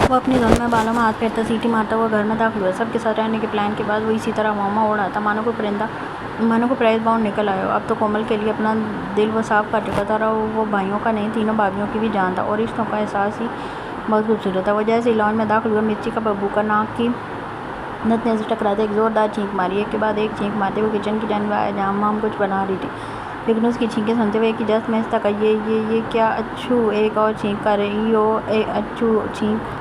وہ اپنی دھن میں بالوں میں ہاتھ پھیرتا سیٹی مارتا ہوا گھر میں داخل ہوا۔ سب کے ساتھ رہنے کے پلان کے بعد وہ اسی طرح واما اڑ آتا، مانو کو پرائز باؤنڈ نکل آیا ہو۔ اب تو کومل کے لیے اپنا دل وہ صاف کر چکا تھا، اور وہ بھائیوں کا نہیں، تینوں بھابھیوں کی بھی جان تھا، اور رشتوں کا احساس ہی بہت خوبصورت تھا۔ وہ جیسے ہی لاؤنج میں داخل ہوا، مرچی کا ابو کا ناک کی نتنے سے ٹکراتے ایک زوردار چینک ماری۔ ایک کے بعد ایک چینک مارتے وہ کچن کی جانب آیا جہاں مام کچھ بنا رہی تھی، لیکن اس کی چھینکیں سنتے ہوئے ایک ہی جست میں استکا یہ کیا اچھو ایک اور چھینک کر رہی ہو اچھو چھینک۔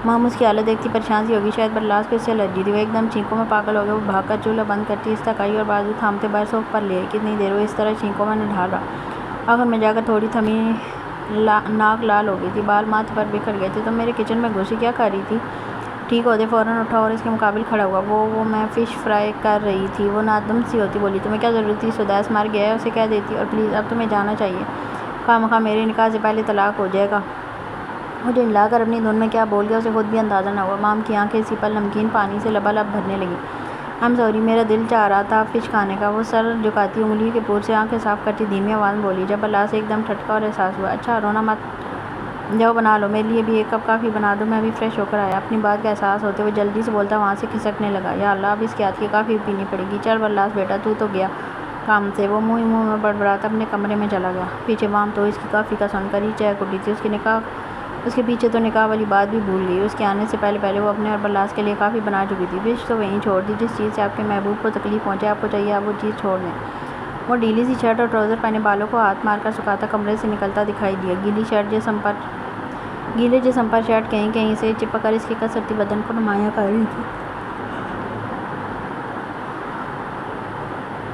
مام اس کی حالت دیکھتی پریشان سی ہوگی، شاید برلاس کو اس سے الرجی تھی۔ وہ ایک دم چھینکوں میں پاگل ہو گیا۔ وہ بھاگ کر چولہا بند کرتی استکائی اور بازو تھامتے باہر صوف پر لے آئی۔ کتنی دیر وہ اس طرح چھینکوں میں نڈھال رہا، آخر میں جا کر تھوڑی تھمی، ناک لال ہو گئی تھی، بال ماتھے پر بکھر گئے تھے۔ تم میرے کچن میں گھسی کیا کر رہی تھی؟ ٹھیک ہوتے فوراً اٹھا اور اس کے مقابل کھڑا ہوا۔ وہ میں فش فرائی کر رہی تھی، وہ نادم سی ہوتی بولی۔ تمہیں کیا ضرورت تھی؟ سدیس مر گیا ہے، اسے کہہ دیتی، اور پلیز اب تمہیں جانا چاہیے، خواہ مخواہ میرے نکاح سے پہلے طلاق ہو جائے گا۔ وہ جھنجلا کر اپنی دھن میں کیا بول گیا اسے خود بھی اندازہ نہ ہوا۔ مام کی آنکھیں اسی پل نمکین پانی سے لبالب بھرنے لگیں۔ آئی ایم سوری، میرا دل چاہ رہا تھا فش کھانے کا۔ وہ سر جھکاتی انگلی کے پور سے آنکھیں صاف کرتی دھیمی آواز میں بولی۔ جب برلاس ایک دم ٹھٹکا اور احساس ہوا۔ اچھا رونا مت، جاؤ بنا لو، میرے لیے بھی ایک کپ کافی بنا دو، میں ابھی فریش ہو کر آیا۔ اپنی بات کا احساس ہوتے وہ جلدی سے بولتا وہاں سے کھسکنے لگا۔ یا اللہ، اب اس کے ہاتھ کی کافی پینی پڑے گی۔ چل برلاس بیٹا، تو گیا کام سے۔ وہ منہ ہی منہ میں بڑبڑاتا اپنے کمرے میں چلا گیا۔ پیچھے مام تو اس کی کافی کا سن کر ہی چہک اٹھی تھی۔ اس کے پیچھے تو نکاح والی بات بھی بھول گئی۔ اس کے آنے سے پہلے وہ اپنے اور برلاس کے لیے کافی بنا چکی تھی۔ فش تو وہیں چھوڑ دی، جس چیز سے آپ کے محبوب کو تکلیف پہنچے آپ کو چاہیے آپ وہ چیز چھوڑ دیں۔ وہ ڈھیلی سی شرٹ اور ٹراؤزر پہنے بالوں کو ہاتھ مار کر سکھاتا کمرے سے نکلتا دکھائی دیا۔ گیلے جسم پر شرٹ کہیں کہیں سے چپک کر اس کے کسرتی بدن کو نمایاں کر رہی تھی۔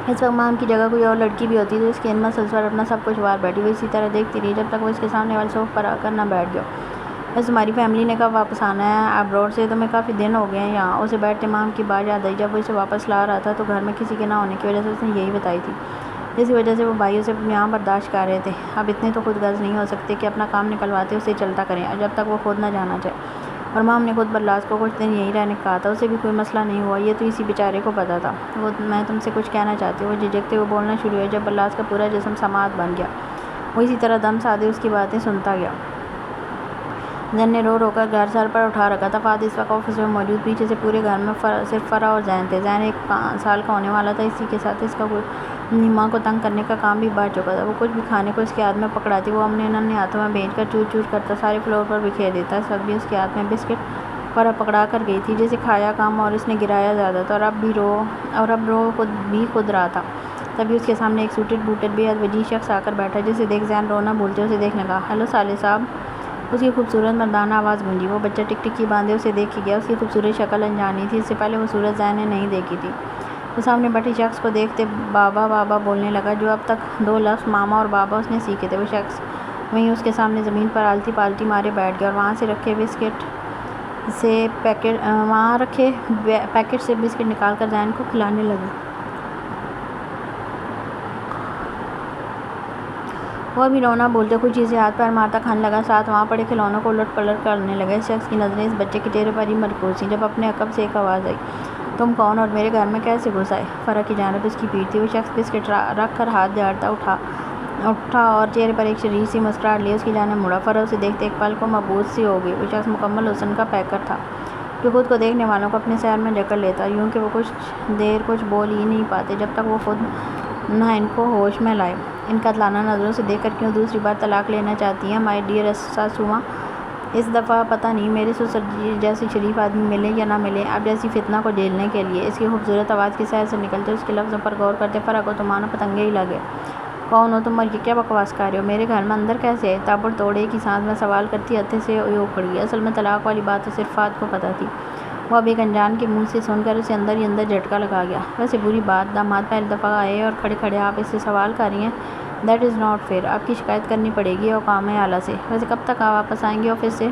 اس وقت مام کی جگہ کوئی اور لڑکی بھی ہوتی تو اس کی ان مسلز پر اپنا سب کچھ وار بیٹھی۔ وہ اسی طرح دیکھتی رہی جب تک وہ اس کے سامنے والے صوفے پر آ کر نہ بیٹھ گیا۔ بس تمہاری فیملی نے کب واپس آنا ہے ابروڈ سے؟ تمہیں کافی دن ہو گئے ہیں یہاں۔ اسے بیٹھتے مام کی بات یاد آئی۔ جب وہ اسے واپس لا رہا تھا تو گھر میں کسی کے نہ ہونے کی وجہ سے اس نے یہی بتائی تھی، جس کی وجہ سے وہ بھائیوں سے اپنی آہ برداشت کر رہے تھے۔ اب اتنے تو خود غرض نہیں ہو سکتے کہ اپنا کام نکلواتے اسے چلتا کریں جب تک وہ خود نہ جانا چاہے۔ اور مام نے خود برلاس کو کچھ دن یہیں رہنے کو کہا تھا، اسے بھی کوئی مسئلہ نہیں ہوا، یہ تو اسی بیچارے کو پتا تھا۔ میں تم سے کچھ کہنا چاہتی ہوں۔ وہ جھجکتے ہوئے بولنا شروع ہوئے جب برلاس کا پورا جسم سماعت بن گیا۔ وہ اسی طرح دم سادے اس کی باتیں سنتا گیا۔ زین نے رو رو کر گھر سر پر اٹھا رکھا تھا۔ فہد اس وقت آفس میں موجود۔ پیچھے سے پورے گھر میں صرف فرح اور زین تھے۔ زین 1 سال کا ہونے والا تھا، اسی کے ساتھ اس کا اپنی ماں کو تنگ کرنے کا کام بھی بڑھ چکا تھا۔ وہ کچھ بھی کھانے کو اس کے ہاتھ میں پکڑاتی وہ اپنے ننھے ہاتھوں میں بھیج کر چور چور کرتا سارے فلور پر بکھیر دیتا۔ اس وقت بھی اس کے ہاتھ میں بسکٹ فرح پکڑا کر گئی تھی، جسے کھایا کم اور اس نے گرایا زیادہ تھا، اور اب رو خود رہا تھا۔ تبھی اس کے سامنے ایک سوٹڈ بوٹڈ بے حد وجیح شخص آ کر بیٹھا، جسے دیکھ زین رونا بھولتے اسے دیکھنے لگا۔ ہیلو صالح صاحب، اس کی خوبصورت مردانہ آواز گونجی۔ وہ بچہ ٹکٹکی باندھے اسے دیکھ کے گیا۔ اس کی خوبصورت شکل انجانی تھی، اس سے پہلے وہ صورت زین نے نہیں دیکھی تھی۔ وہ سامنے بیٹھے شخص کو دیکھتے بابا بابا بولنے لگا، جو اب تک 2 لفظ ماما اور بابا اس نے سیکھے تھے۔ وہ شخص وہیں اس کے سامنے زمین پر آلتی پالتی مارے بیٹھ گیا اور وہاں رکھے پیکٹ سے بسکٹ نکال کر زین کو کھلانے لگا۔ وہ بھی رونا بھولتے خوشی سے ہاتھ پیر مارتا کھانے لگا، ساتھ وہاں پڑے کھلونوں کو الٹ پلٹ کرنے لگا۔ اس شخص کی نظریں اس بچے کے چہرے پر ہی مرکوز تھیں جب اپنے عقب سے ایک آواز آئی، تم کون اور میرے گھر میں کیسے گھس آئے؟ فرح کی جانب اس کی پیٹھ تھی۔ وہ شخص بسکٹ رکھ کر ہاتھ جھاڑتا اٹھا اور چہرے پر ایک شریر سی مسکراہٹ لیے اس کی جانب مڑا۔ فرح اسے دیکھتے ایک پل کو مبہوت سی ہو گئی۔ وہ شخص مکمل حسن کا پیکر تھا، جو خود کو دیکھنے والوں کو اپنے سحر میں جکڑ لیتا، یوں کہ وہ کچھ دیر کچھ بول ہی نہیں پاتے جب تک وہ خود نہ ان کو ہوش میں لائے۔ ان قاتلانہ نظروں سے دیکھ کر کیوں دوسری بار طلاق لینا چاہتی ہیں مائی ڈیئر ساسو ماں؟ اس دفعہ پتہ نہیں میرے سسر جیسے شریف آدمی ملے یا نہ ملے اب جیسی فتنہ کو جھیلنے کے لیے۔ اس کی خوبصورت آواز کی سیر سے نکلتے اس کے لفظوں پر غور کرتے فرح کو تو مانو پتنگے ہی لگے۔ کون ہو تم اور یہ کیا بکواس کر رہے ہو؟ میرے گھر میں اندر کیسے آئے؟ تابڑ توڑ ایک ہی سانس میں سوال کرتی ہتھے سے یہ اکھڑ گئی۔ اصل میں طلاق والی بات تو صرف فہد کو پتہ تھی۔ وہ اب ایک انجان کے منہ سے سن کر اسے اندر ہی اندر جھٹکا لگا گیا۔ ویسے بری بات، داماد پہلی دفعہ آئے اور کھڑے کھڑے آپ اس سے سوال کر رہی ہیں، دیٹ از ناٹ فیئر۔ آپ کی شکایت کرنی پڑے گی حکام اعلیٰ سے۔ ویسے کب تک آپ واپس آئیں گے آفس سے؟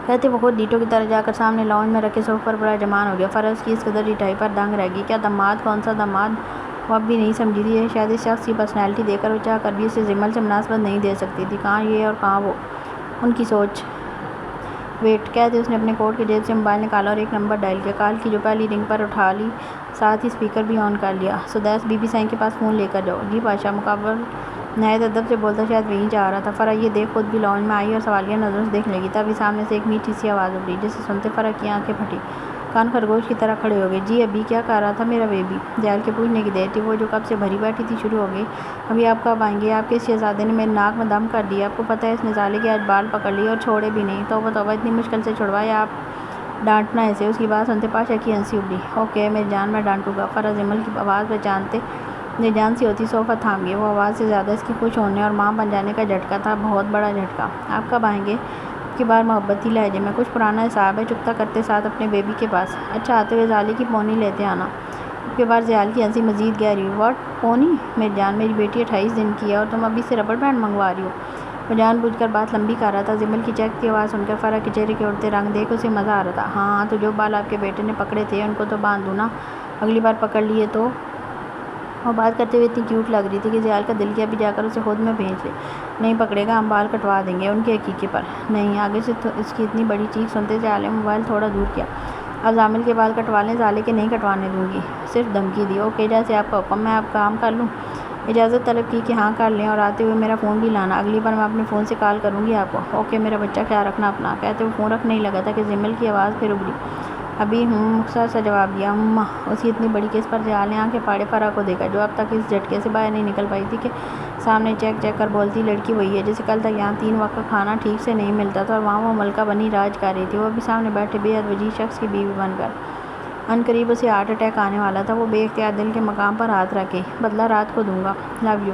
کہتے وہ خود ڈیٹو کی طرح جا کر سامنے لاؤنج میں رکھے صوفے پر بڑا جمان ہو گیا۔ فرح اس کی اس قدر ڈٹائی پر دنگ رہ گئی۔ کیا داماد؟ کون سا داماد؟ وہ اب بھی نہیں سمجھی تھی۔ شاید اس شخص کی پرسنالٹی دیکھ کر وہ چاہ کر بھی اسے ضمن سے مناسبت نہیں دے سکتی تھی۔ کہاں یہ اور کہاں وہ؟ ان کی سوچ۔ ویٹ، کہتے اس نے اپنے کوٹ کی جیب سے موبائل نکالا اور ایک نمبر ڈائل کیا۔ کال کی جو پہلی رنگ پر اٹھا لی، ساتھ ہی اسپیکر بھی آن کر لیا۔ سدیس بی بی سائیں کے پاس فون لے کر جاؤ۔ جی بادشاہ، نہایت ادب سے بولتا شاید وہیں جا رہا تھا۔ فرح یہ دیکھ خود بھی لانج میں آئی اور سوالیہ نظروں سے دیکھنے لگی۔ تبھی سامنے سے ایک میٹھی سی آواز ابھری جسے سنتے فرح کی آنکھیں پھٹی، کان خرگوش کی طرح کھڑے ہو گئے۔ جی ابھی کیا کہہ رہا تھا میرا بیبی؟ جیل کے پوچھنے کی دیر تھی، وہ جو کب سے بھری بیٹھی تھی شروع ہو گئی۔ ابھی آپ کب آئیں گے؟ آپ کے اس شہزادے نے میرے ناک میں دم کر دیا۔ آپ کو پتہ ہے اس نے سالے کے آج بال پکڑ لیے اور چھوڑے بھی نہیں۔ توبہ توبہ، اتنی مشکل سے چھڑوایا آپ، ڈانٹنا اسے؟ اس کی بات سنتے پاشا کی ہنسی ابھری۔ اوکے میری جان، میں ڈانٹوں گا۔ فرح جمل کی آواز پہچانتے یہ جان سی ہوتی صوفہ تھام گئی۔ وہ آواز سے زیادہ اس کی خوش ہونے اور ماں بن جانے کا جھٹکا تھا، بہت بڑا جھٹکا۔ آپ کب آئیں گے؟ اب کی بار محبتی لہجے میں، کچھ پرانا حساب ہے، چکتا کرتے ساتھ اپنے بیبی کے پاس۔ اچھا، آتے ہوئے زالے کی پونی لیتے آنا۔ اب کی بار زیال کی ہنسی مزید گہری ہوئی۔ واٹ پونی؟ میری جان، میری بیٹی 28 دن کی ہے اور تم ابھی سے ربڑ بینڈ منگوا رہی ہو؟ وہ جان بوجھ کر بات لمبی کر رہا تھا۔ جمل کی چہکتی آواز سن کر فرح کے چہرے کے اڑتے رنگ دیکھ اسے مزہ آ رہا تھا۔ ہاں تو جو بال آپ کے بیٹے نے پکڑے تھے ان کو تو باندھ دوں نا، اگلی بار پکڑ لیے تو۔ وہ بات کرتے ہوئے اتنی کیوٹ لگ رہی تھی کہ زیال کا دل کیا ابھی جا کر اسے خود میں بھیج لے۔ نہیں پکڑے گا، ہم بال کٹوا دیں گے ان کے عقیقے پر۔ نہیں۔ آگے سے اس کی اتنی بڑی چیخ سنتے زیال نے موبائل تھوڑا دور کیا۔ اب زامل کے بال کٹوا لیں، زالے کے نہیں کٹوانے دوں گی، صرف دھمکی دی۔ اوکے جیسے آپ کا حکم، میں آپ کام کر لوں؟ اجازت طلب کی کہ ہاں کر لیں، اور آتے ہوئے میرا فون بھی لانا، اگلی بار میں اپنے فون سے کال کروں گی آپ کو۔ اوکے میرا بچہ، خیال رکھنا اپنا۔ کہتے ہوئے فون رکھنے ہی لگا تھا کہ جمل کی آواز پھر ابھری۔ ابھی مختصر سا جواب دیا۔ اس کی اتنی بڑی کس پر زیال نے آنکھیں پھاڑے فرح کو دیکھا، جو اب تک اس جھٹکے سے باہر نہیں نکل پائی تھی کہ سامنے چیک چیک کر بولتی لڑکی وہی ہے جسے کل تک یہاں 3 وقت کا کھانا ٹھیک سے نہیں ملتا تھا اور وہاں وہ ملکہ بنی راج کر رہی تھی، وہ بھی سامنے بیٹھے بے حد وجیح شخص کی بیوی بن کر۔ عنقریب اسے ہارٹ اٹیک آنے والا تھا۔ وہ بے اختیار دل کے مقام پر ہاتھ رکھے۔ بدلہ رات کو دوں گا، لو یو۔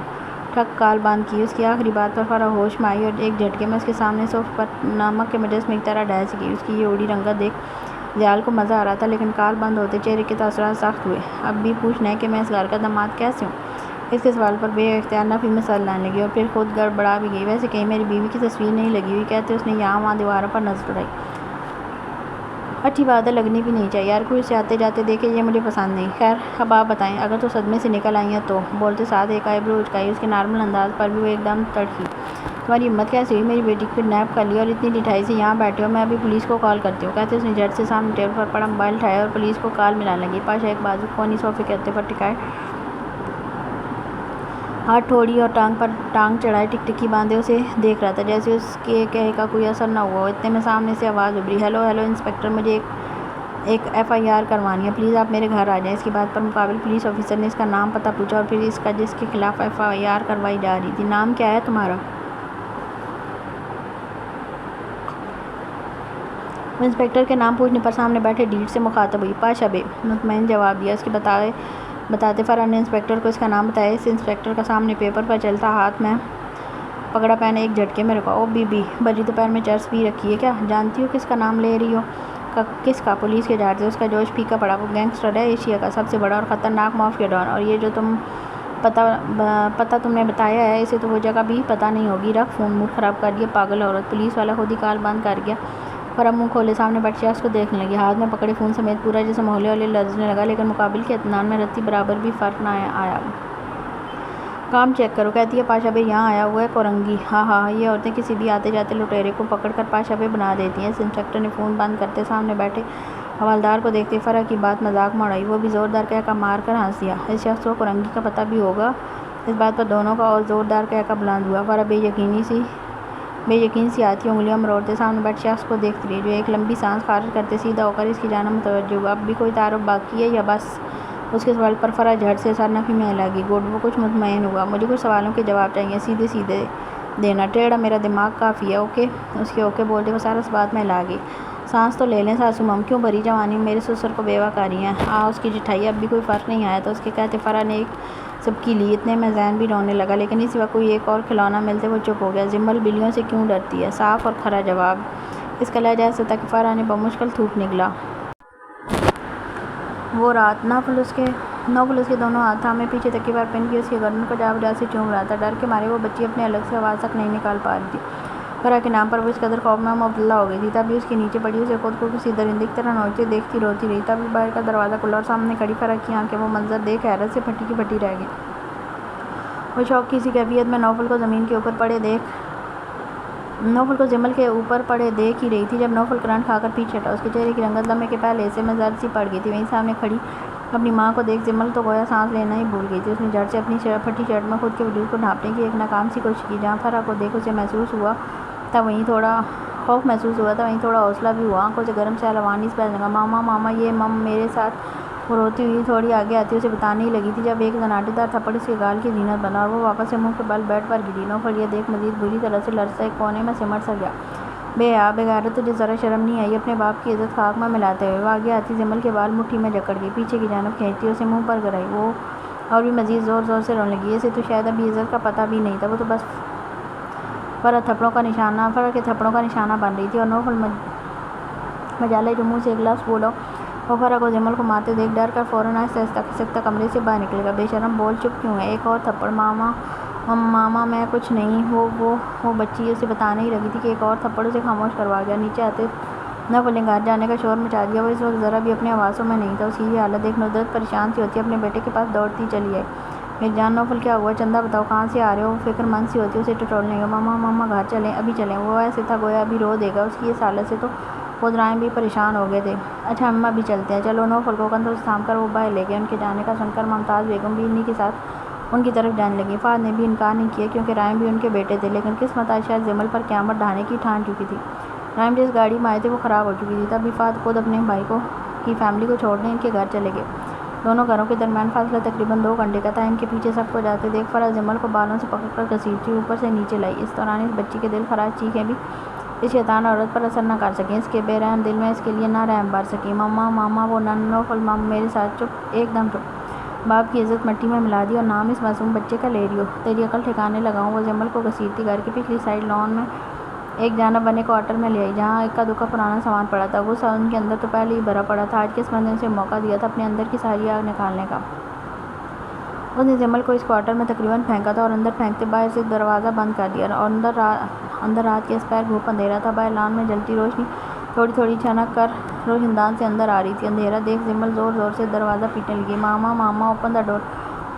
ٹھک کال بند کی۔ اس کی آخری بات پر فرح ہوش میں آئی اور ایک جھٹکے میں اس کے سامنے صوفے پر نمک کے مجسمے کی طرح ڈھس گئی۔ اس کی یہ اڑی رنگت دیکھ زیال کو مزہ آ رہا تھا، لیکن کال بند ہوتے چہرے کے تاثرات سخت ہوئے۔ اب بھی پوچھنا ہے کہ میں اس گھر کا داماد کیسے ہوں؟ اس کے سوال پر بے اختیار نفی میں سر لانے لگی اور پھر خود گڑبڑا بھی گئی۔ ویسے کہیں میری بیوی کی تصویر نہیں لگی ہوئی؟ کہتے اس نے یہاں وہاں دیواروں پر نظر اڑائی۔ اچھی بات ہے، لگنی بھی نہیں چاہیے، یار کوئی اسے آتے جاتے دیکھے، یہ مجھے پسند نہیں۔ خیر اب آپ بتائیں، اگر تو صدمے سے نکل آئی ہیں تو؟ بولتے ساتھ ایک آئی برو اچکائی۔ اس کے نارمل انداز پر بھی وہ ایک دم تڑکی۔ تمہاری ہمت کیسے ہوئی؟ میری بیٹی کو کڈنیپ کر لیا اور اتنی ڈٹھائی سے یہاں بیٹھے ہو؟ میں ابھی پولیس کو کال کرتی ہوں۔ کہتے اس نے جھٹ سے سامنے ٹیبل پر پڑا موبائل اٹھایا اور پولیس کو کال ملانے لگی۔ پاشا ایک بازو کونی صوفے کے ہتھے پر ٹکائے ہاتھ ٹھوڑی اور ٹانگ پر ٹانگ چڑھائے ٹکٹکی باندھے اسے دیکھ رہا تھا، جیسے اس کے کہے کا کوئی اثر نہ ہوا ہو۔ اتنے میں سامنے سے آواز ابھری۔ ہیلو ہیلو انسپکٹر، مجھے ایک FIR کروانی ہے، پلیز آپ میرے گھر آ جائیں۔ اس کی بات پر مقابل پولیس آفیسر نے اس کا نام پتہ پوچھا اور پھر اس کا جس کے خلاف FIR کروائی جا رہی تھی۔ نام کیا ہے تمہارا؟ وہ انسپکٹر کے نام پوچھنے پر سامنے بیٹھے ڈیٹ سے مخاطب ہوئی۔ پاشا بے، مطمئن جواب دیا۔ اس کے بتاتے فرح نے انسپکٹر کو اس کا نام بتایا۔ اس انسپکٹر کا سامنے پیپر پر چلتا ہاتھ میں پکڑا پین ایک جھٹکے میں رکا۔ او بی بی، بھری دوپہر میں چرس پی رکھی ہے کیا؟ جانتی ہو کس کا نام لے رہی ہو؟ کس کا؟ پولیس کے جھاڑ سے اس کا جوش پھیکا پڑا۔ وہ گینگسٹر ہے، ایشیا کا سب سے بڑا اور خطرناک مافیا ڈان، اور یہ جو پتہ تم نے بتایا ہے اسے تو وہ جگہ بھی پتہ نہیں ہوگی۔ رکھ فون، موڈ خراب کر دیا پاگل عورت۔ پولیس والا خود ہی کال بند کر گیا۔ فرح منہ کھولے سامنے بیٹھے شخص کو دیکھنے لگی۔ ہاتھ میں پکڑے فون سمیت پورا جسم ہولے ہولے لرزنے لگا، لیکن مقابل کے اطمینان میں رتی برابر بھی فرق نہ آیا۔ کام چیک کرو، کہتی ہے پاشا بے یہاں آیا ہوا ہے کورنگی۔ ہاں ہاں، یہ عورتیں کسی بھی آتے جاتے لٹیرے کو پکڑ کر پاشا بے بنا دیتی ہیں۔ اس انسپکٹر نے فون بند کرتے سامنے بیٹھے حوالدار کو دیکھتے فرح کی بات مذاق میں اڑائی۔ وہ بھی زوردار کہکا مار کر ہنس دیا۔ اس شخص کو کورنگی کا پتہ بھی ہوگا؟ اس بات پر دونوں کا اور زوردار کہکا بلند ہوا۔ فرح بے یقین سی آتی انگلیاں مروڑتے سامنے بیٹھے شخص کو دیکھتی رہی، جو ایک لمبی سانس خارج کرتے سیدھا ہو کر اس کی جانب متوجہ ہوا۔ اب بھی کوئی تعارف باقی ہے یا بس؟ اس کے سوال پر فرح جھٹ سے سر نفی میں ہلا گئی۔ گڈ، وہ کچھ مطمئن ہوا۔ مجھے کچھ سوالوں کے جواب چاہیے، سیدھے سیدھے دینا، ٹیڑھا میرا دماغ کافی ہے۔ اوکے؟ اس کے اوکے بولتے وہ سارا اس بات میں ہلا گئی۔ سانس تو لے لیں ساسو مام، کیوں بھری جوانی میں میرے سسر کو بیوہ کاری ہیں؟ اس کی جٹھائی اب بھی کوئی فرق نہیں آیا تو اس کے کہتے فرح نے ایک سبکی لی۔ اتنے میں زین بھی رونے لگا، لیکن اسی وقت کوئی ایک اور کھلونا ملتے وہ چپ ہو گیا۔ جمل بلیوں سے کیوں ڈرتی ہے؟ صاف اور کھرا جواب۔ اس کا لہجہ ایسا تھا کہ فرح نے بمشکل تھوک نکلا۔ وہ رات نوفل اس کے دونوں ہاتھ تھامے پیچھے تکیے پر پہن کے اس کی گردن کو جا بجا سے چوم رہا تھا۔ ڈر کے مارے وہ بچی اپنے الگ سے آواز تک نہیں نکال پا رہی تھی۔ فرح کے نام پر وہ اس قدر خوف میں مبتلا ہو گئی تھی۔ تبھی اس کے نیچے پڑی اسے خود کو کسی درندے کی طرح نوچتے دیکھتی روتی رہی۔ تبھی باہر کا دروازہ کھلا اور سامنے کھڑی فرح کی آنکھیں وہ منظر دیکھ حیرت سے پھٹی کی پھٹی رہ گئیں۔ وہ شوق کی سی کیفیت میں نوفل کو زمین کے اوپر پڑے زمل کے اوپر پڑے دیکھ ہی رہی تھی جب نوفل کرنٹ کھا کر پیچھے ہٹا۔ اس کے چہرے کی رنگت لمحے کے پہلے حصے میں زرد سی پڑ گئی تھی۔ وہیں سامنے کھڑی اپنی ماں کو دیکھ جمل تو گویا سانس لینا ہی بھول گئی تھی۔ اس نے جھٹ سے اپنی پھٹی شرٹ میں خود کے وجود کو ڈھانپنے کی ایک ناکام سی کوشش کی۔ جہاں فرح کو دیکھ اسے محسوس ہوا تھا وہیں تھوڑا خوف محسوس ہوا تھا، وہیں تھوڑا حوصلہ بھی ہوا۔ آنکھوں سے گرم سیال اوانس بہنے لگا، ماما ماما یہ میرے ساتھ۔ وہ روتی ہوئی تھوڑی آگے آتی اسے بتانے ہی لگی تھی جب ایک سناٹے دار تھپڑ اس کے گال کی زینت بنا اور وہ واپس سے منہ کے بل بیڈ پر گری۔ نوفل یہ دیکھ مزید بری طرح سے لرزا ایک کونے میں سمٹ سا گیا۔ بے حیا، بے غیرت، تجھے ذرا شرم نہیں آئی اپنے باپ کی عزت خاک میں ملاتے ہوئے؟ وہ آگے آتی جمل کے بال مٹھی میں جکڑ گئی، پیچھے کی جانب کھینچتی اسے منہ پر گرائی۔ وہ اور بھی مزید زور زور سے رونے لگی۔ اسے تو شاید ابھی عزت کا پتہ بھی نہیں تھا، وہ تو بس فرح کے تھپڑوں کا نشانہ بن رہی تھی۔ اور نوفل مجالہ جو منہ سے ایک لفظ بولا وہ فرح کو جمل کو مارتے دیکھ ڈر کر فوراً آہستہ آہستہ کھسکتا کمرے سے باہر نکلے گا۔ بے شرم، بول، چپ کیوں ہے؟ ایک اور تھپڑ۔ ماما میں کچھ نہیں۔ وہ بچی اسے بتانے ہی لگی تھی کہ ایک اور تھپڑ اسے خاموش کروا گیا۔ نیچے آتے نوفل نے گھر جانے کا شور مچا دیا۔ وہ اس وقت ذرا بھی اپنے حواسوں میں نہیں تھا۔ اس کی یہ حالت دیکھ ندرت پریشان سی ہوتی اپنے بیٹے کے پاس دوڑتی چلی آئی۔ میری جان نوفل، کیا ہوا؟ چندہ بتاؤ، کہاں سے آ رہے ہو؟ وہ فکر مند سی ہوتی اسے ٹٹولنے لگا۔ ماما گھر چلیں، ابھی چلیں۔ وہ ایسے تھا گویا ابھی رو دے گا۔ اس کی اس حالت سے تو خود رائم بھی پریشان ہو گئے تھے۔ اچھا ہم ابھی چلتے ہیں، چلو۔ نوفل کو کندھوں سے تھام کر وہ باہر لے گئے۔ ان کے جانے کا سن کر ممتاز بیگم بھی انہی کے ساتھ ان کی طرف جانے لگی۔ فہد نے بھی انکار نہیں کیا کیونکہ رائم بھی ان کے بیٹے تھے، لیکن قسمت آج شاید جمل پر قیامت ڈھانے کی ٹھان چکی تھی۔ رائم جس گاڑی میں آئے تھے وہ خراب ہو چکی تھی، تب بھی فہد خود اپنے بھائی کی فیملی کو چھوڑنے ان کے گھر چلے گئے۔ دونوں گھروں کے درمیان فاصلہ تقریباً 2 گھنٹے کا تھا۔ ان کے پیچھے سب کو جاتے دیکھ فرح جمل کو بالوں سے پکڑ کر گھسیٹتی اوپر سے نیچے لائی۔ اس دوران اس بچی کے دل خراش چیخیں بھی اس شیطان عورت پر اثر نہ کر سکیں۔ اس کے بے رحم دل میں اس کے لیے نہ رحم بھر سکی۔ ماما وہ نوفل، میرے ساتھ چپ، ایک دم چپ۔ باپ کی عزت مٹی میں ملا دی اور نام اس معصوم بچے کا لے رہی ہو؟ تیری عقل ٹھکانے لگاؤں۔ وہ جمل کو گھسیٹتی گھر کی پچھلی سائڈ لان میں ایک جانب بنے کوارٹر میں لے آئی جہاں اکا دکا پرانا سامان پڑا تھا۔ غصہ ان کے اندر تو پہلے ہی بھرا پڑا تھا، آج کس بندے نے اسے موقع دیا تھا اپنے اندر کی ساری آگ نکالنے کا؟ اس نے جمل کو اس کوارٹر میں تقریباً پھینکا تھا اور اندر پھینکتے باہر سے دروازہ بند کر دیا اور اندر رات کے اس پیر گھوپ اندھیرا تھا۔ باہر لان میں جلتی روشنی تھوڑی تھوڑی چھنک کر روشندان سے اندر آ رہی تھی۔ اندھیرا دیکھ جمل زور زور سے دروازہ پیٹنے لگی۔ ماما اوپن دا ڈور،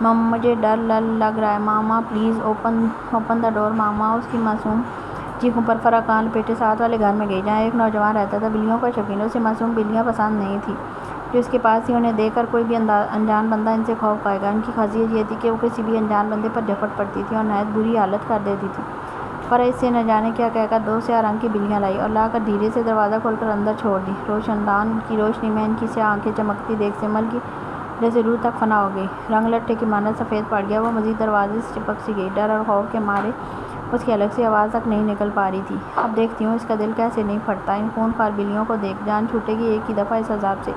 مجھے ڈر لگ رہا ہے، ماما پلیز اوپن دا ڈور، ماما۔ اس کی معصوم چیخوں پر فرح کان لپیٹے ساتھ والے گھر میں گئی جہاں ایک نوجوان رہتا تھا، بلیوں کا شوقین۔ اسے معصوم بلیاں پسند نہیں تھیں جو اس کے پاس تھی۔ انہیں دیکھ کر کوئی بھی انجان بندہ ان سے خوف کھائے گا۔ ان کی خاصیت یہ تھی کہ وہ کسی بھی انجان بندے پر جھپٹ پڑتی تھی اور نہایت بری حالت کر دیتی تھی۔ فرح اس سے نہ جانے کیا کہہ کر 2 سیاہ رنگ کی بلیاں لائی اور لا کر دھیرے سے دروازہ کھول کر اندر چھوڑ دی۔ روشندان کی روشنی میں ان کی سیاہ آنکھیں چمکتی دیکھ جمل کی جیسے روح تک فنا ہو گئی، رنگ لٹھے کی مانند سفید پڑ گیا۔ وہ مزید دروازے سے چپک سی گئی، ڈر اور خوف کے مارے اس کی حلق سے آواز تک نہیں نکل پا رہی تھی۔ اب دیکھتی ہوں اس کا دل کیسے نہیں پھٹتا، ان خونخوار بلیوں کو دیکھ جان چھوٹے گی ایک ہی دفعہ اس عذاب سے۔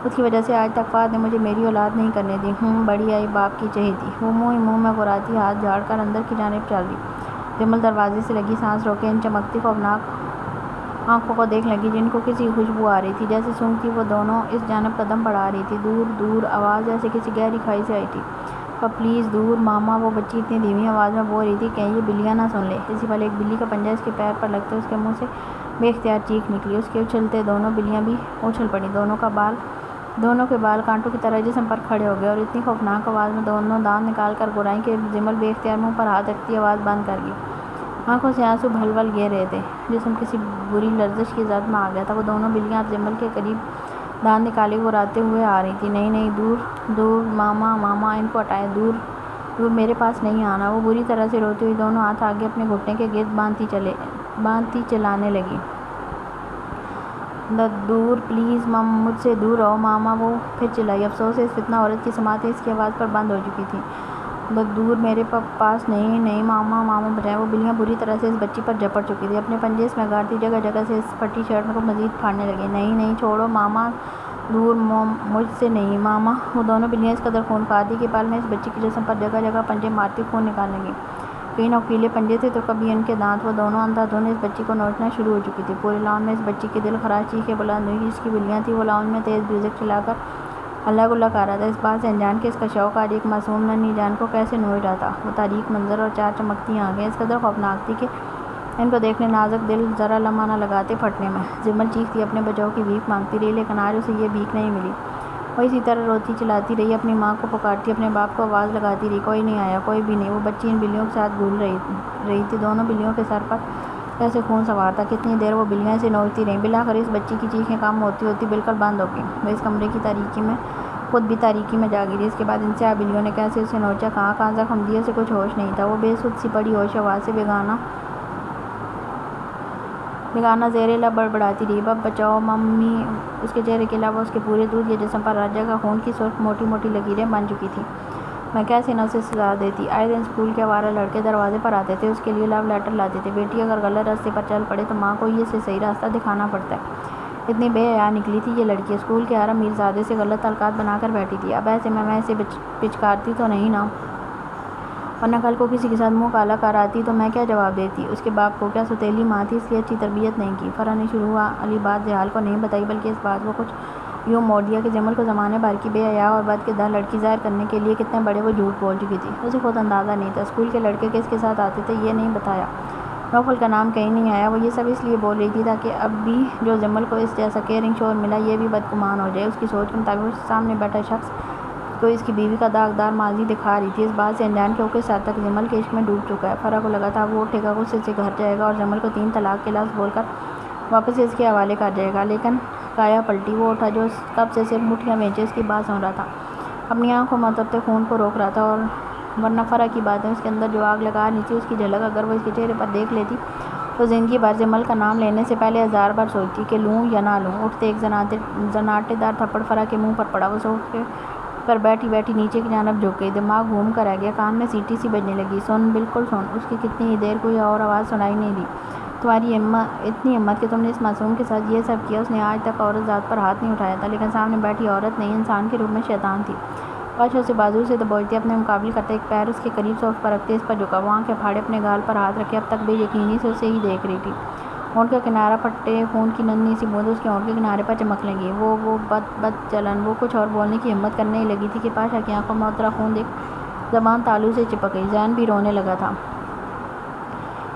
اس کی وجہ سے آج تک فہد نے مجھے میری اولاد نہیں کرنے دی۔ بڑی آئی باپ کی چہیتی۔ وہ منہ ہی منہ میں غراتی ہاتھ جھاڑ کر اندر کی جانب چل دی۔ جمل دروازے سے لگی سانس روکے ان چمکتی خوفناک آنکھوں کو دیکھ لگی جن کو کسی کی خوشبو آ رہی تھی۔ جیسے سونگتی وہ دونوں اس جانب قدم بڑھا رہی تھی، دور دور، آواز جیسے کسی گہری کھائی سے آئی تھی۔ پلیز دور، ماما۔ وہ بچی اتنی دھیمی آواز میں بول رہی تھی کہیں یہ بلیاں نہ سن لے۔ اسی پل ایک بلی کا پنجہ اس کے پیر پر لگتے اس کے منہ سے بے اختیار چیخ نکلی۔ اس کے اچھلتے دونوں بلیاں بھی اچھل پڑیں، دونوں کے بال کانٹوں کی طرح جسم پر کھڑے ہو گئے اور اتنی خوفناک آواز میں دونوں دانت نکال کر گرائیں کہ جمل بے اختیار منہ پر ہاتھ رکھتی آواز بند کر گئی۔ آنکھوں سے آنسو بھل بھل گر رہے تھے، جسم کسی بری لرزش کی زد میں آ گیا تھا۔ وہ دونوں بلیاں اب جمل کے قریب دانت نکالے غراتے ہوئے آ رہی تھیں۔ نہیں، دور دور، ماما، ان کو ہٹائیں، دور دور، میرے پاس نہیں آنا۔ وہ بری طرح سے روتی ہوئی دونوں ہاتھ آگے اپنے گھٹنے کے گرد باندھتی چلانے لگی۔ دور، پلیز مجھ سے دور رہو، ماما۔ وہ پھر چلائی۔ افسوس ہے اس فتنہ عورت کی سماعتیں اس کی آواز پر بند ہو چکی تھیں۔ دور، میرے پاس نہیں، ماما بچائیں۔ وہ بلیاں بری طرح سے اس بچی پر جھپٹ چکی تھی، اپنے پنجے اس میں گاڑتی جگہ جگہ سے اس پھٹی شرٹ کو مزید پھاڑنے لگی۔ نہیں، چھوڑو ماما، دور، مجھ سے نہیں، ماما۔ وہ دونوں بلیاں اس قدر خونخوار تھیں کہ پل میں اس بچی کے جسم پر جگہ جگہ پنجے مارتی خون نکالنے لگیں۔ کئی نوکیلے پنجے تھے تو کبھی ان کے دانت۔ وہ دونوں اندھا دھند اس بچی کو نوچنا شروع ہو چکی تھی۔ پورے لان میں اس بچی کی دل خراش چیخیں بلند ہوئیں۔ جس کی بلیاں تھیں وہ لاؤنج میں تیز میوزک چلا کر ہلا گلا کر رہا تھا، اس بات سے انجان کہ اس کا شوق آج ایک معصوم ننھی جان کو کیسے نوچ رہا تھا۔ وہ تاریک منظر اور 4 چمکتی آنکھیں اس قدر خوفناک تھی کہ ان کو دیکھنے نازک دل ذرا لمحہ نہ لگاتے پھٹنے میں۔ جمل چیختی اپنے بچاؤ کی بھیک مانگتی رہی لیکن آج اسے یہ بھیک نہیں ملی۔ وہ اسی طرح روتی چلاتی رہی، اپنی ماں کو پکارتی، اپنے باپ کو آواز لگاتی رہی، کوئی نہیں آیا، کوئی بھی نہیں۔ وہ بچی ان بلیوں کے ساتھ گھل رہی تھی، دونوں بلیوں کے سر پر جیسے خون سوار تھا۔ کتنی دیر وہ بلیاں اسے نوچتی رہیں، بالآخر اس بچی کی چیخیں کم ہوتی ہوتی بالکل بند ہو گئیں۔ وہ اس کمرے کی تاریکی میں خود بھی تاریکی میں جا گری۔ اس کے بعد انتہا بلیوں نے کیسے اسے نوچا، کہاں کہاں زخم دیے، اسے کچھ ہوش نہیں تھا۔ وہ بے سود سی پڑی ہوش آواز سے بیگانہ زیر لب بڑبڑاتی رہی، اب بچاؤ ممی۔ اس کے چہرے کے علاوہ اس کے پورے دودھ یا جسم پر ہر جگہ خون کی سرخ موٹی موٹی لکیریں بن چکی تھیں۔ میں کیسے نہ اسے سزا دیتی۔ آئے دن اسکول کے آوارہ لڑکے دروازے پر آتے تھے، اس کے لیے لو لیٹر لاتے تھے۔ بیٹی اگر غلط راستے پر چل پڑے تو ماں کو ہی اسے صحیح راستہ دکھانا پڑتا ہے۔ اتنی بے حیا نکلی تھی یہ لڑکی، اسکول کے ہر میرزادے سے غلط تعلقات بنا کر بیٹھی تھی۔ اب ایسے میں اسے پچکارتی تو نہیں نا، ورنہ کل کو کسی کے ساتھ منہ کالا کر آتی تو میں کیا جواب دیتی؟ اس کے باپ کو کیا سوتیلی ماں تھی، اس لیے اچھی تربیت نہیں کی۔ فرح نے شروع والی بات زحال کو نہیں بتائی، بلکہ اس بات کو کچھ یوں موڑ دیا کہ جمل کو زمانے بھر کی بے حیا اور بدکردار لڑکی ظاہر کرنے کے لیے کتنے بڑے وہ جھوٹ بول چکی تھی، اسے خود اندازہ نہیں تھا۔ اسکول کے لڑکے کس کے ساتھ آتے تھے یہ نہیں بتایا، نوفل کا نام کہیں نہیں آیا۔ وہ یہ سب اس لیے بول رہی تھی تاکہ اب بھی جو جمل کو اس جیسا کیئرنگ شوہر ملا یہ بھی بدگمان ہو جائے۔ اس کی سوچ کے مطابق اس کے سامنے بیٹھا شخص کو اس کی بیوی کا داغدار ماضی دکھا رہی تھی، اس بات سے انجان کہ وہ کس حد تک جمل کے عشق میں ڈوب چکا ہے۔ فرح کو لگا تھا وہ اٹھے گا، غصے سے گھر جائے گا اور جمل کو 3 طلاق کے لفظ بول کر واپس اس کے حوالے کر جائے گا، لیکن کایا پلٹی۔ وہ اٹھا جو کب سے صرف مٹھیاں بھینچے اس کی بات سن رہا تھا، اپنی آنکھوں میں اترتے خون کو روک رہا تھا، اور ورنہ فرح کی باتیں اس کے اندر جو آگ لگا رہی تھی اس کی جھلک اگر وہ اس کے چہرے پر دیکھ لیتی تو زندگی بھر جمل کا نام لینے سے پہلے 1000 بار سوچتی کہ لوں یا نہ لوں۔ اٹھتے ایک زناٹے دار تھپڑ فرح کے منہ پر پڑا، وہ صوفے پر بیٹھی بیٹھی نیچے کی جانب جھک گئی، دماغ گھوم کر رہ گیا، کان میں سیٹی سی بجنے لگی۔ سن، بالکل سن۔ اس کی کتنی ہی دیر کوئی اور آواز سنائی نہیں دی۔ تمہاری اتنی ہمت کہ تم نے اس معصوم کے ساتھ یہ سب کیا۔ اس نے آج تک عورت ذات پر ہاتھ نہیں اٹھایا تھا، لیکن سامنے بیٹھی عورت نہیں، انسان کے روپ میں شیطان تھی۔ پاچھوں اسے بازو سے دبوچتے اپنے مقابل کرتے، ایک پیر اس کے قریب صوفے پر رکھتے اس پر جھکا، وہ آنکھیں پھاڑے اپنے گال پر ہاتھ رکھے اب تک بے یقینی سے اسے ہی دیکھ رہی تھی۔ ہونٹ کا کنارہ پھٹے خون کی ننھی سی بوند اس کے ہونٹ کے کنارے پر چمک لگی۔ وہ بد چلن۔ وہ کچھ اور بولنے کی ہمت کرنے ہی لگی تھی کہ پاشا کی آنکھوں میں اترا خون دیکھ زبان تالو سے چپک گئی، ذہن بھی رونے لگا تھا۔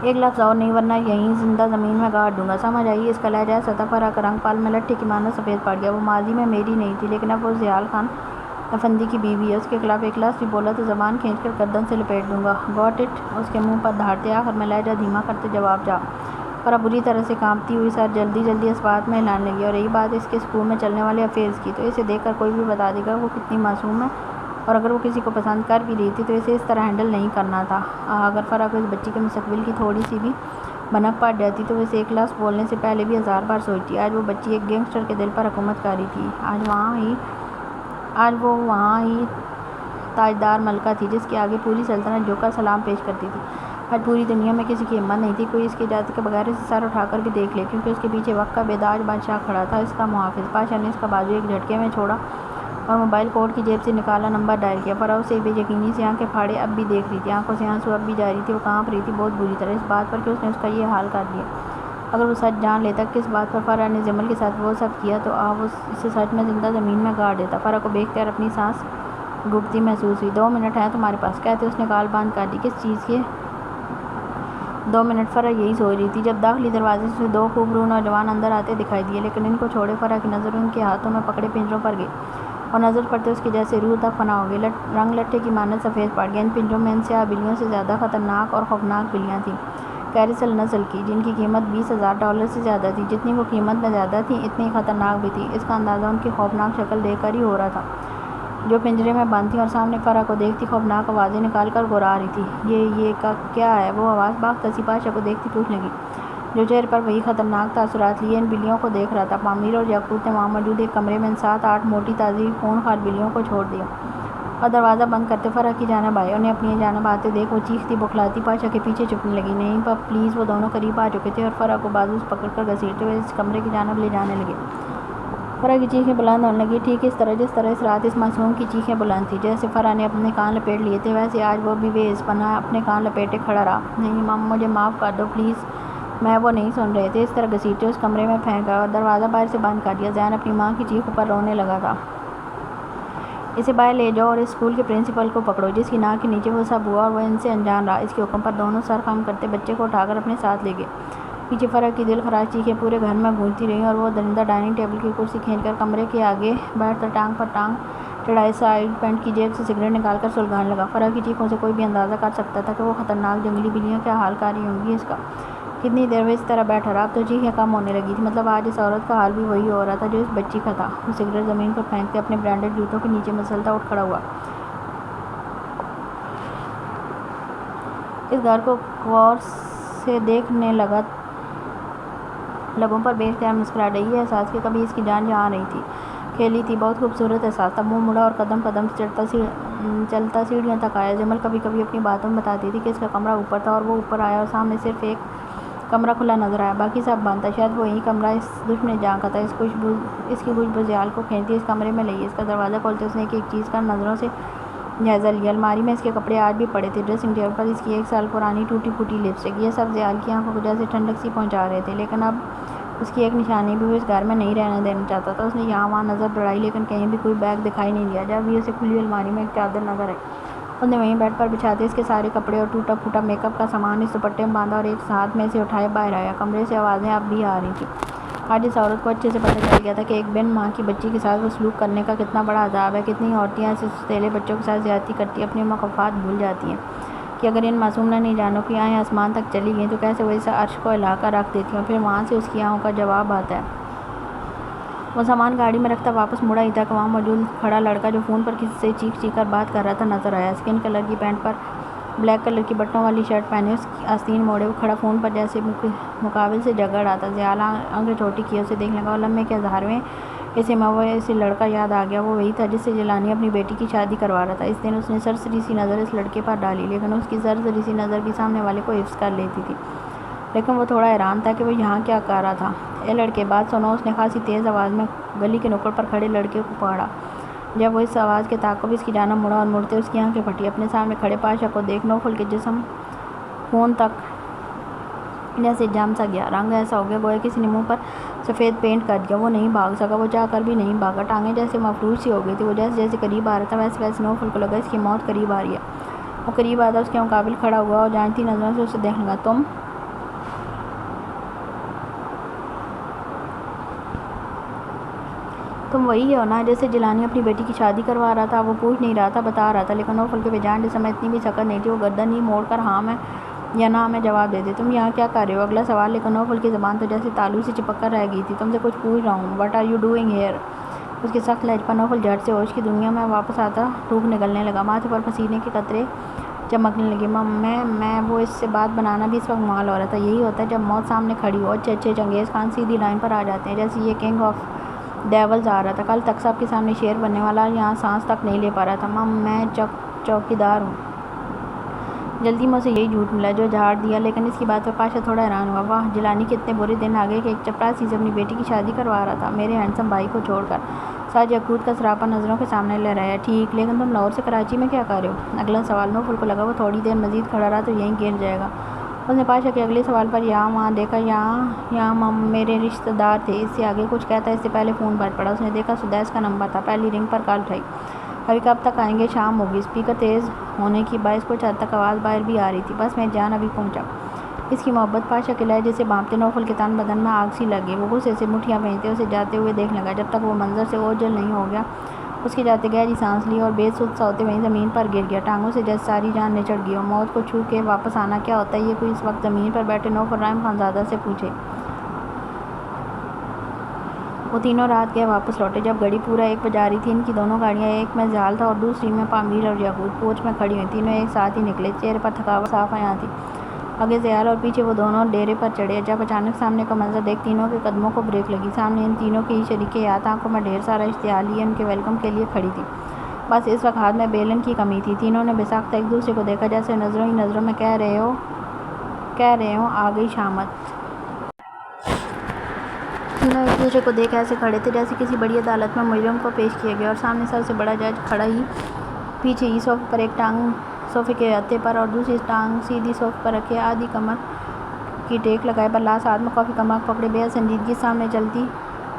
ایک لفظ اور نہیں، ورنہ یہیں زندہ زمین میں گاڑ دوں گا، سمجھ آئی؟ اس کا لہجہ ایسا تھا فرح کا رنگ پال میں لٹھے کی مانند سفید پڑ گیا۔ وہ ماضی میں میری نہیں تھی، لیکن اب وہ زحال خان افندی کی بیوی ہے۔ اس کے خلاف ایک لفظ بھی بولا تو زبان کھینچ کر گردن سے لپیٹ دوں گا۔ Got it? اس کے منہ پر دھاڑتے، آخر میں لہجہ دھیما کرتے جواب جا۔ فرح بری طرح سے کانپتی ہوئی سر جلدی جلدی اس بات میں ہلانے لگی، اور رہی بات اس کے اسکول میں چلنے والے افیئرز کی، تو اسے دیکھ کر کوئی بھی بتا دے گا وہ کتنی معصوم ہے، اور اگر وہ کسی کو پسند کر بھی رہی تھی تو اسے اس طرح ہینڈل نہیں کرنا تھا۔ اگر فرح کو اس بچی کے مستقبل کی تھوڑی سی بھی بھنک پڑ جاتی تو وہ اسے ایک لفظ بولنے سے پہلے بھی 1000 بار سوچتی۔ آج وہ بچی ایک گینگسٹر کے دل پر حکومت کر رہی تھی، آج وہ وہاں ہی تاجدار ملکہ تھی جس کے آگے پوری سلطنت جھک کر سلام پیش کرتی تھی۔ آج پوری دنیا میں کسی کی ہمت نہیں تھی کوئی اس کی اجازت کے بغیر اسے سر اٹھا کر بھی دیکھ لے، کیونکہ اس کے پیچھے وقت کا بیداج بادشاہ کھڑا تھا، اس کا محافظ۔ پاشا نے اس کا بازو ایک جھٹکے میں چھوڑا اور موبائل کوٹ کی جیب سے نکالا، نمبر ڈائل کیا۔ فرح اسے بے یقینی سے آنکھیں پھاڑے اب بھی دیکھ رہی تھی، آنکھوں سے آنسو اب بھی جاری تھے۔ وہ کانپ رہی تھی بہت بری طرح، اس بات پر کہ اس نے اس کا یہ حال کر دیا۔ اگر وہ سچ جان لیتا کہ کس بات پر فرح نے جمل کے ساتھ وہ سب کیا تو وہ اسے سچ میں زندہ زمین میں گاڑ دیتا۔ فرح کو بے اختیار اپنی سانس گھٹتی محسوس ہوئی۔ 2 منٹ ہیں تمہارے پاس، کہتے اس نے کال بند کر دی۔ کس چیز کے 2 منٹ؟ فرح یہی سوچ رہی تھی جب داخلی دروازے سے 2 خوبرو نوجوان اندر آتے دکھائی دیے، لیکن ان کو چھوڑے فرح کی نظر ان کے ہاتھوں میں پکڑے پنجروں پر گئی، اور نظر پڑتے اس کی جیسے روح تک فنا ہو گئی، رنگ لٹھے کی مانند سفید پڑ گیا۔ ان پنجروں میں ان سیاہ بلیوں سے زیادہ خطرناک اور خوفناک بلیاں تھیں، کیریسل نسل کی، جن کی قیمت $20,000 سے زیادہ تھی۔ جتنی وہ قیمت میں زیادہ تھیں اتنی خطرناک بھی تھیں، اس کا اندازہ ان کی خوفناک شکل دیکھ کر ہی ہو رہا تھا، جو پنجرے میں بند تھیں اور سامنے فرح کو دیکھتی خوفناک آوازیں نکال کر گھرا رہی تھی۔ یہ کیا ہے؟ وہ آواز باختہ سی پاشا کو دیکھتی پوچھ لگی، جو چہرے پر وہی خطرناک تاثرات لیے ان بلیوں کو دیکھ رہا تھا۔ پامیر اور یاقوت نے وہاں موجود ایک کمرے میں ان 7-8 موٹی تازی خون خوار بلیوں کو چھوڑ دیا اور دروازہ بند کرتے فرح کی جانب آئے۔ انہیں اپنی جانب آتے دیکھ وہ چیختی بکھلاتی پاشا کے پیچھے چھپنے لگی۔ نہیں پلیز۔ وہ دونوں قریب آ چکے تھے اور فرح کو بازو سے پکڑ کر گھسیٹتے ہوئے اس کمرے کی جانب لے جانے لگے۔ فرح کی چیخیں بلند ہونے لگیں، ٹھیک اس طرح جس طرح اس رات اس معصوم کی چیخیں بلند تھیں۔ جیسے فرح نے اپنے کان لپیٹ لیے تھے، ویسے آج وہ بھی بے حس پناہ اپنے کان لپیٹے کھڑا رہا۔ نہیں مجھے معاف کر دو پلیز، میں وہ نہیں سن رہے تھے۔ اس طرح گھسیٹتے اس کمرے میں پھینکا اور دروازہ باہر سے بند کر دیا۔ ذہن اپنی ماں کی چیخوں پر رونے لگا تھا۔ اسے باہر لے جاؤ اور اس اسکول کے پرنسپل کو پکڑو جس کی ناک کے نیچے وہ سب ہوا، اور وہ ان سے انجان رہا۔ اس کے حکم پر دونوں سر خم کرتے بچے کو اٹھا کر اپنے ساتھ لے گئے۔ پیچھے فرح کی دل خراش چیخیں پورے گھر میں گونجتی رہیں، اور وہ درندہ ڈائننگ ٹیبل کی کرسی کھینچ کر کمرے کے آگے بیٹھ کر ٹانگ پر ٹانگ چڑھائے سائیڈ پینٹ کی جیب سے سگریٹ نکال کر سلگانے لگا۔ فرح کی چیخوں سے کوئی بھی اندازہ کر سکتا تھا کہ وہ خطرناک جنگلی بلیاں کیا حال کر رہی ہوں گی اس کا۔ کتنی دیر وہ اس طرح بیٹھا رہا، اب تو چیخیں کم ہونے لگی تھی۔ مطلب آج اس عورت کا حال بھی وہی ہو رہا تھا جو اس بچی کا تھا۔ وہ سگریٹ زمین پر پھینکتے اپنے برانڈڈ جوتوں کے نیچے مسلتا اٹھ کھڑا ہوا۔ اس گھر کو غور سے دیکھنے لگا، لبوں پر بے اختیار مسکراہٹ آئی، یہ احساس کہ کبھی اس کی جان یہاں نہیں تھی، کھیلی تھی۔ بہت خوبصورت احساس تھا۔ منہ مڑا اور قدم قدم سے چلتا سیڑھیوں تک آیا۔ جمل کبھی کبھی اپنی باتوں میں بتاتی تھی کہ اس کا کمرہ اوپر تھا اور وہ اوپر آیا اور سامنے صرف ایک کمرہ کھلا نظر آیا، باقی سب بند تھا۔ شاید وہی کمرہ اس دشمن جان کا تھا۔ اس کی خوشبو ذیال کو کھینچتی اس کمرے میں لئی۔ اس کا دروازہ کھولتے اس نے ایک چیز کا نظروں سے جائزہ لیا۔ الماری میں اس کے کپڑے آج بھی پڑے تھے، ڈریسنگ ٹیبل پر اس کی 1 سال پرانی ٹوٹی پھوٹی لپسٹک، یہ سب ذیال کی آنکھوں کو جیسے ٹھنڈک سی پہنچا رہے تھے۔ لیکن اب اس کی ایک نشانی بھی وہ اس گھر میں نہیں رہنے دینا چاہتا تھا۔ اس نے یہاں وہاں نظر دوڑائی لیکن کہیں بھی کوئی بیگ دکھائی نہیں دیا۔ جب بھی اسے کھلی الماری میں ایک چادر نظر آئی، اس نے وہیں بیڈ پر بچھاتے اس کے سارے کپڑے اور ٹوٹا پھوٹا میک اپ کا سامان اس دوپٹے میں باندھا اور ایک ہاتھ میں اسے اٹھائے باہر آیا۔ کمرے سے آوازیں اب بھی آ رہی تھیں۔ آج اس عورت کو اچھے سے پتہ چل گیا تھا کہ ایک بن ماں کی بچی کے ساتھ وہ سلوک کرنے کا کتنا بڑا عذاب ہے۔ کتنی عورتیں ایسے سوتیلے بچوں کے ساتھ زیادتی کرتی اپنے مقامات بھول جاتی ہیں کہ اگر ان معصوم ننھی جانوں کی آنکھیں آسمان تک چلی گئیں تو کیسے وہ اس عرش کو ہلا کر رکھ دیتی ہیں اور پھر وہاں سے اس کی آنکھوں کا جواب آتا ہے۔ وہ سامان گاڑی میں رکھتا واپس مڑا ہی تھا کہ وہاں موجود کھڑا لڑکا جو فون پر کسی سے چیخ چیخ کر بات کر رہا تھا نظر آیا۔ اسکن کلر کی پینٹ پر بلیک کلر کی بٹنوں والی شرٹ پہنے، اس کی آستین موڑے، وہ کھڑا فون پر جیسے مقابل سے جھگڑ رہا تھا۔ ذیال آنکھیں چھوٹی کیے اسے دیکھنے لگا اور لمحے کے اظہار میں اسے لڑکا یاد آ گیا۔ وہ وہی تھا جس سے جیلانی اپنی بیٹی کی شادی کروا رہا تھا۔ اس دن اس نے سرسری سی نظر اس لڑکے پر ڈالی، لیکن اس کی سرسری سی نظر بھی سامنے والے کو حفظ کر لیتی تھی۔ لیکن وہ تھوڑا حیران تھا کہ وہ یہاں کیا کر رہا تھا۔ اے لڑکے بات سنو، اس نے خاصی تیز آواز میں گلی کے نکڑ پر کھڑے لڑکے کو پکارا۔ جب وہ اس آواز کے تعاقب اس کی جانب مڑا اور مڑتے اس کی آنکھیں پھٹی۔ اپنے سامنے کھڑے پاشا کو دیکھ نوفل کے جسم خون تک جیسے جم سا گیا، رنگ ایسا ہو گیا گویا کسی نے منہ پر سفید پینٹ کر دیا۔ وہ نہیں بھاگ سکا، وہ چاہ کر بھی نہیں بھاگا، ٹانگیں جیسے مفلوج سی ہو گئی تھی۔ وہ جیسے جیسے قریب آ رہا تھا ویسے ویسے نوفل کو لگا اس کی موت قریب آ رہی ہے۔ وہ قریب آتا اس کے مقابل کھڑا ہوا اور جانتی نظروں سے اسے دیکھنے لگا۔ تم وہی ہو نا جیسے جیلانی اپنی بیٹی کی شادی کروا رہا تھا؟ وہ پوچھ نہیں رہا تھا، بتا رہا تھا، لیکن نوفل کے بے جان جسم میں اتنی بھی سکت نہیں تھی۔ وہ گردن ہی موڑ کر ہاں میں یا نہ میں جواب دے دے۔ تم یہاں کیا کر رہے ہو؟ اگلا سوال، لیکن نوفل کی زبان تو جیسے تالو سے چپک کر رہ گئی تھی۔ تم سے کچھ پوچھ رہا ہوں۔ What are you doing here? اس کے سخت لہجے پر نوفل جھٹ سے ہوش کی دنیا میں واپس آتا تھوک نکلنے لگا، ماتھے پر پسینے کے قطرے چمکنے لگے۔ وہ اس سے بات بنانا بھی اس وقت محال ہو رہا تھا۔ یہی ہوتا ہے جب موت سامنے کھڑی ہو۔ اچھے چنگیز خان سیدھی لائن پر آ جاتے ہیں، جیسے یہ کنگ آف ڈیولز آ رہا تھا۔ کل تک سب کے سامنے شیر بننے والا یہاں سانس تک نہیں لے پا رہا تھا۔ میں چوکیدار ہوں۔ جلدی میں اسے یہی جھوٹ ملا جو جھاڑ دیا، لیکن اس کی بات پر پاشا تھوڑا حیران ہوا۔ واہ، جیلانی کے اتنے برے دن آ گئے کہ ایک چپراسی سے اپنی بیٹی کی شادی کروا رہا تھا، میرے ہینڈسم بھائی کو چھوڑ کر۔ ساج یاقوت کا سراپا نظروں کے سامنے لہرایا۔ ٹھیک، لیکن تم لاہور سے کراچی میں کیا کر رہے ہو؟ اگلا سوال۔ نوفل کو لگا وہ تھوڑی دیر مزید کھڑا رہا تو یہیں گر جائے گا۔ اس نے پاشا کے اگلے سوال پر یہاں وہاں دیکھا۔ یہاں میرے رشتہ دار تھے۔ اس سے آگے کچھ کہتا اس سے پہلے فون بج پڑا۔ اس نے دیکھا سدیس کا نمبر تھا۔ پہلی رنگ پر کال اٹھائی۔ ابھی کب تک آئیں گے؟ شام ہوگی۔ اسپیکر تیز ہونے کی باعث کچھ حد تک آواز باہر بھی آ رہی تھی۔ بس میری جان ابھی پہنچا۔ اس کی محبت پاشا کے لہجے سے بھانپتے نوفل کے تن بدن میں آگ سی لگ گئی۔ وہ غصے سے مٹھیاں بھیجتے اسے جاتے ہوئے دیکھنے لگا۔ جب تک وہ منظر سے اوجھل نہیں ہو گیا، اس کے جاتے گہری سانس لی اور بے سود سا ہوتے وہیں زمین پر گر گیا۔ ٹانگوں سے جیسے ساری جان نچڑ گئی ہو۔ موت کو چھو کے واپس آنا کیا ہوتا ہے، یہ کوئی اس وقت زمین پر بیٹھے نوفل رحم خان زادہ سے پوچھے۔ وہ تینوں رات گئے واپس لوٹے جب گھڑی پورا 1 بجا رہی تھی۔ ان کی دونوں گاڑیاں، ایک میں ذیال تھا اور دوسری میں پامیر اور یاقوت، پورچ میں کھڑی ہوئی۔ تینوں ایک ساتھ ہی نکلے، چہرے پر تھکاوٹ صاف عیاں تھی۔ آگے ذیال اور پیچھے وہ دونوں ڈیرے پر چڑھے جب اچانک سامنے کا منظر دیکھ تینوں کے قدموں کو بریک لگی۔ سامنے ان تینوں کی ہی شریک حیات، آنکھوں میں ڈھیر سارا اشتعال لیے ان کے ویلکم کے لیے کھڑی تھی۔ بس اس وقت ہاتھ میں بیلن کی کمی تھی۔ تینوں نے بے ساختہ ایک دوسرے کو دیکھا، جیسے نظروں ہی نظروں میں کہہ رہے ہوں آ گئی شامت۔ تینوں ایک دوسرے کو دیکھ ایسے کھڑے تھے جیسے کسی بڑی عدالت میں مجرم کو پیش کیا گیا اور سامنے سب سے بڑا جج کھڑا ہی پیچھے ہی صوفے پر، ایک ٹانگ صوفے کے ہتھے پر اور دوسری ٹانگ سیدھی صوفے پر رکھے، آدھی کمر کی ٹیک لگائے برلاس ہاتھ میں کافی کا مگ پکڑے بے حد سنجیدگی سامنے چلتی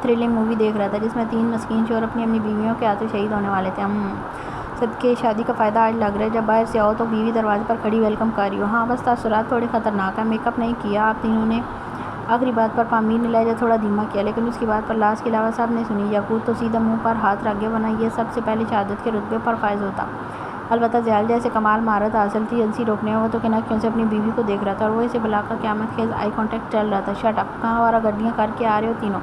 تھرلنگ مووی دیکھ رہا تھا جس میں 3 مسکین شور اپنی بیویوں کے ہاتھوں شہید ہونے والے تھے۔ صدقے شادی کا فائدہ آج لگ رہا ہے، جب باہر سے آؤ تو بیوی دروازے پر کھڑی ویلکم کر رہی ہو۔ ہاں بس تاثرات تھوڑے خطرناک ہیں۔ میک اپ نہیں کیا آپ تینوں نے؟ آخری بات پر پامیر نے لہجہ تھوڑا دھیما کیا، لیکن اس کی بات پر لاس کے علاوہ سب نے سنی۔ یاقوت تو سیدھا منہ پر ہاتھ رکھ گیا، ورنہ یہ سب سے پہلے شہادت کے رتبے پر فائز ہوتا۔ البتہ زیال جیسے کمال مہارت حاصل تھی جنسی روکنے میں، وہ تو کنکیوں سے اپنی بیوی کو دیکھ رہا تھا اور وہ اسے بلا کر قیامت خیز آئی کانٹیکٹ چل رہا تھا۔ Shut up! کہاں آوارہ گردیاں کر کے آ رہے ہو تینوں؟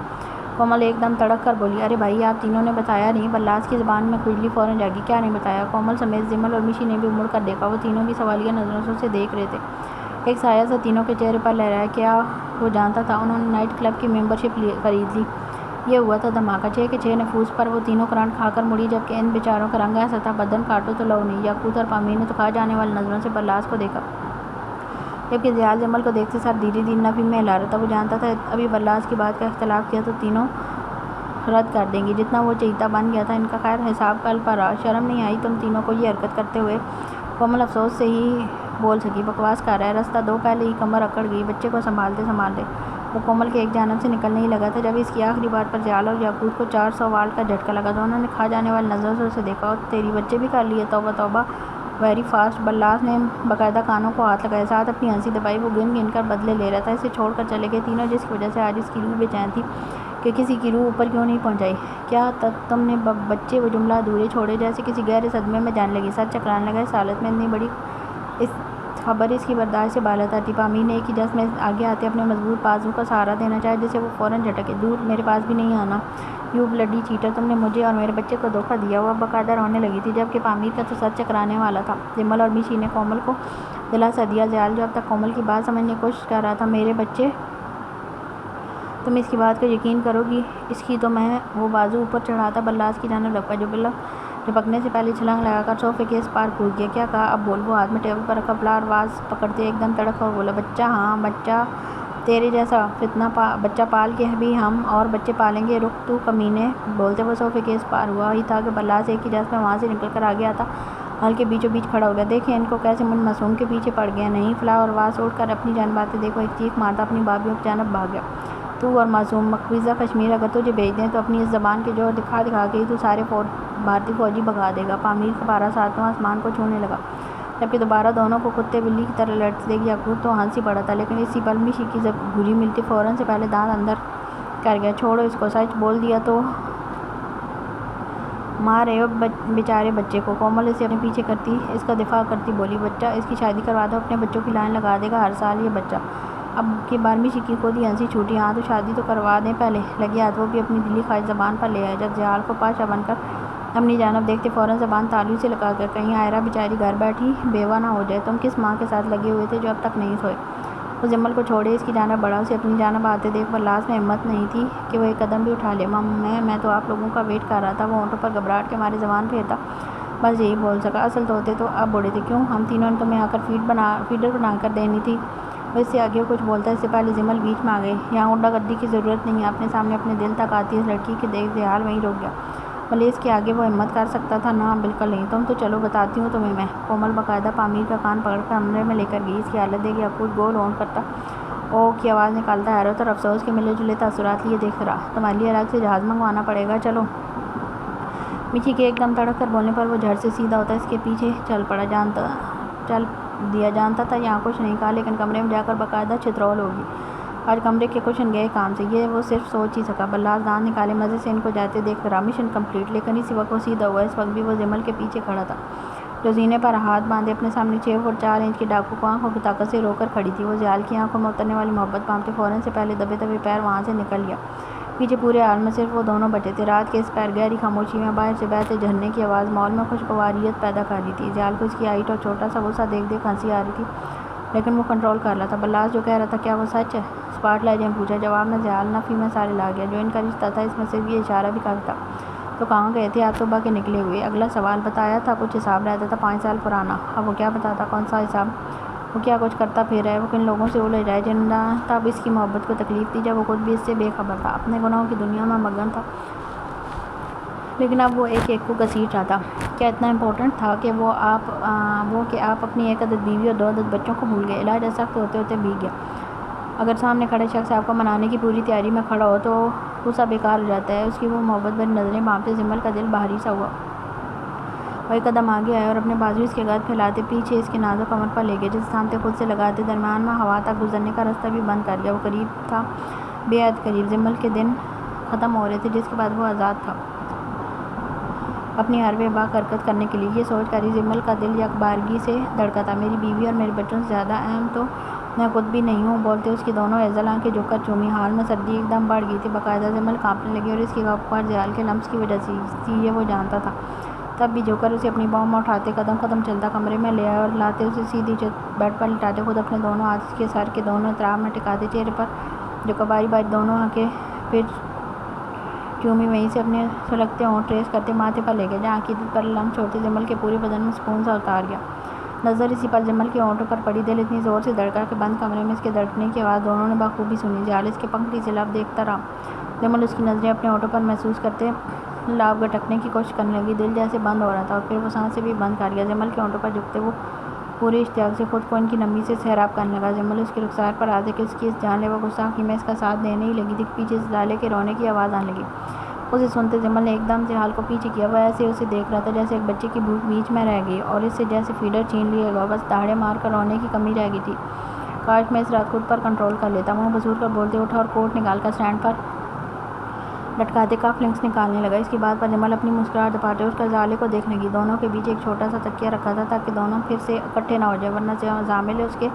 کومل ایک دم تڑک کر بولی۔ ارے بھائی آپ تینوں نے بتایا نہیں؟ بلراج کی زبان میں کھجلی فوراً جاگی۔ کیا نہیں بتایا؟ کومل سمیت جمل اور میشی نے بھی مڑ کر دیکھا۔ وہ تینوں بھی سوالیہ نظروں سے اسے دیکھ رہے تھے۔ ایک سایہ سا تینوں کے چہرے پر لہرایا۔ کیا وہ جانتا تھا؟ انہوں نے نائٹ کلب کی ممبرشپ خرید لی۔ یہ ہوا تھا دھماکہ۔ 6 کے 6 نفوذ پر وہ تینوں کرانٹ کھا کر مڑی، جبکہ ان بیچاروں کا رنگ ایسا تھا بدن کاٹو تو لو نہیں۔ یاقوت اور پامیر نے تو کھا جانے والی نظروں سے بلراج کو دیکھا، جبکہ زیال جمل کو دیکھتے ساتھ دھیرے دھیرے نفی میں ہلا رہا تھا۔ وہ جانتا تھا ابھی بلراج کی بات کا اختلاف کیا تو تینوں رد کر دیں گے، جتنا وہ چہیتا بن گیا تھا ان کا۔ خیر حساب کل پر رہا۔ شرم نہیں آئی تم تینوں کو یہ حرکت کرتے ہوئے؟ کومل افسوس سے ہی بول سکی۔ بکواس کر رہا ہے، رستہ دو، پہلے ہی کمر اکڑ گئی بچے کو سنبھالتے سنبھالتے۔ وہ کومل کے ایک جانب سے نکلنے ہی لگا تھا جب اس کی آخری بات پر زیال اور یاقوت کو 400 واٹ کا جھٹکا لگا۔ دونوں نے کھا جانے والی نظروں سے اسے دیکھا۔ اور تیری بچے بھی کر لیے؟ توبہ توبہ، ویری فاسٹ! بلراج نے باقاعدہ کانوں کو ہاتھ لگائے، ساتھ اپنی ہنسی دبائی۔ وہ گن گن کر بدلے لے رہا تھا۔ اسے چھوڑ کر چلے گئے تینوں، جس کی وجہ سے آج اس کی روح بے چین تھی کہ کسی کی روح اوپر کیوں نہیں پہنچائی۔ کیا تم نے بچے؟ وہ جملہ ادھورے چھوڑے جیسے کسی گہرے صدمے میں جانے لگی۔ سر چکرانے لگا۔ اس حالت میں اتنی بڑی خبر اس کی برداشت سے بالاتر تھی۔ پامیر نے ایک ہی جس میں آگے آتے اپنے مضبوط بازو کا سہارا دینا چاہا، جسے وہ فوراً جھٹکے۔ دور! میرے پاس بھی نہیں آنا! You bloody chatter! تم نے مجھے اور میرے بچے کو دھوکہ دیا! وہ اب باقاعدہ رونے لگی تھی، جبکہ پامیر کا تو سر چکرانے والا تھا۔ جمل اور میشی نے کومل کو دلاسا دیا۔ زیال جو اب تک کومل کی بات سمجھنے کی کوشش کر رہا تھا، میرے بچے؟ تم اس کی بات کو یقین کرو گی؟ اس کی تو میں… وہ بازو اوپر چڑھاتا بلراج کی جانب لپکا، جو لپکنے سے پہلے چھلانگ لگا کر صوفے کے اس پار کود گیا۔ کیا کہا؟ اب بول! وہ ہاتھ میں ٹیبل پر رکھا فلاور واز پکڑتے ایک دم تڑک اور بولا۔ بچہ؟ ہاں بچہ! تیرے جیسا فتنہ بچہ پال کے بھی ہم اور بچے پالیں گے؟ رک تو کمینے! بولتے وہ صوفے کے اس پار ہوا ہی تھا کہ بلراج ایک ہی جس میں وہاں سے نکل کر آگے آتا حل کے بیچوں بیچ کھڑا ہو گیا۔ دیکھیں ان کو کیسے منہ معصوم کے پیچھے پڑ گئے ہیں۔ نہیں! فلاور واز اٹھ کر اپنی جانب آتے دیکھ وہ ایک چیخ مارتا اپنی بابیوں کی جانب بھاگ گیا۔ تو اور معصوم! مقبوضہ کشمیر اگر تجھے بھیج دیں تو اپنی اس زبان کے جوہر دکھا دکھا کے ہی تو سارے بھارتی فوجی بھگا دے گا۔ پامیر کا پارا ساتواں آسمان کو چھونے لگا، جبکہ دوبارہ دونوں کو کتے بلی کی طرح لڑتے دیکھ یاقوت تو ہنس ہی پڑا تھا، لیکن اسی پل میشی کی گھری ملتی فوراً سے پہلے دانت اندر کر گیا۔ چھوڑو اس کو! سچ بول دیا تو مار رہے ہو بیچارے بچے کو! کومل اسے اپنے پیچھے کرتی اس کا دفاع کرتی بولی۔ بچہ؟ اس کی شادی کروا دو، اپنے بچوں کی لائن لگا دے گا ہر سال یہ بچہ۔ اب کی بار میشی کی خود ہی ہنسی چھوٹی۔ ہاں تو شادی تو کروا دیں پہلے، لگے ہاتھ وہ بھی اپنی دلی خواہش زبان پر لے آئے۔ جب زیال کو پاشا بن کر اپنی جانب دیکھتے فوراً زبان تالو سے لگا کر کہیں آئرہ بیچاری گھر بیٹھی بیوہ نہ ہو جائے۔ تم کس ماں کے ساتھ لگے ہوئے تھے جو اب تک نہیں سوئے؟ وہ جمل کو چھوڑے اس کی جانب بڑھا۔ اسے اپنی جانب آتے دیکھ بلراج میں ہمت نہیں تھی کہ وہ ایک قدم بھی اٹھا لے۔ میں تو آپ لوگوں کا ویٹ کر رہا تھا۔ وہ ہونٹوں پر گھبراہٹ کے مارے زبان پھیرتا بس یہی بول سکا۔ اصل تو ہوتے تو اب بوڑھے تھے۔ کیوں؟ ہم تینوں نے تمہیں آ کر فیڈر بنا کر دینی تھی۔ وہ اس سے آگے کچھ بولتا اس سے پہلے جمل بیچ میں آ گئی۔ یہاں غنڈہ گردی کی ضرورت نہیں ہے۔ اپنے سامنے اپنے دل تک آتی اس لڑکی کے دیکھ زیال وہیں رک گیا۔ بھلے اس کے آگے وہ ہمت کر سکتا تھا؟ نہ بالکل نہیں۔ تم تو چلو بتاتی ہوں تمہیں میں۔ کومل باقاعدہ پامیر کا کان پکڑ کر کمرے میں لے کر گئی۔ اس کی حالت دیکھ یاقوت گول ہونٹ کرتا او کی آواز نکالتا حیرت اور افسوس کے ملے جلے تاثرات لیے دیکھ رہا۔ تمہارے لیے الگ سے جہاز منگوانا پڑے گا، چلو۔ میشی کے ایک دم تڑک کر بولنے پر وہ جھٹ سے سیدھا ہوتا اس کے پیچھے چل دیا۔ جانتا تھا یہاں کچھ نہیں کہا، لیکن کمرے میں جا کر باقاعدہ چترول ہوگی آج کمرے کے کشن گئے کام سے، یہ وہ صرف سوچ ہی سکا۔ بلراج دانت نکالے مزے سے ان کو جاتے دیکھ رہا۔ Mission complete. لیکن اسی وقت وہ سیدھا ہوا۔ اس وقت بھی وہ جمل کے پیچھے کھڑا تھا، جو سینے پر ہاتھ باندھے اپنے سامنے 6 فٹ 4 انچ کے ڈاکو کو آنکھوں کی طاقت سے رو کر کھڑی تھی۔ وہ زیال کی آنکھوں میں اترنے والی محبت پامتے فوراً سے پہلے دبے دبے پیر وہاں سے نکل لیا۔ پیچھے پورے حال میں صرف وہ دونوں بچے تھے۔ رات کے اس پیر گہری خاموشی میں باہر سے بہتے جھرنے کی آواز ماحول میں خوشگواریت پیدا کر رہی تھی۔ زیال کو اس کی ہائٹ اور چھوٹا سا غصہ دیکھ دیکھ ہنسی آ رہی تھی، لیکن وہ کنٹرول کر رہا تھا۔ بلراج جو کہہ رہا تھا کیا وہ سچ ہے؟ اسپاٹ لہجے میں پوچھا۔ جواب میں زیال نفی میں سارے لا گیا۔ جو ان کا رشتہ تھا اس میں صرف یہ اشارہ بھی کافی تھا۔ تو کہاں گئے تھے آپ صبح کے نکلے ہوئے؟ اگلا سوال۔ بتایا تھا کچھ حساب رہتا تھا 5 سال پرانا۔ اب وہ کیا بتاتا؟ کون سا حساب؟ وہ کیا کچھ کرتا پھر رہا ہے؟ وہ کن لوگوں سے الجھ رہا ہے جن تب اس کی محبت کو تکلیف دی جب وہ خود بھی اس سے بے خبر تھا، اپنے گناہوں کی دنیا میں مگن تھا، لیکن اب وہ ایک ایک کو گھسیٹ رہا تھا۔ کیا اتنا امپورٹنٹ تھا کہ وہ کہ آپ اپنی 1 عدد بیوی اور 2 عدد بچوں کو بھول گئے؟ علاج سخت ہوتے ہوتے بھیگ گیا۔ اگر سامنے کھڑے شخص آپ کو منانے کی پوری تیاری میں کھڑا ہو تو غصہ بیکار ہو جاتا ہے۔ اس کی وہ محبت بھری نظریں بھانپتے جمل کا دل بھاری سا ہوا۔ وہ ایک قدم آگے آئے اور اپنے بازو اس کے گرد پھیلاتے پیچھے اس کے نازک کمر پر لے گئے، جسے تھامتے خود سے لگاتے درمیان میں ہوا تک گزرنے کا راستہ بھی بند کر گیا۔ وہ قریب تھا، بے حد قریب۔ جمل کے دن ختم ہو رہے تھے جس کے بعد وہ آزاد تھا۔ اپنی ہر باک حرکت کرنے کے لیے۔ یہ سوچ کر ہی جمل کا دل یکبارگی سے دھڑکا تھا۔ میری بیوی اور میرے بچوں سے زیادہ اہم تو میں خود بھی نہیں ہوں، بولتے اس کی دونوں ایزل آنکھیں جھک کر چومی۔ حال میں سردی ایک دم بڑھ گئی تھی، باقاعدہ جمل کانپنے لگی اور اس کی غمخوار جیال کے لمس کی وجہ سے یہ وہ جانتا تھا۔ تب بھی جھک کر اسے اپنی باہوں میں اٹھاتے، قدم قدم چلتا کمرے میں لے آیا اور لاتے اسے سیدھی بیڈ پر لٹاتے، خود اپنے دونوں ہاتھ اس کے سر کے دونوں اطراف میں ٹکاتے، چہرے پر جو باری باری دونوں آنکھیں پھر چومی، وہیں سے اپنے سلگتے ہونٹ ٹریس کرتے ماتھے پر لے گئے جہاں عقیدت پر لمس چھوڑتے جمل کے پورے بدن میں سکون سا اتار گیا۔ نظر اسی پر جمل کے ہونٹوں پر پڑی، دل اتنی زور سے دھڑکا کہ بند کمرے میں اس کے دھڑکنے کی آواز دونوں نے بخوبی سنی۔ جیال اس کے پنکھڑی سے لب دیکھتا رہا، جمل اس کی نظریں اپنے ہونٹوں پر محسوس کرتے لب گٹکنے کی کوشش کرنے لگی۔ دل جیسے بند ہو رہا تھا اور پھر وہ سانسیں بھی بند کر گیا۔ جمل کے ہونٹوں پر جھکتے وہ پورے اشتیاق سے خود کو ان کی نمی سے سیراب کرنے لگا۔ جمل اس کے رخسار پر آتے کہ اس کی اس جان لیوا گستاخی میں اس کا ساتھ دینے ہی لگی تھی کہ پیچھے سے زالے کے رونے کی آواز آنے لگی۔ اسے سنتے جمل نے ایک دم سے حال کو پیچھے کیا۔ وہ ایسے اسے دیکھ رہا تھا جیسے ایک بچے کی بھوک بیچ میں رہ گئی اور اس سے جیسے فیڈر چھین لیا گیا، بس دھاڑے مار کر رونے کی کمی رہ گئی تھی۔ کاش میں اس رات خود پر کنٹرول کر لیتا۔ منہ بسور کر بولتے اٹھا اور کوٹ نکال کر اسٹینڈ پر لٹکاتے کف لنکس نکالنے لگا۔ اس کی بات پر جمل اپنی مسکراہٹ دباتے اٹھ کر زالے کو دیکھنے لگی۔ دونوں کے بیچ ایک چھوٹا سا تکیہ رکھا تھا تاکہ دونوں پھر سے اکٹھے نہ ہو جائیں، ورنہ زامل اس کے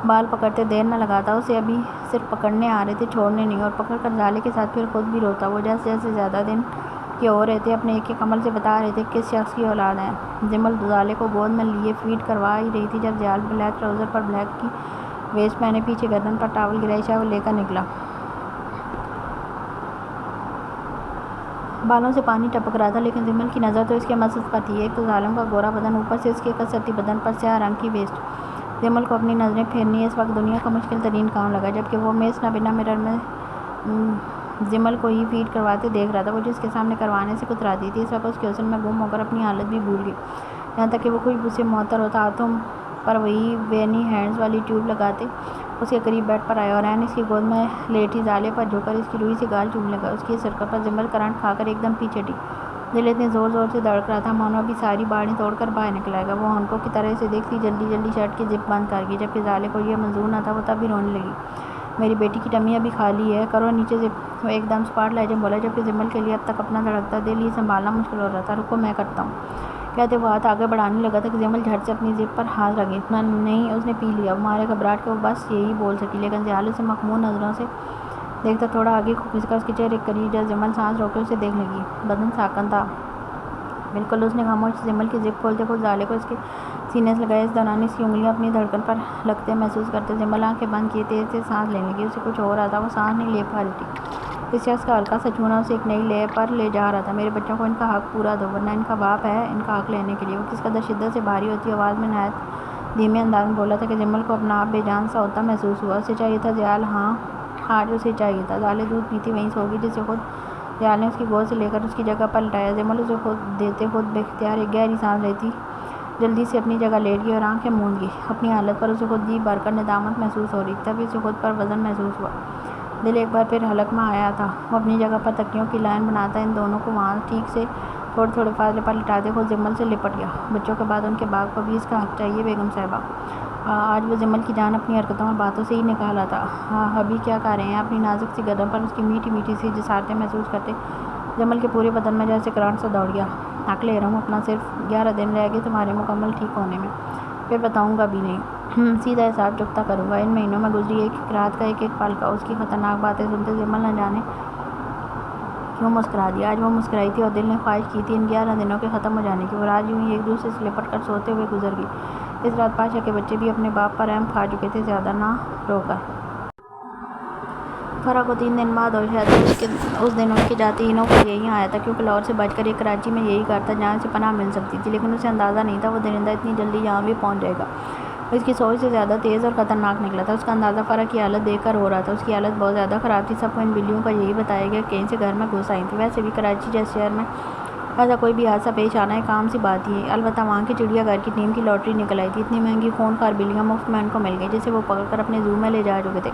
بال پکڑتے دیر نہ لگاتا۔ اسے ابھی صرف پکڑنے آ رہے تھے، چھوڑنے نہیں، اور پکڑ کر زالے کے ساتھ پھر خود بھی روتا۔ وہ جیسے جیسے زیادہ دن کے ہو رہے تھے اپنے ایک ایک عمل سے بتا رہے تھے کس شخص کی اولاد ہے۔ جمل زالے کو گود میں لیے فیڈ کروا ہی رہی تھی جب زیال بلیک ٹراؤزر پر بلیک کی ویسٹ پہنے، پیچھے گردن پر ٹاول گرائی شاہ لے کر نکلا۔ بالوں سے پانی ٹپک رہا تھا لیکن جمل کی نظر تو اس کے مسلز پر تھی۔ ایک تو ظالم کا گورا بدن، اوپر سے اس کے کسرتی بدن پر سیاہ رنگ کی ویسٹ۔ جمل کو اپنی نظریں پھیرنی اس وقت دنیا کا مشکل ترین کام لگا، جبکہ وہ میز نہ بنا مرر میں جمل کو ہی فیڈ کرواتے دیکھ رہا تھا۔ وہ جس کے سامنے کروانے سے کتراتی تھی، اس وقت اس کے حسن میں گم ہو کر اپنی حالت بھی بھول گئی، یہاں تک کہ وہ خوشبو سے معطر ہوتا ہاتھوں پر وہی وینی ہینڈز والی ٹیوب لگاتے اس کے قریب بیڈ پر آیا اور عین اس کی گود میں لیٹی زالے پر جھک کر اس کی روئی سے گال چومنے لگا۔ اس کی اس حرکت پر جمل کرنٹ کھا کر ایک دم پیچھے ہٹی۔ دل اتنے زور زور سے دھڑک رہا تھا مانو ابھی ساری باڑیں توڑ کر باہر نکل آئے گا۔ وہ ہونکوں کی طرح اسے دیکھتی جلدی جلدی شرٹ کی زپ بند کر گئی، جبکہ زالے کو یہ منظور نہ تھا۔ وہ تب بھی رونے لگی۔ میری بیٹی کی ٹمی ابھی خالی ہے، کرو نیچے زپ، وہ ایک دم اسپاٹ لہجے میں بولا، جبکہ جمل کے لیے اب تک اپنا دھڑکتا دل ہی سنبھالنا مشکل ہو رہا تھا۔ رکو میں کرتا ہوں، کہتے وہ ہاتھ آگے بڑھانے لگا تھا کہ جمل جھٹ سے اپنی زپ پر ہاتھ رکھ گئی۔ نہیں، اس نے پی لیا، وہ مارے گھبراہٹ کے وہ بس یہی بول سکی، لیکن زیال اسے مخمور نظروں سے دیکھتا تھوڑا آگے کو کھسکا اس کے چہرے کے قریب جب جمل سانس روکے اسے دیکھنے لگی۔ بدن ساکن تھا بالکل۔ اس نے خاموشی سے جمل کی زپ کھولتے خود زالے کو اس کے سینے سے لگایا۔ اس دوران اس کی انگلیاں اپنی دھڑکن پر لگتے محسوس کرتے جمل آنکھیں بند کیے تیز تیز سانس لینے لگی۔ اسے کچھ ہو رہا تھا، وہ سانس نہیں لے پا رہی تھی۔ اس شخص کا ہلکا سا چھونا اسے ایک نئی لے پر لے جا رہا تھا۔ میرے بچوں کو ان کا حق پورا دو، ورنہ ان کا باپ ہے ان کا حق لینے کے لیے۔ وہ کس قدر شدت سے بھاری ہوتی آواز میں نہایت دھیمے انداز میں بولا تھا کہ جمل کو اپنا آپ بے جان سا ہوتا محسوس ہوا۔ اسے چاہیے تھا زیال، ہاں آج اسے چاہیے تھا۔ زالے دودھ پیتی وہیں سو گئی جسے خود زیال نے اس کی گود سے لے کر اس کی جگہ پر لٹایا۔ جمل اسے خود دیتے خود بے اختیار ایک گہری سانس لیتی جلدی سے اپنی جگہ لیٹ گئی اور آنکھیں موند گئی۔ اپنی حالت پر اسے خود جی بھر کر ندامت محسوس ہو رہی تھی۔ تبھی اسے خود پر وزن محسوس ہوا، دل ایک بار پھر حلق میں آیا تھا۔ وہ اپنی جگہ پر تکیوں کی لائن بناتا ان دونوں کو وہاں ٹھیک سے تھوڑے تھوڑے فاصلے پر لٹاتے خود جمل سے لپٹ گیا۔ بچوں کے بعد ان کے باپ کو بھی اس کا حق چاہیے بیگم صاحبہ۔ آج وہ جمل کی جان اپنی حرکتوں اور باتوں سے ہی نکالا تھا۔ ابھی کیا کر رہے ہیں؟ اپنی نازک سی گردن پر اس کی میٹھی میٹھی سی جسارتیں محسوس کرتے جمل کے پورے بدن میں جیسے کرنٹ سا دوڑ گیا۔ حق لے رہا ہوں اپنا، صرف 11 دن رہ گئے تمہارے مکمل ٹھیک ہونے میں، پھر بتاؤں گا بھی نہیں، سیدھا حساب چکتا کروں گا۔ ان مہینوں میں گزری ایک ایک رات کا ایک ایک پل کا اس کی خطرناک باتیں سنتے جمل نہ جانے کیوں مسکرا دیا۔ آج وہ مسکرائی تھی اور دل نے خواہش کی تھی ان 11 دنوں کے ختم ہو جانے کی۔ وہ رات یوں ہی ایک دوسرے سے لپٹ کر سوتے ہوئے گزر گئی۔ اس رات پاشا کے بچے بھی اپنے باپ پر رحم کھا چکے تھے، زیادہ نہ رو کر۔ فرح کو 3 دن بعد ہوش آیا تھا۔ اس دن ان کے جاتے ہی نو کو یہیں آیا تھا کیونکہ لاہور سے بچ کر یہ کراچی میں یہی گھر تھا جہاں اسے پناہ مل سکتی تھی، لیکن اسے اندازہ نہیں تھا وہ درندہ اتنی جلدی یہاں بھی پہنچ جائے گا۔ اس کی سوچ سے زیادہ تیز اور خطرناک نکلا تھا۔ اس کا اندازہ فرح کی حالت دیکھ کر ہو رہا تھا۔ اس کی حالت بہت زیادہ خراب تھی۔ سب کو ان بلیوں کا یہی بتایا گیا کہ کہیں سے گھر میں گھس آئی تھیں۔ ویسے بھی کراچی جیسے شہر میں ایسا کوئی بھی حادثہ پیش آنا ایک عام سی بات ہی ہے، البتہ وہاں کی چڑیا گھر کی ٹیم کی لاٹری نکل آئی تھی۔ اتنی مہنگی خونخوار بلیاں مفت میں ان کو مل گئی جسے وہ پکڑ کر اپنے زو میں لے جا چکے تھے۔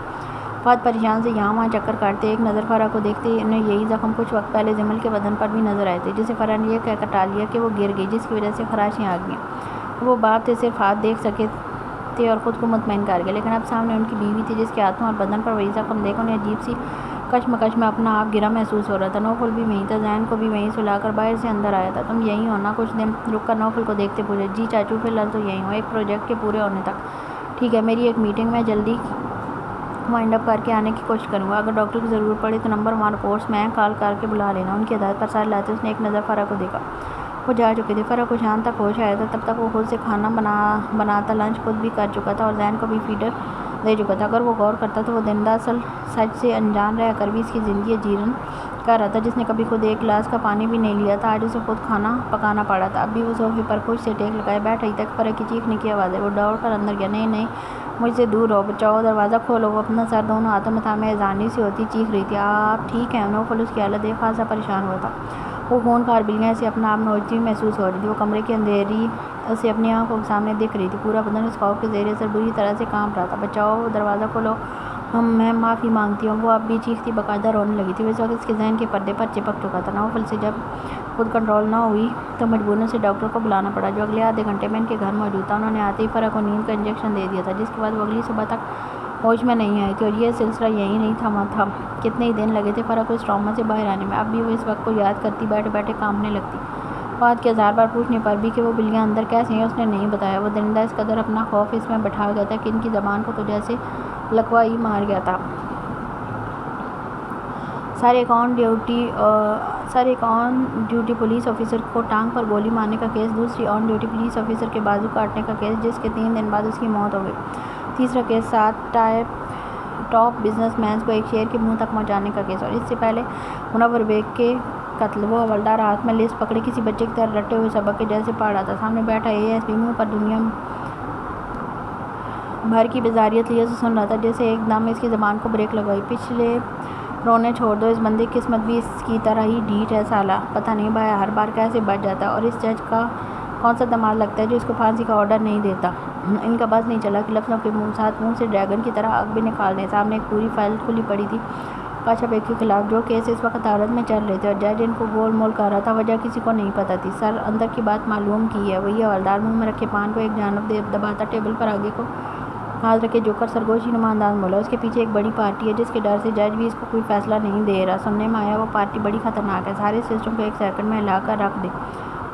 فہد پریشان سے یہاں وہاں چکر کاٹتے ایک نظر فرح کو دیکھتے ہی انہیں یہی زخم کچھ وقت پہلے جمل کے بدن پر بھی نظر آئے تھے، جسے فرح نے یہ کہہ کر ٹال دیا کہ وہ گر گئی جس کی وجہ سے خراشیں آ گئیں۔ وہ باپ تھے، صرف ہاتھ دیکھ سکے تھے اور خود کو مطمئن کر گئے، لیکن اب سامنے ان کی بیوی تھی جس کے ہاتھوں اور بدن پر وہی زخم دیکھ انہیں عجیب سی کشمکش میں اپنا آپ گرا محسوس ہو رہا تھا۔ نوفل بھی وہیں تھا، ذہن کو بھی وہیں سلا کر باہر سے اندر آیا تھا۔ تم یہیں ہو نا؟ کچھ دن رک کر نوفل کو دیکھتے پوچھا۔ جی چاچو، فی الحال تو یہیں ہوں، ایک پروجیکٹ کے پورے ہونے تک۔ ٹھیک ہے، میری ایک میٹنگ میں جلدی وائنڈ اپ کر کے آنے کی کوشش کروں گا۔ اگر ڈاکٹر کی ضرورت پڑے تو نمبر 1 رپورٹس میں کال کر کے بلا لینا۔ ان کی ہدایت پر سر لاتے اس نے ایک نظر فرح کو دیکھا۔ وہ جا چکے تھے۔ فرح کو شام تک ہوش آیا تھا، تب تک وہ خود سے کھانا بناتا، لنچ خود بھی کر چکا تھا اور ذہن کو بھی فیڈر دے چکا تھا۔ اگر وہ غور کرتا تو وہ درندہ اصل سچ سے انجان رہ کر بھی اس کی زندگی جیرن کر رہا تھا۔ جس نے کبھی خود ایک گلاس کا پانی بھی نہیں لیا تھا، آج اسے خود کھانا پکانا پڑا تھا۔ اب بھی وہ صوفے پر خوش سے ٹیک لگائے بیٹھ رہی تھی کہ فرح کی چیخنے کی آواز آئی۔ وہ دوڑ کر اندر گیا۔ نہیں نہیں، مجھ سے دور رہو، بچاؤ، دروازہ کھولو۔ وہ اپنا سر دونوں ہاتھوں میں تھامے اذانی سی ہوتی چیخ رہی تھی۔ آپ ٹھیک ہیں؟ نوفل اس کی حالت دیکھ خاصا پریشان ہوا تھا۔ وہ خونخوار بلیاں اسے اپنا آپ نوچتی ہوئی محسوس ہو رہی تھی۔ وہ کمرے کی اندھیری اسے اپنی آنکھوں کے سامنے دکھ رہی تھی۔ پورا بدن اس خوف کے زیر اثر بری طرح سے کانپ رہا تھا۔ بچاؤ، دروازہ کھولو، میں معافی مانگتی ہوں۔ وہ اب بھی چیختی باقاعدہ رونے لگی تھی۔ اس وقت اس کے ذہن کے پردے پر چپک چکا تھا۔ نوفل سے جب خود کنٹرول نہ ہوئی تو مجبوراً سے ڈاکٹر کو بلانا پڑا، جو اگلے آدھے گھنٹے میں ان کے گھر موجود تھا۔ انہوں نے آتے ہی فرح کو نیند کا انجیکشن دے دیا تھا، جس کے بعد وہ اگلی صبح تک ہوش میں نہیں آئی تھی، اور یہ سلسلہ یہیں نہیں تھما تھا۔ کتنے ہی دن لگے تھے فرح کو اس ٹراما سے باہر آنے میں۔ اب بھی وہ اس وقت کو یاد کرتی بیٹھے بیٹھے کانپنے لگتی۔ بات کے 1000 بار پوچھنے پر بھی کہ وہ بلیاں اندر کیسے ہیں اس نے نہیں بتایا۔ وہ درندہ اس قدر اپنا خوف اس میں بٹھا گیا تھا کہ ان کی زبان کو تو جیسے لکوہ ہی مار گیا تھا۔ سر ایک آن ڈیوٹی پولیس آفیسر کو ٹانگ پر گولی مارنے کا کیس، دوسری آن ڈیوٹی پولیس آفیسر کے بازو کاٹنے کا کیس جس کے 3 دن بعد اس کی موت ہو گئی، تیسرا کیس 7 ٹاپ بزنس مینز کو ایک شیر کے منہ تک پہنچانے کا کیس، اور اس سے پہلے منور بیگ کے قتل۔ وہ حوالدار ہاتھ میں لسٹ پکڑے کسی بچے کی طرح رٹے ہوئے سبق کے جیسے پڑھ رہا تھا۔ سامنے بیٹھا ASP منہ پر دنیا بھر کی بیزاریت لیے سن رہا تھا۔ جیسے ایک دم اس کی زبان کو بریک لگوائی۔ پچھلے رونے چھوڑ دو، اس بندے کی قسمت بھی اس کی طرح ہی ڈھیٹ ہے سالہ۔ پتہ نہیں بھایا ہر بار کیسے بچ جاتا ہے، اور اس جج کا کون سا دماغ لگتا ہے جو اس کو پھانسی کا آرڈر نہیں دیتا۔ ان کا بس نہیں چلا کہ لفظوں کے ساتھ منہ سے ڈریگن کی طرح آگ بھی نکال دیں۔ سامنے ایک پوری فائل کھلی پڑی تھی پاشا بیگ کے خلاف، جو کیس اس وقت عدالت میں چل رہے تھے، اور جج ان کو گول مول کر رہا تھا۔ وجہ کسی کو نہیں پتہ تھی۔ سر اندر کی بات معلوم کی ہے۔ وہی حوالدار منہ میں رکھے پان کو ایک جانب دباتا ٹیبل پر آگے کو ہاتھ رکھے جھک کر سرگوشی نما انداز میں بولا۔ اس کے پیچھے ایک بڑی پارٹی ہے جس کے ڈر سے جج بھی اس کو کوئی فیصلہ نہیں دے رہا۔ سننے میں آیا وہ پارٹی بڑی خطرناک ہے، سارے سسٹم کو ایک سیکنڈ میں ہلا کر رکھ دے۔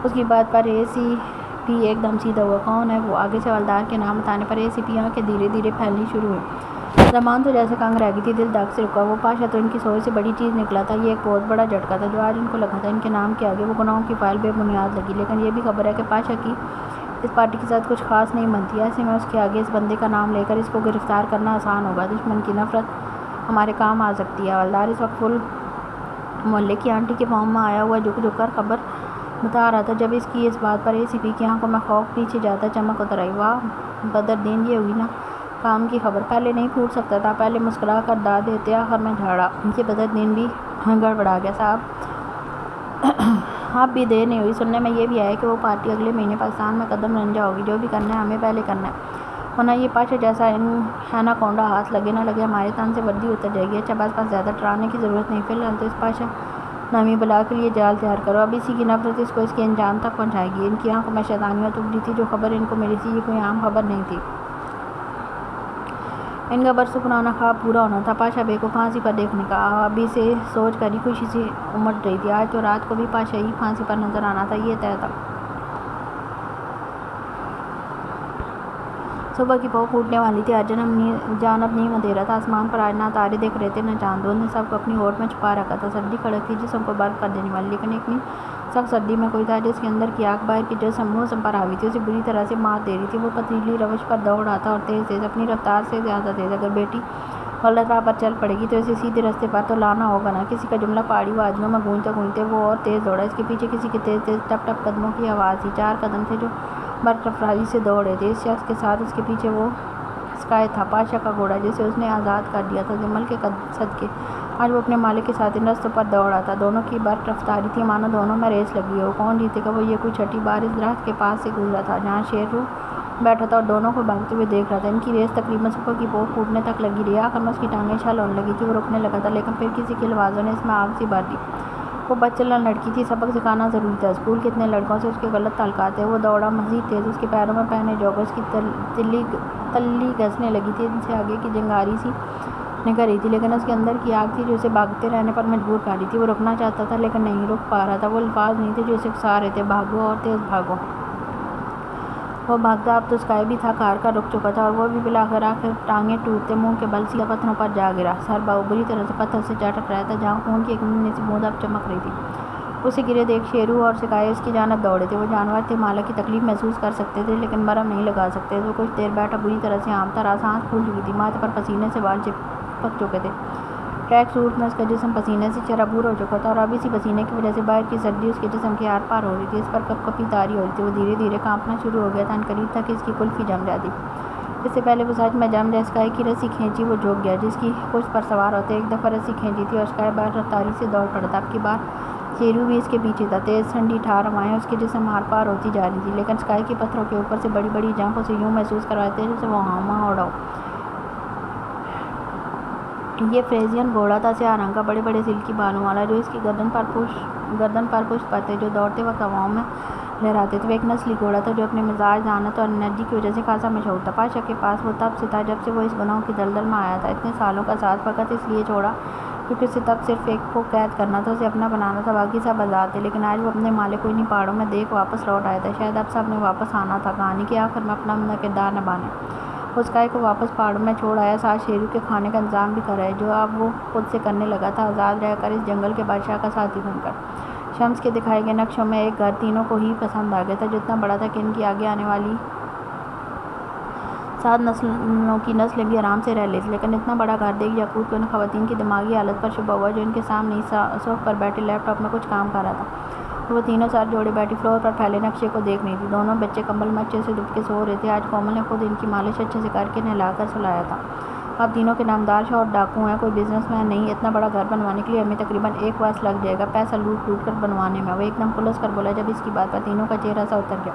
اس کی بات پر ACP ایک دم سیدھا ہوا۔ کون ہے وہ؟ آگے سے حوالدار کے نام بتانے پر ACP آنکھیں دھیرے دھیرے پھیلنی شروع ہوئی۔ زبان تو جیسے کنگ رہ گئی تھی، دل دھک سے رکا۔ وہ پاشا تو ان کی سوچ سے بڑی چیز نکلا تھا۔ یہ ایک بہت بڑا جھٹکا تھا جو آج ان کو لگا تھا۔ ان کے نام کے آگے وہ گناہوں کی فائل بے بنیاد لگی، لیکن یہ بھی خبر ہے کہ پاشا کی اس پارٹی کے ساتھ کچھ خاص نہیں بنتی۔ ایسے میں اس کے آگے اس بندے کا نام لے کر اس کو گرفتار کرنا آسان ہوگا۔ دشمن کی نفرت ہمارے کام آ سکتی ہے۔ حوالدار اس وقت فل محلے کی آنٹی کے فارم میں آیا ہوا جھک جھک کر خبر بتا رہا تھا۔ جب اس کی اس بات پر ACP کی آنکھوں میں خوف پیچھے جاتا چمک اتر آئی۔ واہ بدردین، یہ ہوئی نا کام کی خبر۔ پہلے نہیں پھوٹ سکتا تھا، پہلے مسکرا کر دا دیتے، آخر میں جھاڑا۔ یہ بدردین بھی گڑبڑا گیا۔ صاحب اب بھی دیر نہیں ہوئی۔ سننے میں یہ بھی آیا کہ وہ پارٹی اگلے مہینے پاکستان میں قدم رنجا ہوگی۔ جو بھی کرنا ہے ہمیں پہلے کرنا ہے، ورنہ یہ پاشا جیسا ایناکونڈا ہاتھ لگے نہ لگے ہمارے تن سے وردی اتر جائے گی۔ اچھا بس زیادہ ڈرانے کی ضرورت نہیں، فی الحال تو اس پاشا نامی بلا کے لیے جال تیار کرو۔ اب اسی کی نفرت اس کو اس کے انجام تک پہنچائے گی۔ ان کی آنکھوں میں شیطانیت ابھری تھی۔ جو خبر ان کو ملی تھی یہ کوئی عام خبر نہیں تھی، ان کا برسوں پرانا خواب پورا ہونا تھا، پاشا بیگ کو پھانسی پر دیکھنے کا۔ ابھی سے سوچ کر ہی خوشی سی امٹ رہی تھی۔ آج تو رات کو بھی پاشا ہی پھانسی پر نظر آنا تھا، یہ طے تھا۔ صبح کی پھو پھوٹنے والی تھی۔ آج جانب نیم اندھیرا تھا۔ آسمان پر آج نہ تارے دکھ رہے تھے نہ چاند۔ دھند نے سب کو اپنی ہوٹ میں چھپا رکھا تھا۔ سردی کڑک تھی جسم کو برف کر دینے والی، لیکن اتنی سخت سردی میں کوئی تھا جس کے اندر کی آگ باہر کی موسم پر حاوی تھی، اسے بری طرح سے مات دے رہی تھی۔ وہ پتھریلی روش پر دوڑ رہا تھا، اور تیز تیز، اپنی رفتار سے زیادہ تیز۔ اگر بیٹی غلط راہ پر چل پڑے گی تو اسے سیدھے راستے پر تو لانا ہوگا نا۔ کسی کا جملہ پہاڑی وادیوں میں گونجتے گونجتے وہ اور تیز دوڑا۔ اس کے پیچھے کسی کے تیز تیز ٹپ ٹپ قدموں کی آواز تھی۔ 4 قدم تھے جو برق رفتاری سے دوڑ رہے تھے۔ اس شخص کے ساتھ اس کے پیچھے وہ اسکائی تھا، پاشا کا گھوڑا جسے اس نے آزاد کر دیا تھا جمل کے صدقے۔ آج وہ اپنے مالک کے ساتھ ان رستوں پر دوڑ رہا تھا۔ دونوں کی برق رفتاری تھی، مانو دونوں میں ریس لگی ہو، کون جیتے گا۔ وہ یہ کوئی چھٹی بار اس درخت کے پاس سے گزرا تھا جہاں شیر بیٹھا تھا اور دونوں کو بھاگتے ہوئے دیکھ رہا تھا۔ ان کی ریس تقریباً صبح کی پھو پھوٹنے تک لگی رہی۔ آخر میں اس کی ٹانگیں چھل ہونے لگی تھی، وہ رکنے لگا تھا، لیکن پھر کسی کی الفاظوں نے اس میں آگ سی بھر دی۔ وہ بد چلن لڑکی تھی، سبق سکھانا ضروری تھا۔ اسکول کے اتنے لڑکوں سے اس کے غلط تعلقات تھے۔ وہ دوڑا مزید تیز، اس کے پیروں میں پہنے جوگرز کی تلی گھسنے لگی تھی، ان سے آگے کی جنگاری سی نکل رہی تھی، لیکن اس کے اندر کی آگ تھی جو اسے بھاگتے رہنے پر مجبور کر رہی تھی۔ وہ رکنا چاہتا تھا لیکن نہیں رک پا رہا تھا۔ وہ الفاظ نہیں تھے جو اسے اکسا رہے تھے، بھاگو اور تیز بھاگو۔ وہ بھاگتا اب تو اسکائی بھی تھک ہار کر رک چکا تھا اور وہ بھی بالآخر ٹانگیں ٹوٹتے منہ کے بل سیدھا پتھروں پر جا گرا۔ سر بری طرح سے پتھر سے جا ٹکرایا تھا جہاں خون کی ایک ننھی سی بوند اب چمک رہی تھی۔ اسے گرے دیکھ شیرو اور سکائے اس کی جانب دوڑے تھے۔ وہ جانور تھے، مالک کی تکلیف محسوس کر سکتے تھے لیکن مرہم نہیں لگا سکتے تھے۔ وہ کچھ دیر بیٹھا، بری طرح سے ہانپتا رہا۔ سانس پھول چکی تھی، ماتھے پر پسینے سے بال چپک چکے تھے۔ ٹریک سوٹ میں اس کا جسم پسینے سے چرابور ہو چکا تھا اور اب اسی پسینے کی وجہ سے باہر کی سردی اس کے جسم کے آر پار ہو رہی تھی۔ اس پر کپ کپی طاری ہو رہی تھی۔ وہ دھیرے دھیرے کانپنا شروع ہو گیا تھا۔ عنقریب تھا کہ اس کی کلفی جم جاتی۔ اس سے پہلے وہ سچ میں جم جائے۔ اسکائی کی رسی کھینچی، وہ جھک گیا جس کی پشت پر سوار ہوتے۔ ایک دفعہ رسی کھینچی تھی اور اسکائی بار رفتاری سے دوڑ پڑا تھا۔ اب کی بار شیرو بھی اس کے پیچھے تھا۔ تیز ٹھنڈی ٹھار ہوائیں اس کے جسم آر پار ہوتی جا رہی تھیں لیکن اسکائی کے پتھروں کے اوپر سے بڑی بڑی جمپ اسے یوں محسوس کرواتے تھے جیسے وہ وہاں اڑا ہو۔ یہ فریزین گھوڑا تھا، سیاہ رنگ کا، بڑے بڑے سلکی بالوں والا، جو اس کی گردن پر پشت پر تھے جو دوڑتے وقت ہواؤں میں لہراتے تھے۔ وہ ایک نسلی گھوڑا تھا جو اپنے مزاج، ذہانت اور انرجی کی وجہ سے خاصا مشہور تھا۔ پاشا کے پاس وہ تب سے تھا جب سے وہ اس گناہوں کی دلدل میں آیا تھا۔ اتنے سالوں کا ساتھ فقط اس لیے چھوڑا کیونکہ اسے تب صرف ایک کو قید کرنا تھا، اسے اپنا بنانا تھا، باقی سب آزاد تھے۔ لیکن آج وہ اپنے مالک کو انہی پہاڑوں میں دیکھ واپس لوٹ آیا تھا۔ شاید اب سب نے واپس آنا تھا، کہانی کے آخر میں اپنا عمدہ کردار نبھانے۔ وہ اسکائی کو واپس پہاڑوں میں چھوڑ آیا، ساتھ شیرو کے کھانے کا انتظام بھی کر آیا جو اب وہ خود سے کرنے لگا تھا، آزاد رہ کر اس جنگل کے بادشاہ کا ساتھی بن کر۔ شمس کے دکھائے گئے نقشوں میں ایک گھر تینوں کو ہی پسند آ گیا تھا جو اتنا بڑا تھا کہ ان کی آگے آنے والی 7 نسلوں کی نسل بھی آرام سے رہ لیتی۔ لیکن اتنا بڑا گھر دیکھ یعقوب کو ان خواتین کی دماغی حالت پر شبہ ہوا جو ان کے سامنے صف پر بیٹھے لیپ ٹاپ میں کچھ کام کر رہا تھا۔ وہ تینوں سر جوڑے بیٹھی فلور پر پھیلے نقشے کو دیکھ رہی تھی۔ دونوں بچے کمبل میں اچھے سے دب کے سو رہے تھے۔ آج کومل نے خود ان کی مالش اچھے سے کر کے نہلا کر سلایا تھا۔ اب تینوں کے نامدار شوہر ڈاکو ہیں، کوئی بزنس مین نہیں۔ اتنا بڑا گھر بنوانے کے لیے ہمیں تقریباً 1 برس لگ جائے گا، پیسہ لوٹ لوٹ کر بنوانے میں۔ وہ ایک دم کھلس کر بولا جب اس کی بات پر تینوں کا چہرہ سا اتر گیا۔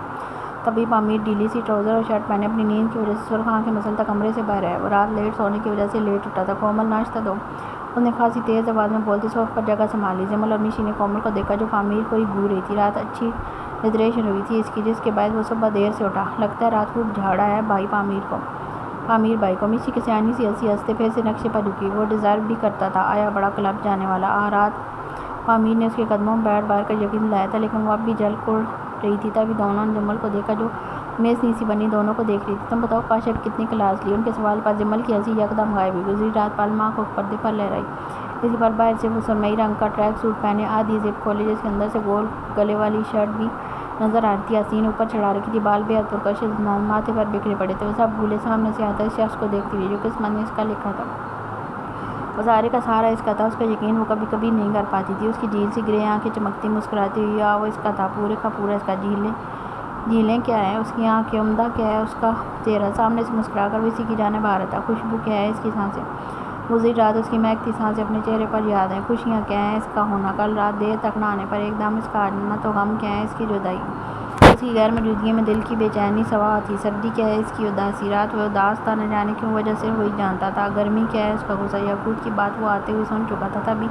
تبھی پامیر ڈھیلی سی ٹراؤزر اور شرٹ پہنے اپنی نیند کی وجہ سے سرخ آنکھیں مسلسل کمرے سے باہر آیا۔ وہ رات لیٹ سونے کی وجہ سے لیٹ اٹھا تھا۔ کومل ناشتہ دو، اس نے خاصی تیز آواز میں بولتے صف پر جگہ سنبھالی۔ جمل اور میشی نے کومل کو دیکھا جو پامیر کو ہی بھول رہی تھی۔ رات اچھی ریزریشن ہوئی تھی اس کی جس کے باعث وہ صبح دیر سے اٹھا۔ لگتا ہے رات خوب جھاڑا ہے پامیر بھائی کو۔ میشی کی سیانی سی ہنسی ہنستے پھر سے نقشے پر جھکی۔ وہ ڈیزرو بھی کرتا تھا، آیا بڑا کلب جانے والا۔ رات پامیر نے اس کے قدموں میں بیٹھ بار کر یقین دلایا تھا لیکن وہ اب بھی جل کوڑ رہی تھی۔ تبھی دونوں نے جمل کو دیکھا جو میز نیسی بنی دونوں کو دیکھ رہی تھی۔ تم بتاؤ پاشا کی کتنی کلاس لی؟ ان کے سوال پر جمل کی ہنسی یکدم غائب ہوئی۔ گزری رات پالما آنکھوں کے پردے پر لہرائی۔ اسی پر باہر سے وہ سرمئی رنگ کا ٹریک سوٹ پہنے آدھی زپ کھولے جس کے اندر سے گول گلے والی شرٹ بھی نظر آ رہی تھی، آستین اوپر چڑھا رکھی تھی، بال بے حد پرکش انداز ماتھے پر بکھرے پڑے تھے۔ وہ سب بھولے سامنے سے آتا اس شخص کو دیکھتی رہی جو قسمت میں اس کا لکھا تھا۔ وہ سارے کا سارا اس کا تھا، اس کا یقین وہ کبھی کبھی نہیں کر پاتی تھی۔ اس کی جھیل سی گرے آنکھیں چمکتی مسکراتی ہوئی، وہ اس کا تھا، پورے کا پورا اس کا۔ جھیلیں کیا ہیں اس کی آنکھیں، عمدہ کیا ہے اس کا چہرہ، سامنے سے مسکرا کر وہ اسی کی جانب آ رہا تھا۔ خوشبو کیا ہے اس کی سانسیں، گزری رات اس کی مہکتی سانسیں اپنے چہرے پر یاد ہیں۔ خوشیاں کیا ہیں اس کا ہونا، کل رات دیر تک نہ آنے پر ایک دم اس کا آ جانا، تو غم کیا ہے اس کی جدائی، اس کی غیر موجودگی میں دل کی بے چینی سوا تھی۔ سردی کیا ہے اس کی اداسی، رات وہ اداس تھا، نہ جانے کیوں وجہ سے وہی جانتا تھا۔ گرمی کیا ہے اس کا غصہ، یعقوب کی بات وہ آتے ہوئے سن چکا تھا، تبھی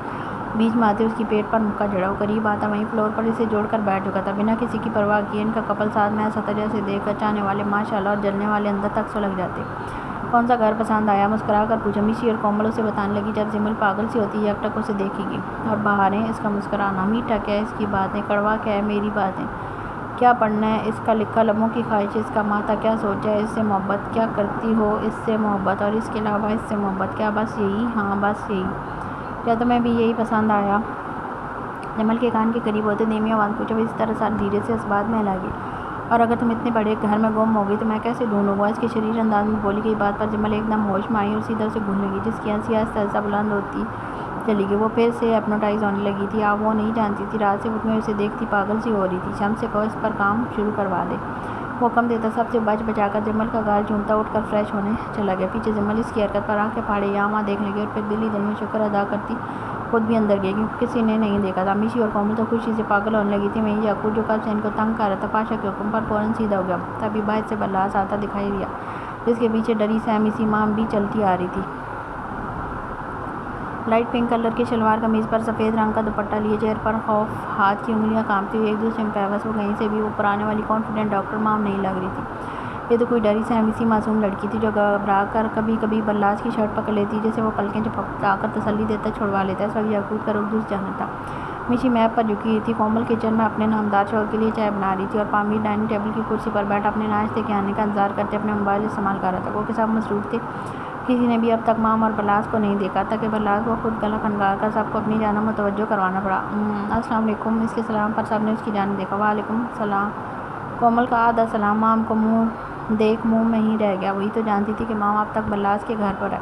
بیچ میں آتے اس کی پیٹ پر مکہ جڑا۔ وہ قریب آتا وہیں فلور پر اسے جوڑ کر بیٹھ چکا تھا بنا کسی کی پرواہ کیے۔ ان کا کپل ساتھ میں ایسا تھا جیسے دیکھ کر چاہنے والے ماشاءاللہ اور جلنے والے اندر تک سلگ جاتے۔ کون سا گھر پسند آیا؟ مسکرا کر پوچھا۔ میشی اور کومل اسے بتانے لگی جب جمل پاگل سی ہوتی ہے یکٹک اسے دیکھے گی۔ اور بہاریں اس کا مسکرانا، میٹھا کیا ہے اس کی باتیں، کڑوا کیا ہے میری باتیں، کیا پڑھنا ہے اس کا لکھا، لبوں کی خواہش اس کا ماتا، کیا سوچا ہے اس سے محبت، کیا کرتی ہو اس سے محبت، اور اس کے علاوہ اس سے محبت کیا، بس یہی؟ ہاں بس یہی۔ کیا تمہیں بھی یہی پسند آیا؟ جمل کے کان کے قریب ہوتے دھیمی آواز پوچھا۔ وہ اس طرح سر دھیرے سے اس بات میں ہلا گئی۔ اور اگر تم اتنے بڑے گھر میں گم ہو گئی تو میں کیسے ڈھونڈوں گا؟ اس کے شریر انداز میں بولی گئی بات پر جمل ایک دم ہوش میں آئی اور سیدھا اسے گھورنے لگی جس کی ہنسی آہستہ آہستہ بلند ہوتی چلی گئی۔ وہ پھر سے ہپنوٹائز ہونے لگی تھی۔ وہ نہیں جانتی تھی، رات سے میں اسے دیکھتی پاگل سی ہو رہی تھی۔ شمس سے کہو اس پر کام شروع کروا دے، وہ حکم دیتا سب سے بچا کر جمل کا گال چومتا اٹھ کر فریش ہونے چلا گیا۔ پیچھے جمل اس کی حرکت پر آنکھیں پھاڑے یہاں وہاں دیکھنے لگی اور پھر دل ہی دل میں شکر ادا کرتی خود بھی اندر گئی کیونکہ کسی نے نہیں دیکھا تھا۔ میشی اور کومل تو خوشی سے پاگل ہونے لگی تھی، وہیں یعقوب جو کل سے ان کو تنگ کر رہا تھا پاشا کے حکم پر فوراً سیدھا ہو گیا۔ تبھی باہر سے بلاس آتا دکھائی دیا جس کے پیچھے ڈری سہمی سی ماں بھی چلتی آ رہی تھی۔ لائٹ پنک کلر کی شلوار قمیض پر سفید رنگ کا دوپٹہ لیے، چہرے پر خوف، ہاتھ کی انگلیاں کانپتی ہوئی ایک دوسرے میں پیوست۔ وہ کہیں سے بھی وہ پرانے والی کانفیڈنٹ ڈاکٹر مام نہیں لگ رہی تھی یہ تو کوئی ڈری سہمی سی معصوم لڑکی تھی جو گھبرا کر کبھی کبھی بلاس کی شرٹ پکڑ لیتی جسے وہ پلکیں جھپکا کر تسلی دیتا چھڑوا لیتا۔ اس وقت یاقوت کا رخ دوسری جانب تھا۔ میشی میپ پر جھکی ہوئی تھی۔ کومل کچن میں اپنے نامدار شوہر کے لیے چائے بنا رہی تھی اور پامیر ڈائننگ ٹیبل کی کرسی پر بیٹھ اپنے ناشتے کے آنے کا انتظار کرتے اپنا موبائل استعمال کر رہا تھا۔ وہ کہ سب مصروف تھے، کسی نے بھی اب تک مام اور بلاس کو نہیں دیکھا تھا کہ بلاس کو خود گلا کھنگال کر سب کو اپنی جانب متوجہ کروانا پڑا۔ السلام علیکم۔ اس کے سلام پر سب نے اس کی جانب دیکھا۔ وعلیکم السلام۔ کومل کا آدھا سلام مام کو دیکھ منہ میں ہی رہ گیا۔ وہی تو جانتی تھی کہ مام اب تک بلاس کے گھر پر ہے،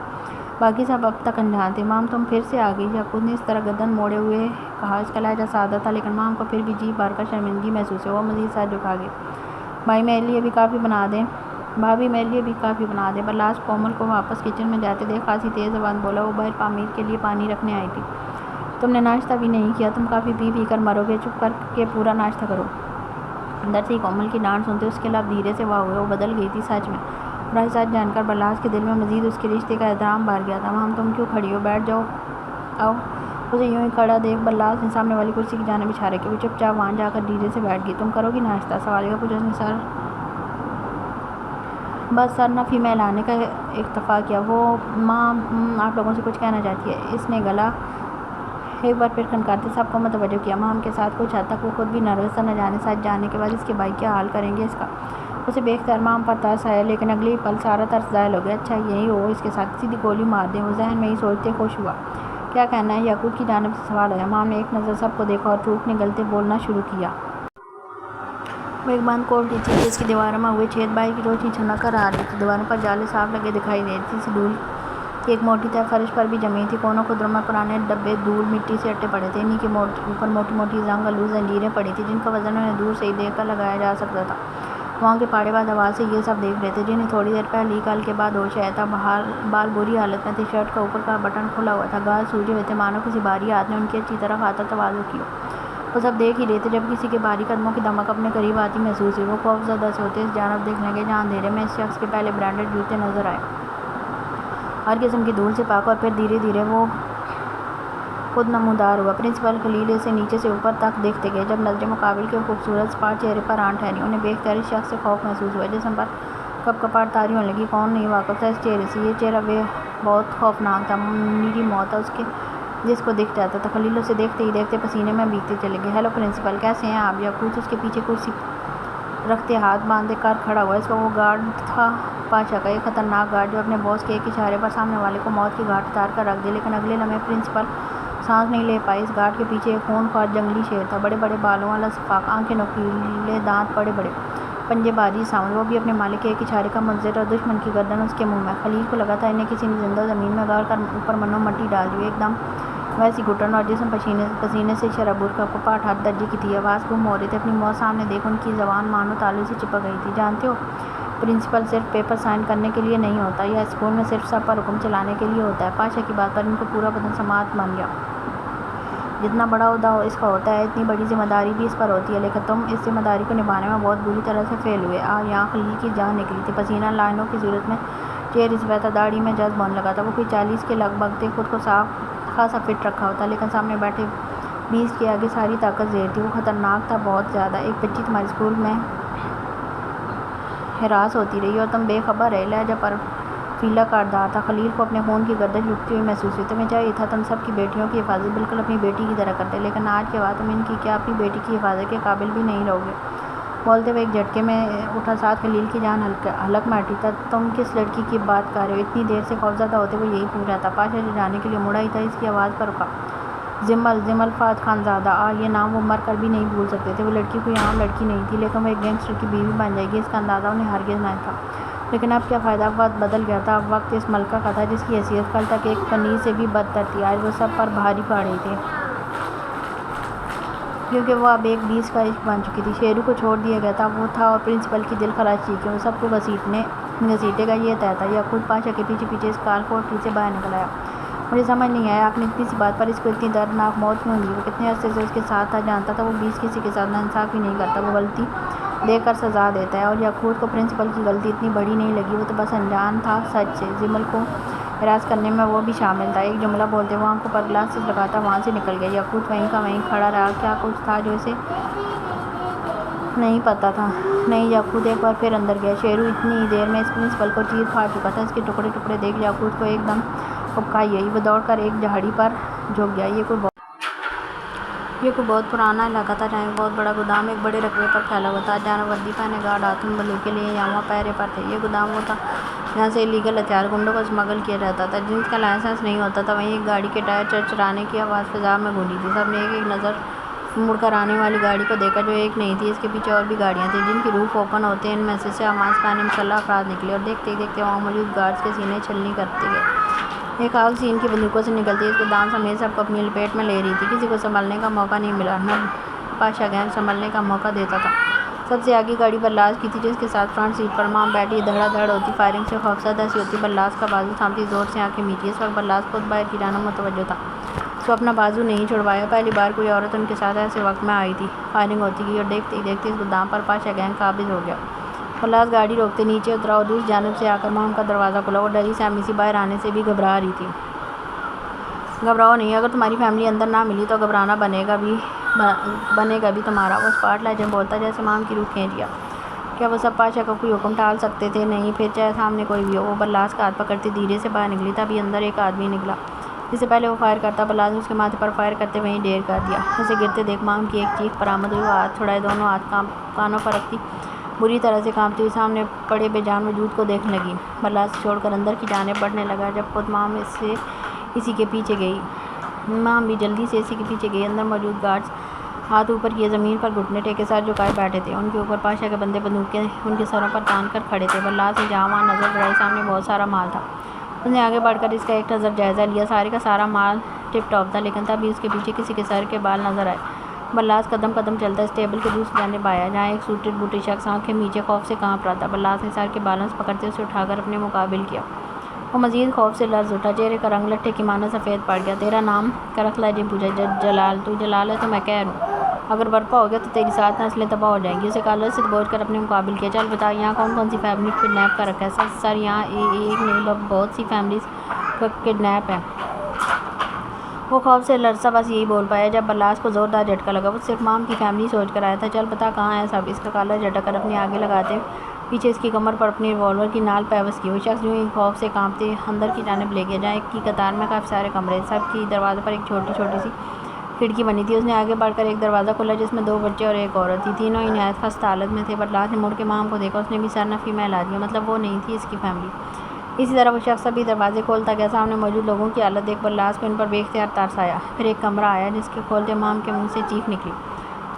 باقی سب اب تک انجان تھے۔ مام تم پھر سے آ گئی؟ یاقوت نے اس طرح گردن موڑے ہوئے کہا۔ اس کا لہجہ سادہ تھا لیکن مام کو پھر بھی جی بھر کر شرمندگی محسوس ہوئی۔ وہ مزید سر جھکا گئی۔ بھائی میرے لیے بھی کافی بنا دیں۔ بھابھی میرے لیے بھی کافی بنا دیں۔ بلاس کومل کو واپس کچن میں جاتے دیکھ خاصی تیز زبان بولا۔ وہ باہر پامیر کے لیے پانی رکھنے آئی تھی۔ تم نے ناشتہ بھی نہیں کیا، تم کافی پی کر مرو گے، چپ کر کے پورا ناشتہ کرو۔ اندر سے ہی کومل کی ڈانٹ سنتے اس کے لب دھیرے سے واہ ہوئے۔ وہ بدل گئی تھی سچ میں، اور ایسا جان کر بلاس کے دل میں مزید اس کے رشتے کا احترام بڑھ گیا تھا۔ مام تم کیوں کھڑی ہو؟ بیٹھ جاؤ۔ آؤ۔ اسے یوں ہی کھڑا دیکھ بلاس نے سامنے والی کرسی کی جانب اشارہ کیا۔ وہ چپ چاپ وہاں جا کر دھیرے سے بیٹھ گئی۔ تم کرو گی ناشتہ؟ سوالیہ پوچھا۔ اس نے بس سر نفی میں لانے کا اکتفا کیا۔ وہ ماں آپ لوگوں سے کچھ کہنا چاہتی ہے۔ اس نے گلا ایک بار پھر کھنکارتے سب کو متوجہ کیا۔ مام کے ساتھ کچھ حد تک وہ خود بھی نروس تھا، نہ جانے سچ جاننے کے بعد اس کے بھائی کیا حال کریں گے اس کا۔ اسے بے اختیار مام پر ترس آیا لیکن اگلے ہی پل سارا ترس زائل ہو گیا۔ اچھا یہی ہو اس کے ساتھ سیدھی گولی مار دیں۔ وہ ذہن میں ہی سوچتے خوش ہوا۔ کیا کہنا ہے؟ یاقوت کی جانب سے سوال آیا۔ مام نے ایک نظر سب کو دیکھا اور تھوک نگلتے بولنا شروع کیا۔ وہ ایک بند کوٹری تھی جس کی دیواروں میں ہوئے چھید باہر کی روشنی چھنک کر آ رہی تھی۔ دیواروں پر جالے صاف لگے دکھائی دے رہے تھے۔ اس دھول کی ایک موٹی تہہ فرش پر بھی جمی تھی۔ کونوں خدروں میں پرانے ڈبے دھول مٹی سے اٹے پڑے تھے۔ انہی کے اوپر موٹی موٹی زنگ آلود زنجیریں پڑی تھیں جن کا وزن انہیں دور سے ہی دیکھ کر لگایا جا سکتا تھا۔ وہاں کے پاڑے باز حواس سے یہ سب دیکھ رہے تھے جنہیں تھوڑی دیر پہلے ہی کل کے بعد ہوش آیا تھا۔ بال بری حالت میں تھے، شرٹ کا اوپر کا بٹن کھلا ہوا تھا، گال سوجے ہوئے تھے مانو کسی بھاری ہاتھ نے ان کی اچھی طرح خاطر تواضع کی ہو۔ وہ سب دیکھ ہی رہے تھے جب کسی کے بھاری قدموں کی دمک اپنے قریب آتی محسوس ہوئی۔ وہ خوف زدہ سے ہوتے اس جانب دیکھنے لگے جہاں اندھیرے میں اس شخص کے پہلے برانڈڈ جوتے نظر آئے، ہر قسم کی دھول سے پاک، اور پھر دھیرے دھیرے وہ خود نمودار ہوا۔ پرنسپل خلیل اسے نیچے سے اوپر تک دیکھتے گئے۔ جب نظریں مقابل کے خوبصورت سپاٹ چہرے پر آن ٹھہری انہیں بے اختیار اس شخص سے خوف محسوس ہوا۔ جسم پر کپ کپاہٹ طاری ہونے لگی۔ کون نہیں واقف تھا اس چہرے سے؟ یہ چہرہ بہت خوفناک تھا، میری موت تھا اس کے جس کو دکھ جاتا تھا۔ خلیل اسے دیکھتے ہی دیکھتے پسینے میں بھیگتے چلے گئے۔ ہیلو پرنسپل، کیسے ہیں آپ؟ یاقوت اس کے پیچھے کرسی رکھتے ہاتھ باندھے کر کھڑا ہوا۔ اس کا وہ گارڈ تھا پاشا کا، ایک خطرناک گارڈ جو اپنے باس کے ایک اشارے پر سامنے والے کو موت کی گھاٹ اتار کر رکھ دے۔ لیکن اگلے لمحے پرنسپل سانس نہیں لے پائے۔ اس گارڈ کے پیچھے ایک خون خوار جنگلی شیر تھا، بڑے بڑے بالوں والا سفاق، آنکھیں نوکیلے، دانت بڑے بڑے، پنجے بازی ساؤنڈ۔ وہ بھی اپنے مالک کے ایک اشارے کا منتظر، اور دشمن کی گردن اس کے منہ میں۔ خلیل کو لگا تھا انہیں کسی نے زندہ زمین میں گاڑ کر اوپر منو مٹی ڈال دی ہو۔ ایک دم ویسی گھٹن اور جسم پسینے سے شرابور کا کپاہٹ حد درجے کی تھی۔ آواز گم ہو رہی تھی۔ اپنی موت سامنے دیکھ ان کی زبان مانو تالو سے چپک گئی تھی۔ جانتے ہو پرنسپل صرف پیپر سائن کرنے کے لیے نہیں ہوتا، یا اسکول میں صرف سب پر حکم چلانے کے لیے ہوتا ہے۔ پاشا کی بات پر ان کو پورا بدن سماعت بن گیا۔ جتنا بڑا عہدہ اس کا ہوتا ہے اتنی بڑی ذمہ داری بھی اس پر ہوتی ہے، لیکن تم اس ذمہ داری کو نبھانے میں بہت بری طرح سے فیل ہوئے۔ یہاں خلیل کی جان نکلی تھی، پسینہ لائنوں کی صورت میں چہرے سے بہتا، داڑھی میں جذب ہونے لگا تھا۔ وہ کوئی 40 کے لگ بھگ تھے، خود کو خاصا فٹ رکھا ہوتا، لیکن سامنے بیٹھے 20 کے آگے ساری طاقت زیر تھی۔ وہ خطرناک تھا، بہت زیادہ۔ ایک بچی تمہارے اسکول میں ہراس ہوتی رہی اور تم بے خبر رہے۔ لہجہ پر فیلا کاٹدار تھا۔ خلیل کو اپنے خون کی گردش رکتی ہوئی محسوس ہوئی۔ تمہیں چاہیے تھا تم سب کی بیٹیوں کی حفاظت بالکل اپنی بیٹی کی طرح کرتے، لیکن آج کے بعد تم ان کی کیا اپنی بیٹی کی حفاظت کے قابل بھی نہیں رہو گے۔ بولتے ہوئے ایک جھٹکے میں اٹھا ساتھ خلیل کی جان حلق میں اٹھی۔ تم کس لڑکی کی بات کر رہے ہو؟ اتنی دیر سے خوفزدہ ہوتے وہ یہی پوچھ رہا تھا۔ پاشا جو جانے کے لیے مڑا ہی تھا اس کی آواز پر رکا۔ زمل فات خانزادہ، یہ نام وہ مر کر بھی نہیں بھول سکتے تھے۔ وہ لڑکی کوئی عام لڑکی نہیں تھی، لیکن وہ ایک گینگسٹر کی بیوی بن جائے گی اس کا اندازہ انہیں ہرگز نہ تھا۔ لیکن اب کیا فائدہ، اب وقت بدل گیا تھا۔ اب وقت اس ملکہ کا تھا جس کی حیثیت کل تک ایک کنیز سے بھی بدتر تھی۔ آج وہ سب پر بھاری پڑ رہی تھی کیونکہ وہ اب ایک 20 کا عشق بن چکی تھی۔ شیرو کو چھوڑ دیا گیا تھا، وہ تھا، اور پرنسپل کی دل خراش چیخیں وہ سب کو گھسیٹے گا یہ طے تھا۔ یا خود پاشا کے پیچھے پیچھے اس کال کوٹری سے باہر نکل آیا۔ مجھے سمجھ نہیں آیا آپ نے اتنی سی بات پر اس کو اتنی دردناک موت کیوں دی؟ وہ کتنے عرصے سے اس کے ساتھ تھا، جانتا تھا وہ 20 کسی کے ساتھ ناانصافی نہیں کرتا، وہ غلطی دیکھ کر سزا دیتا ہے۔ اور یاقوت کو پرنسپل کی غلطی اتنی بڑی نہیں لگی، وہ تو بس انجان تھا سچ سے۔ زمل کو ہراس کرنے میں وہ بھی شامل تھا۔ ایک جملہ بولتے وہ آنکھوں پر گلاسز لگاتا وہاں سے نکل گیا۔ یاقوت وہیں کا وہیں کھڑا رہا۔ کیا کچھ تھا جو اسے نہیں پتا تھا نہیں یعقوب ایک بار پھر اندر گیا۔ شیرو اتنی ہی دیر میں اس پرنسپل کو چیر پھاڑ چکا تھا۔ اس کے ٹکڑے ٹکڑے دیکھ یعقوب کو ایک دم ابکائی گئی۔ وہ دوڑ کر ایک جھاڑی پر جھک گیا۔ یہ کوئی بہت پرانا علاقہ تھا جہاں ایک بہت بڑا گودام ایک بڑے رقبے پر پھیلا ہوا تھا۔ جانور وردی پہنے گارڈ ہاتھوں میں بندوقیں لیے یہاں وہاں پہرے پر تھے۔ یہ گودام وہ تھا جہاں سے الیگل ہتھیار گنڈوں کو اسمگل کیا جاتا تھا، جن کا لائسنس نہیں ہوتا تھا۔ وہیں ایک گاڑی کے ٹائر چرچرانے کی آواز فضا میں گونجی تھی۔ سب نے ایک نظر مڑ کر آنے والی گاڑی کو دیکھا جو ایک نہیں تھی، اس کے پیچھے اور بھی گاڑیاں تھیں جن کی روف اوپن ہوتے ان میں سے سیاہ ماسک پہنے مسلح افراد نکلے اور دیکھتے ہی دیکھتے وہاں موجود گارڈز کے سینے چھلنی کرتے گئے۔ ایک آگ سی ان کی بندوقوں سے نکلتی اس گودام سمیت سب کو اپنی لپیٹ میں لے رہی تھی۔ کسی کو سنبھلنے کا موقع نہیں ملا، نہ پاشا گینگ سنبھلنے کا موقع دیتا تھا۔ سب سے آگے گاڑی بلاس کی تھی جس کے ساتھ فرنٹ سیٹ پر مام بیٹھی دھڑا دھڑ ہوتی، فائرنگ سے خوفزدہ سی ہوتی، بلاس کا بازو تھامتی، زور سے آنکھیں میچی۔ اس وقت بلاس خود باہر کی جانب متوجہ تھا۔ اس کو اپنا بازو نہیں چھڑوایا۔ پہلی بار کوئی عورت ان کے ساتھ ایسے وقت میں آئی تھی۔ فائرنگ ہوتی گئی اور دیکھتے ہی دیکھتے اس گودام پر پاشا گینگ قابض ہو گیا۔ بلاس گاڑی روکتے نیچے اترا اور دوسری جانب سے آ کر مام کا دروازہ کھولا۔ وہ ڈری سہمی سی باہر آنے سے بھی گھبرا رہی تھی۔ گھبراؤ نہیں، اگر تمہاری فیملی اندر نہ ملی تو گھبرانا بنے گا بھی تمہارا۔ وہ اسپاٹ لہجے میں بولتا جیسے مام کی روح کھینچ گیا۔ کیا وہ سب پاشا کا کوئی حکم ٹال سکتے تھے؟ نہیں، پھر چاہے سامنے کوئی بھی ہو۔ وہ بلاس کا ہاتھ پکڑتی دھیرے سے باہر نکلی۔ تبھی اندر ایک آدمی نکلا جس سے پہلے وہ فائر کرتا۔ بلاس نے اس کے ماتھے پر فائر کرتے وہیں ڈھیر کر دیا۔ اسے گرتے دیکھ مام کی ایک چیخ برآمد ہوئی۔ وہ ہاتھ چھڑائے دونوں ہاتھ کانوں پر رکھتی بری طرح سے کانپتی ہوئی سامنے پڑے بے جان وجود کو دیکھنے لگی۔ بلاس چھوڑ کر اندر کی جانب بڑھنے لگا جب خود مام اسی کے پیچھے گئی۔ مام بھی جلدی سے اسی کے پیچھے گئی۔ اندر موجود گارڈز ہاتھ اوپر کیے زمین پر گھٹنے ٹیکے سر جھکائے بیٹھے تھے۔ ان کے اوپر پاشا کے بندے بندوقیں ان کے سروں پر تان کر کھڑے تھے۔ بلاس نے جہاں وہاں نظر دوڑائی، سامنے بہت سارا مال تھا۔ اس نے آگے بڑھ کر اس کا ایک نظر جائزہ لیا۔ سارے کا سارا مال ٹپ ٹاپ تھا، لیکن تبھی اس کے پیچھے کسی کے سر کے بال نظر آئے۔ بلاس قدم قدم چلتا اس ٹیبل کے دوسری جانب آیا جہاں ایک سوٹڈ بوٹڈ شخص آنکھیں میچے خوف سے کانپ رہا تھا۔ بلاس نے سر کے بالوں سے پکڑتے اسے اٹھا کر اپنے مقابل کیا۔ وہ مزید خوف سے لرز اٹھا، چہرے کا رنگ لٹھے کی مانند سفید پڑ گیا۔ تیرا نام؟ کرخت لہجے میں پوچھا۔ جلال۔ تو جلال ہے تو میں خیر ہوں۔ اگر برپا ہو گیا تو تیری 7 نسلیں تباہ ہو جائیں گی۔ اسے کالر سے دبوچ کر اپنے مقابل کیا۔ چل بتا یہاں کون کون سی فیملی کو کڈنیپ کر رکھا ہے؟ سر یہاں ایک نہیں بہت سی فیملیز کا کڈنیپ ہے۔ وہ خوف سے لرزا بس یہی بول پایا جب بلاس کو زوردار جھٹکا لگا۔ وہ صرف مام کی فیملی سوچ کر آیا تھا۔ چل بتا کہاں ہے سب؟ اس کا کالر جھٹک کر اپنے آگے لگاتے پیچھے اس کی کمر پر اپنی ریوالور کی نال پیوست کی۔ وہ شخص یوں ہی خوف سے کانپتے اندر کی جانب لے گیا جہاں ایک کی قطار میں کافی سارے کمرے، سب کی دروازے پر ایک چھوٹی چھوٹی سی کھڑکی بنی تھی۔ اس نے آگے بڑھ کر ایک دروازہ کھولا جس میں 2 بچے اور ایک عورت تھی۔ تینوں ہی نہایت خستہ حالت میں تھے۔ بلاس نے مڑ کے مام کو دیکھا۔ اس نے بھی سر نفی میں ہلا دیا، مطلب وہ نہیں تھی اس کی فیملی۔ اسی طرح وہ شخص ابھی دروازے کھولتا گیا۔ سامنے موجود لوگوں کی حالت دیکھ بلاس کو ان پر بے اختیار ترس آیا۔ پھر ایک کمرہ آیا جس کے کھولتے مام کے منہ سے چیخ نکلی۔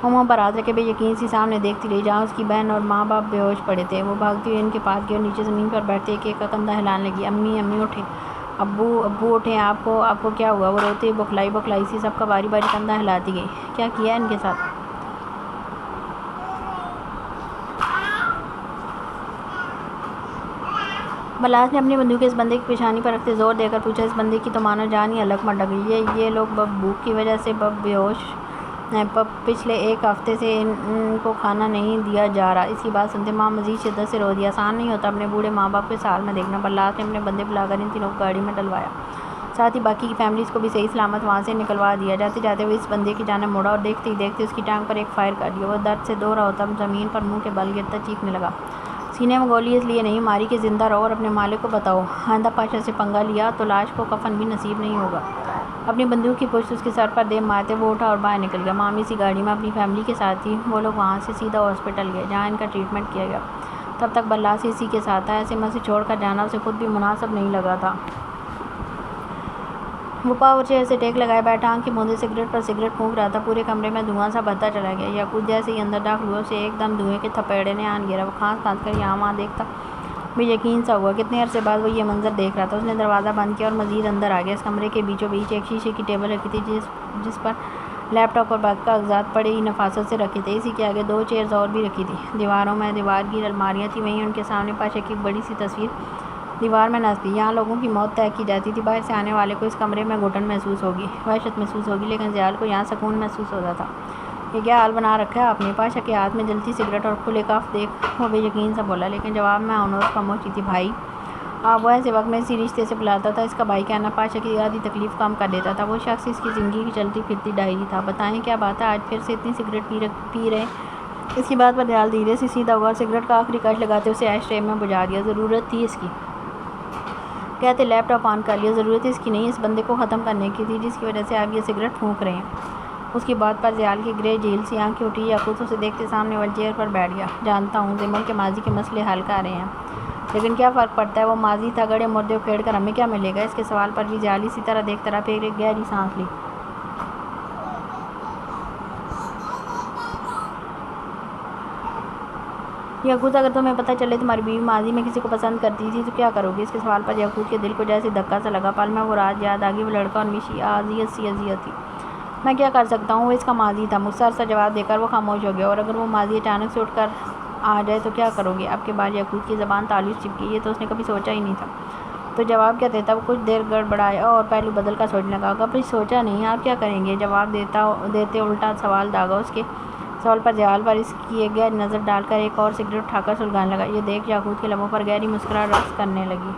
وہ منہ پر ہاتھ رکھے بے یقین سی سامنے دیکھتی رہی جہاں اس کی بہن اور ماں باپ بے ہوش پڑے تھے۔ وہ بھاگتی ہوئی ان کے پاس گئی اور نیچے زمین پر بیٹھتے ایک ایک کا کندھا ہلانے لگی۔ امی امی اٹھیں، ابو اٹھیں، آپ کو کیا ہوا؟ وہ روتے بکھلائی سی سب کا باری باری کندھا ہلاتی گئی۔ کیا کیا ان کے ساتھ؟ بلاس نے اپنی بندوق اس بندے کی پیشانی پر رکھتے زور دے کر پوچھا۔ اس بندے کی تو مانو جان ہی الگ مٹ گئی۔ یہ لوگ بھوک کی وجہ سے بے ہوش ہیں۔ پچھلے 1 ہفتے سے ان کو کھانا نہیں دیا جا رہا۔ اس کی بات سنتے ماں مزید شدت سے رو دی۔ آسان نہیں ہوتا اپنے بوڑھے ماں باپ کو اس حال میں دیکھنا۔ بلاس نے اپنے بندے بلا کر ان تینوں کو گاڑی میں ڈلوایا، ساتھ ہی باقی کی فیملیز کو بھی صحیح سلامت وہاں سے نکلوا دیا۔ جاتے جاتے وہ اس بندے کی جانب مڑا اور دیکھتے ہی دیکھتے اس کی ٹانگ پر ایک فائر کر دیا۔ وہ درد سے دو رہا ہوتا زمین پر منہ کے بل گرتا چیخنے لگا۔ سینے میں گولی اس لیے نہیں ماری کہ زندہ رہو اور اپنے مالک کو بتاؤ آئندہ پاشا سے پنگا لیا تو لاش کو کفن بھی نصیب نہیں ہوگا۔ اپنی بندوق کی پشت اس کے سر پر دے مارتے وہ اٹھا اور باہر نکل گیا۔ مام اسی گاڑی میں اپنی فیملی کے ساتھ تھی۔ وہ لوگ وہاں سے سیدھا ہاسپٹل گئے جہاں ان کا ٹریٹمنٹ کیا گیا۔ تب تک بلاس اسی کے ساتھ تھا۔ ایسے میں سے چھوڑ کر جانا اسے خود بھی مناسب نہیں لگا تھا۔ وہ پاور چیئر سے ٹیک لگائے بیٹھا آنکھ کے موندے سگریٹ پر سگریٹ پھونک رہا تھا۔ پورے کمرے میں دھواں سا بڑھتا چلا گیا۔ یعقوب جیسے ہی اندر داخل ہوا اسے ایک دم دھوئیں کے تھپیڑے نے آن گھیرا۔ وہ کھانس کھانس کر یہاں وہاں دیکھتا بے یقین سا ہوا۔ کتنے عرصے بعد وہ یہ منظر دیکھ رہا تھا۔ اس نے دروازہ بند کیا اور مزید اندر آ گیا۔ اس کمرے کے بیچوں بیچ ایک شیشے کی ٹیبل رکھی تھی جس پر لیپ ٹاپ اور باقی کاغذات بڑے ہی نفاست سے رکھے تھے۔ اسی کے آگے 2 چیئرز اور بھی رکھی تھیں۔ دیواروں میں دیوار گیر الماریاں تھیں۔ وہیں ان کے سامنے پاشا کی ایک بڑی سی تصویر دیوار میں نصب تھی۔ یہاں لوگوں کی موت طے کی جاتی تھی۔ باہر سے آنے والے کو اس کمرے میں گھٹن محسوس ہوگی، وحشت محسوس ہوگی، لیکن ضیال کو یہاں سکون محسوس ہوتا تھا۔ یہ کیا حال بنا رکھا ہے آپ نے؟ پاشا کے ہاتھ میں جلتی سگریٹ اور کھلے کف دیکھ وہ بے یقین سا بولا، لیکن جواب میں آنوش خاموشی تھی۔ بھائی آپ وہ ایسے وقت میں اسی رشتے سے بلاتا تھا۔ اس کا بھائی کہنا پاشا کی آدھی تکلیف کم کر دیتا تھا۔ وہ شخص اس کی زندگی کی چلتی پھرتی ڈائری تھا۔ بتائیں کیا بات ہے؟ آج پھر سے اتنی سگریٹ پی رہے اس کی بات پر جیال دھیرے سے سیدھا ہوا اور سگریٹ کا آخری کش لگاتے اسے ایش ٹرے میں بجھا دیا۔ ضرورت تھی اس کی، کہتے لیپ ٹاپ آن کر لیا۔ ضرورت اس کی نہیں، اس بندے کو ختم کرنے کی تھی جس کی وجہ سے آپ یہ سگریٹ پھونک رہے ہیں۔ اس کی بات پر جیال کی گرے جھیل سی آنکھیں اٹھی۔ یاقوت اسے دیکھتے سامنے والے چیئر پر بیٹھ گیا۔ جانتا ہوں جمل کے ماضی کے مسئلے حل کر رہے ہیں، لیکن کیا فرق پڑتا ہے؟ وہ ماضی تھا، گڑھے مردے اکھیڑ کر ہمیں کیا ملے گا؟ اس کے سوال پر بھی جیال اسی طرح دیکھتا رہا۔ پھر ایک گہری سانس لی۔ یاقوت اگر تمہیں پتہ چلے تمہاری بیوی ماضی میں کسی کو پسند کرتی تھی تو کیا کرو گی؟ اس کے سوال پر یاقوت کے دل کو جیسے دھکا سا لگا۔ پل میں وہ رات یاد آ گئی، وہ لڑکا اور میشی اذیت سی اذیت تھی۔ میں کیا کر سکتا ہوں؟ وہ اس کا ماضی تھا۔ مختصر سا جواب دے کر وہ خاموش ہو گیا۔ اور اگر وہ ماضی اچانک سے اٹھ کر آ جائے تو کیا کرو گے؟ اب کے بعد یاقوت کی زبان تالو سے چپکی۔ یہ تو اس نے کبھی سوچا ہی نہیں تھا۔ تو جواب کیا دیتا؟ وہ کچھ دیر گڑبڑایا اور پہلو بدل کر سوچنے لگا۔ کبھی سوچا نہیں؟ آپ کیا کریں گے؟ جواب دیتے الٹا سوال داغا۔ اس کے سوال پر جیال پر اس کی ایک گہری نظر ڈال کر ایک اور سگریٹ اٹھا کر سلگانے لگا۔ یہ دیکھ یاقوت کے لبوں پر گہری مسکراہٹ رقص کرنے لگی۔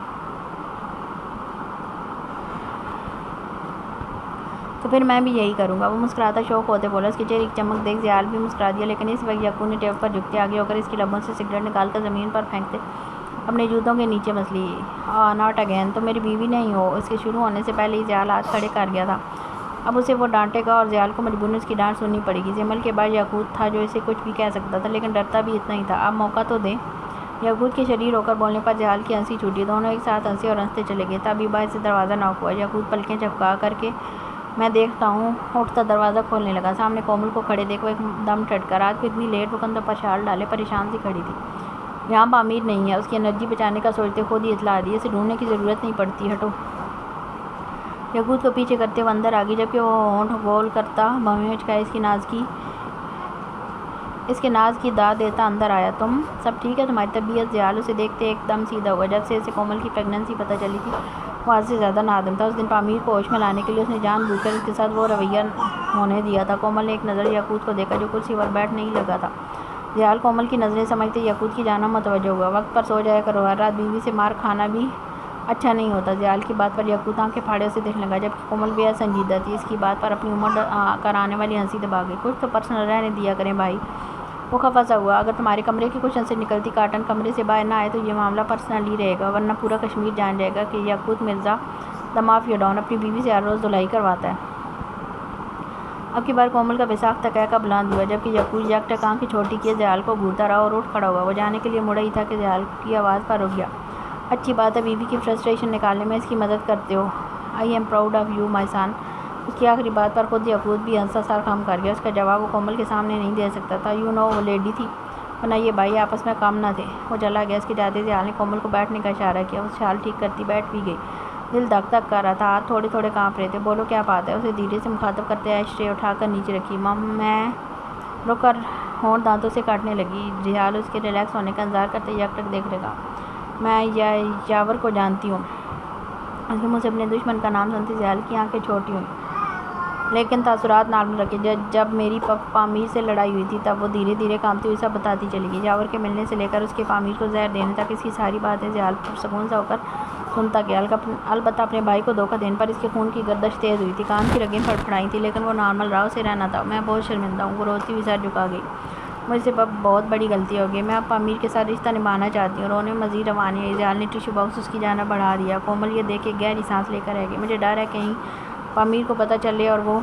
تو پھر میں بھی یہی کروں گا، وہ مسکراتا شوق ہوتے بولا۔ اس کے چہرے کی چمک دیکھ جیال بھی مسکرا دیا، لیکن اس وقت یاقوت نے ٹیبل پر جھکتے آگے ہو کر اس کے لبوں سے سگریٹ نکال کر زمین پر پھینکتے اپنے جوتوں کے نیچے مس لی۔ ناٹ اگین، تم میری بیوی نہیں ہو۔ اس کے شروع ہونے سے پہلے ہی جیال ہاتھ کھڑے کر گیا تھا۔ اب اسے وہ ڈانٹے گا اور جیال کو مجبوراً اس کی ڈانٹ سننی پڑے گی۔ جمل کے بعد یاقوت تھا جو اسے کچھ بھی کہہ سکتا تھا، لیکن ڈرتا بھی اتنا ہی تھا۔ اب موقع تو دیں۔ یاقوت کے شریر ہو کر بولنے پر جیال کی ہنسی چھوٹی۔ دونوں ایک ساتھ ہنسے اور ہنستے چلے گئے۔ تبھی باہر سے دروازہ ناک ہوا۔ یاقوت پلکیں جھپکا کر کے میں دیکھتا ہوں اٹھتا دروازہ کھولنے لگا۔ سامنے کومل کو کھڑے دیکھ وہ ایک دم ٹھٹکا۔ رات کو اتنی لیٹ، وہ کندھوں پر شال ڈالے پریشان سی کھڑی تھی۔ یہاں پامیر نہیں ہے، اس کی انرجی بچانے کا سوچتے خود ہی اطلاع دی۔ اسے ڈھونڈنے کی ضرورت نہیں پڑتی، ہٹو۔ یاقوت کو پیچھے کرتے وہ اندر آ گئی، جبکہ وہ ہونٹ گول کرتا بھویں میں چکائے اس کے ناز کی داد دیتا اندر آیا۔ تم سب ٹھیک ہے؟ تمہاری طبیعت؟ جیال اسے دیکھتے ایک دم سیدھا ہوا۔ جب سے اسے کومل کی پریگننسی پتہ چلی تھی وہ آج سے زیادہ نادم تھا۔ اس دن پامیر کو ہوش میں لانے کے لیے اس نے جان بوجھ کر اس کے ساتھ وہ رویہ ہونے دیا تھا۔ کومل نے ایک نظر یاقوت کو دیکھا جو کرسی پر بیٹھ نہیں لگا تھا۔ جیال کومل کی نظریں سمجھتے یاقوت کی جانب متوجہ ہوا۔ وقت پر سو جایا کرو، ہر رات بیوی سے مار کھانا بھی اچھا نہیں ہوتا۔ جیال کی بات پر یاقوت آنکھیں پھاڑے اسے دیکھنے لگا، جبکہ کومل بے حد سنجیدہ تھی۔ اس کی بات پر اپنی عمر کر آنے والی ہنسی دبا گئی۔ کچھ تو پرسنل رہنے دیا کریں بھائی، وہ خفا سا ہوا۔ اگر تمہارے کمرے کی کچھ عنصر نکلتی کاٹن کمرے سے باہر نہ آئے تو یہ معاملہ پرسنل ہی رہے گا، ورنہ پورا کشمیر جان جائے گا کہ یاقوت مرزا دا مافیا ڈان اپنی بیوی سے ہر روز دھلائی کرواتا ہے۔ اب کی بار کومل کا بے ساختہ قہقہ بلند ہوا، جبکہ یاقوت یکٹک آنکھیں چھوٹی کیے جیال کو گھورتا رہا اور اٹھ کھڑا ہوا۔ وہ جانے کے لیے مڑا ہی تھا کہ جیال کی آواز پر رک گیا۔ اچھی بات ہے، بیوی کی فرسٹریشن نکالنے میں اس کی مدد کرتے ہو۔ I am proud of you my son. اس کی آخری بات پر خود یاقوت بھی ہنسا سر خم کر گیا۔ اس کا جواب وہ کومل کے سامنے نہیں دے سکتا تھا۔ یو نو وہ لیڈی تھی، ورنہ یہ بھائی آپس میں کم نہ تھے۔ وہ چلا گیا۔ اس کے جاتے جیال نے کومل کو بیٹھنے کا اشارہ کیا۔ وہ شال ٹھیک کرتی بیٹھ بھی گئی۔ دل دھک دھک کر رہا تھا، ہاتھ تھوڑے تھوڑے کانپ رہے تھے۔ بولو کیا بات ہے؟ اسے دھیرے سے مخاطب کرتے ایش ٹرے اٹھا کر نیچے رکھی۔ میں رک کر ہونٹ دانتوں سے کاٹنے لگی۔ جیال اس کے ریلیکس ہونے کا انتظار کرتے یکٹک دیکھ لگا۔ میں یاور کو جانتی ہوں۔ اس کے منہ سے اپنے دشمن کا نام سنتے جیال کی آنکھیں چھوٹی ہوئیں، لیکن تاثرات نارمل رکھے۔ جب میری پامیر سے لڑائی ہوئی تھی تب وہ دھیرے دھیرے کانپتی ہوئی سب بتاتی چلی گئی۔ یاور کے ملنے سے لے کر اس کے پامیر کو زہر دینے تک اس کی ساری باتیں جیال پرسکون سا ہو کر سنتا گیا۔ البتہ اپنے بھائی کو دھوکہ دینے پر اس کے خون کی گردش تیز ہوئی تھی، کان کی رگیں پھڑپھڑائی تھیں، لیکن وہ نارمل رہا۔ اسے رہنا تھا۔ میں بہت شرمندہ ہوں، وہ روتی ہوئی سر جھکا گئی۔ مجھ سے بہت بڑی غلطی ہو گئی۔ میں اب پامیر کے ساتھ رشتہ نبھانا چاہتی ہوں۔ رونے میں مزید روانی آئی۔ جیال نے ٹیشو باکس اس کی جانب بڑھا دیا۔ کومل یہ دیکھ کے گہری سانس لے کر رہ گئی۔ مجھے ڈر ہے کہیں پامیر کو پتہ چلے اور وہ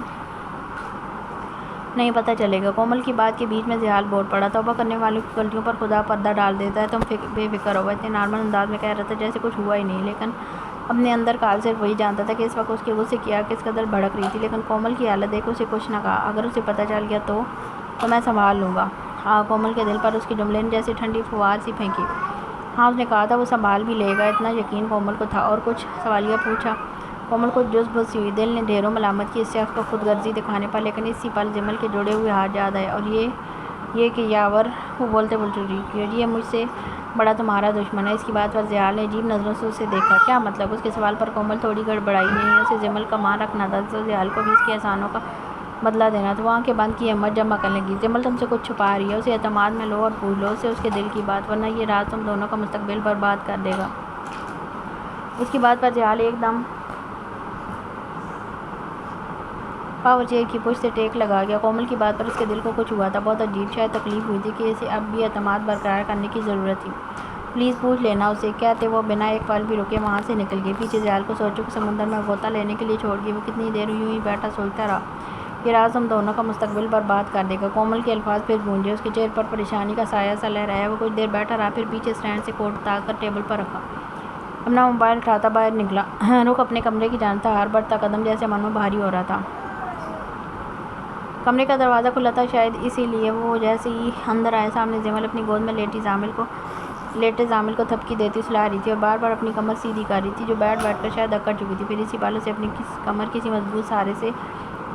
نہیں پتہ چلے گا۔ کومل کی بات کے بیچ میں جیال بول پڑا۔ توبہ کرنے والوں کی غلطیوں پر خدا پردہ ڈال دیتا ہے۔ تم بے فکر ہو۔ وہ اتنے نارمل انداز میں کہہ رہا تھا جیسے کچھ ہوا ہی نہیں، لیکن اپنے اندر کال صرف وہی جانتا تھا کہ اس وقت اس کے غصے کی آگ کس قدر بھڑک رہی تھی۔ لیکن کومل کی حالت دیکھ اسے کچھ نہ کہا۔ اگر اسے پتہ چل گیا تو میں سنبھال لوں گا۔ ہاں، کومل کے دل پر اس کے جملے نے جیسے ٹھنڈی فوار سی پھینکی۔ ہاں، اس نے کہا تھا وہ سنبھال بھی لے گا، اتنا یقین کومل کو تھا۔ اور کچھ سوالیہ پوچھا۔ کومل کو جز بز سی ہوئی۔ دل نے ڈھیروں ملامت کی اس شخص کو خود غرضی دکھانے پر، لیکن اسی پل جمل کے جڑے ہوئے ہاتھ یاد آئے اور یہ کہ یاور، وہ بولتے بولتے یہ مجھ سے بڑا تمہارا دشمن ہے۔ اس کی بات پر جیال نے عجیب نظروں سے اسے دیکھا۔ کیا مطلب؟ اس کے سوال پر کومل تھوڑی گڑبڑائی۔ نہیں، اسے جمل کا مان رکھنا تھا تو جیال کو بھی اس کے احسانوں کا بدلہ دینا تھا۔ وہ آنکھیں بند کی ہمت جمع کرنے لگی۔ جمل تم سے کچھ چھپا رہی ہے، اسے اعتماد میں لو اور پوچھ لو اسے اس کے دل کی بات، ورنہ یہ راز تم دونوں کا مستقبل برباد کر دے گا۔ اس کی بات پر جیال ایک دم پاور چیئر کی پشت سے ٹیک لگا گیا۔ کومل کی بات پر اس کے دل کو کچھ ہوا تھا، بہت عجیب شاید تکلیف ہوئی تھی کہ اسے اب بھی اعتماد برقرار کرنے کی ضرورت تھی۔ پلیز پوچھ لینا اسے، کہتے وہ بنا ایک پل بھی رکے وہاں سے نکل گئی۔ پیچھے ضیال کو سوچوں کے سمندر میں غوطہ لینے کے لیے چھوڑ گئی۔ وہ کتنی دیر یوں ہی بیٹھا سوچتا رہا، یہ راز ہم دونوں کا مستقبل برباد کر دے گا۔ کومل کے الفاظ پھر گونجے، اس کے چہرے پر پریشانی کا سایہ سا لہرایا۔ وہ کچھ دیر بیٹھا رہا، پھر پیچھے اسٹینڈ سے کوٹ اتار کر ٹیبل پر رکھا، اپنا موبائل اٹھاتا باہر نکلا۔ رخ اپنے کمرے کی جانب تھا، ہر بڑھتا قدم جیسے مانو بھاری ہو رہا تھا۔ کمرے کا دروازہ کھلا تھا، شاید اسی لیے وہ جیسے ہی اندر آئے، سامنے زمل اپنی گود میں لیٹے زامل کو تھپکی دیتی سلا رہی تھی اور بار بار اپنی کمر سیدھی کر رہی تھی، جو بیٹھ کر شاید اکڑ چکی تھی۔ پھر اسی بالوں سے اپنی کمر کسی مضبوط سہارے سے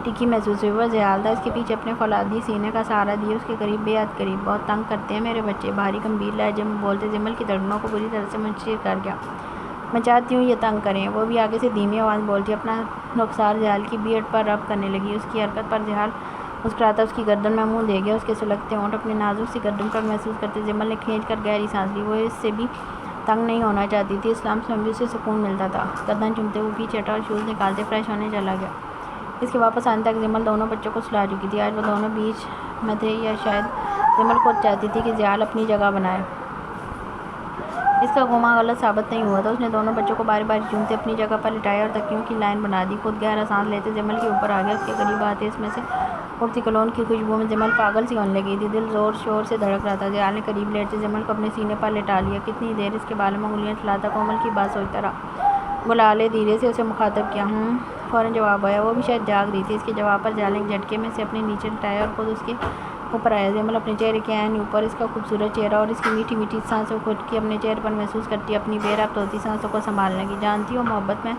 ٹکی محسوس ہوئی۔ وہ ضیال تھا، اس کے پیچھے اپنے فولادی سینے کا سہارا دیے اس کے قریب، بے حد قریب۔ بہت تنگ کرتے ہیں میرے بچے، بھاری گمبھیر لہجے میں بولتے زمل کی دھڑکنوں کو بری طرح سے منشیر کر گیا۔ میں چاہتی ہوں یہ تنگ کریں، وہ بھی آگے سے دھیمی آواز بولتی، اپنا رخسار ضیال کی بیئرڈ پر رب کرنے لگی۔ اس کی حرکت پر ضیال مسکراتا اس کی گردن میں منہ دے گیا، اس کے سلگتے ہونٹ اپنی نازک سی گردن پر محسوس کرتے زمل نے کھینچ کر گہری سانس لی۔ وہ اس سے بھی تنگ نہیں ہونا چاہتی تھی، اس لمس میں بھی اسے سکون ملتا تھا۔ گردن چومتے وہ پیچھے ہٹا اور شوز نکالتے فریش ہونے چلا گیا۔ اس کے واپس آنے تک زمل دونوں بچوں کو سلا چکی تھی۔ آج وہ دونوں بیچ میں تھے، یا شاید زمل خود چاہتی تھی کہ ضیال اپنی جگہ بنائے۔ اس کا گمان غلط ثابت نہیں ہوا تھا۔ اس نے دونوں بچوں کو باری باری چومتے اپنی جگہ پر لٹایا اور تکیوں کی لائن بنا دی۔ خود گہرا سانس لیتے زمل کے اوپر آ گیا، اس کے قریب آتے اس میں سے اڑتی کلون کی خوشبو میں زمل پاگل سی ہونے لگی تھی، دل زور شور سے دھڑک رہا تھا۔ ضیال نے قریب لیٹتے زمل کو اپنے سینے پر لٹا لیا، کتنی دیر اس کے بالوں میں انگلیاں چلاتا کومل کی بات سوچتا رہا۔ گلالے دھیرے سے اسے مخاطب کیا۔ فوراً جواب آیا۔ وہ بھی شاید جاگ رہی تھی۔ اس کے جواب پر ضیال نے ایک جھٹکے میں سے اپنے نیچے لٹایا اور خود اس کے اوپر آیا۔ زمل اپنے چہرے کے عین اوپر اس کا خوبصورت چہرہ اور اس کی میٹھی میٹھی سانسوں کو کھٹکی اپنے چہرے پر محسوس کرتی اپنی بے ربط ہوتی سانسوں کو سنبھالنے کی۔ جانتی ہو محبت میں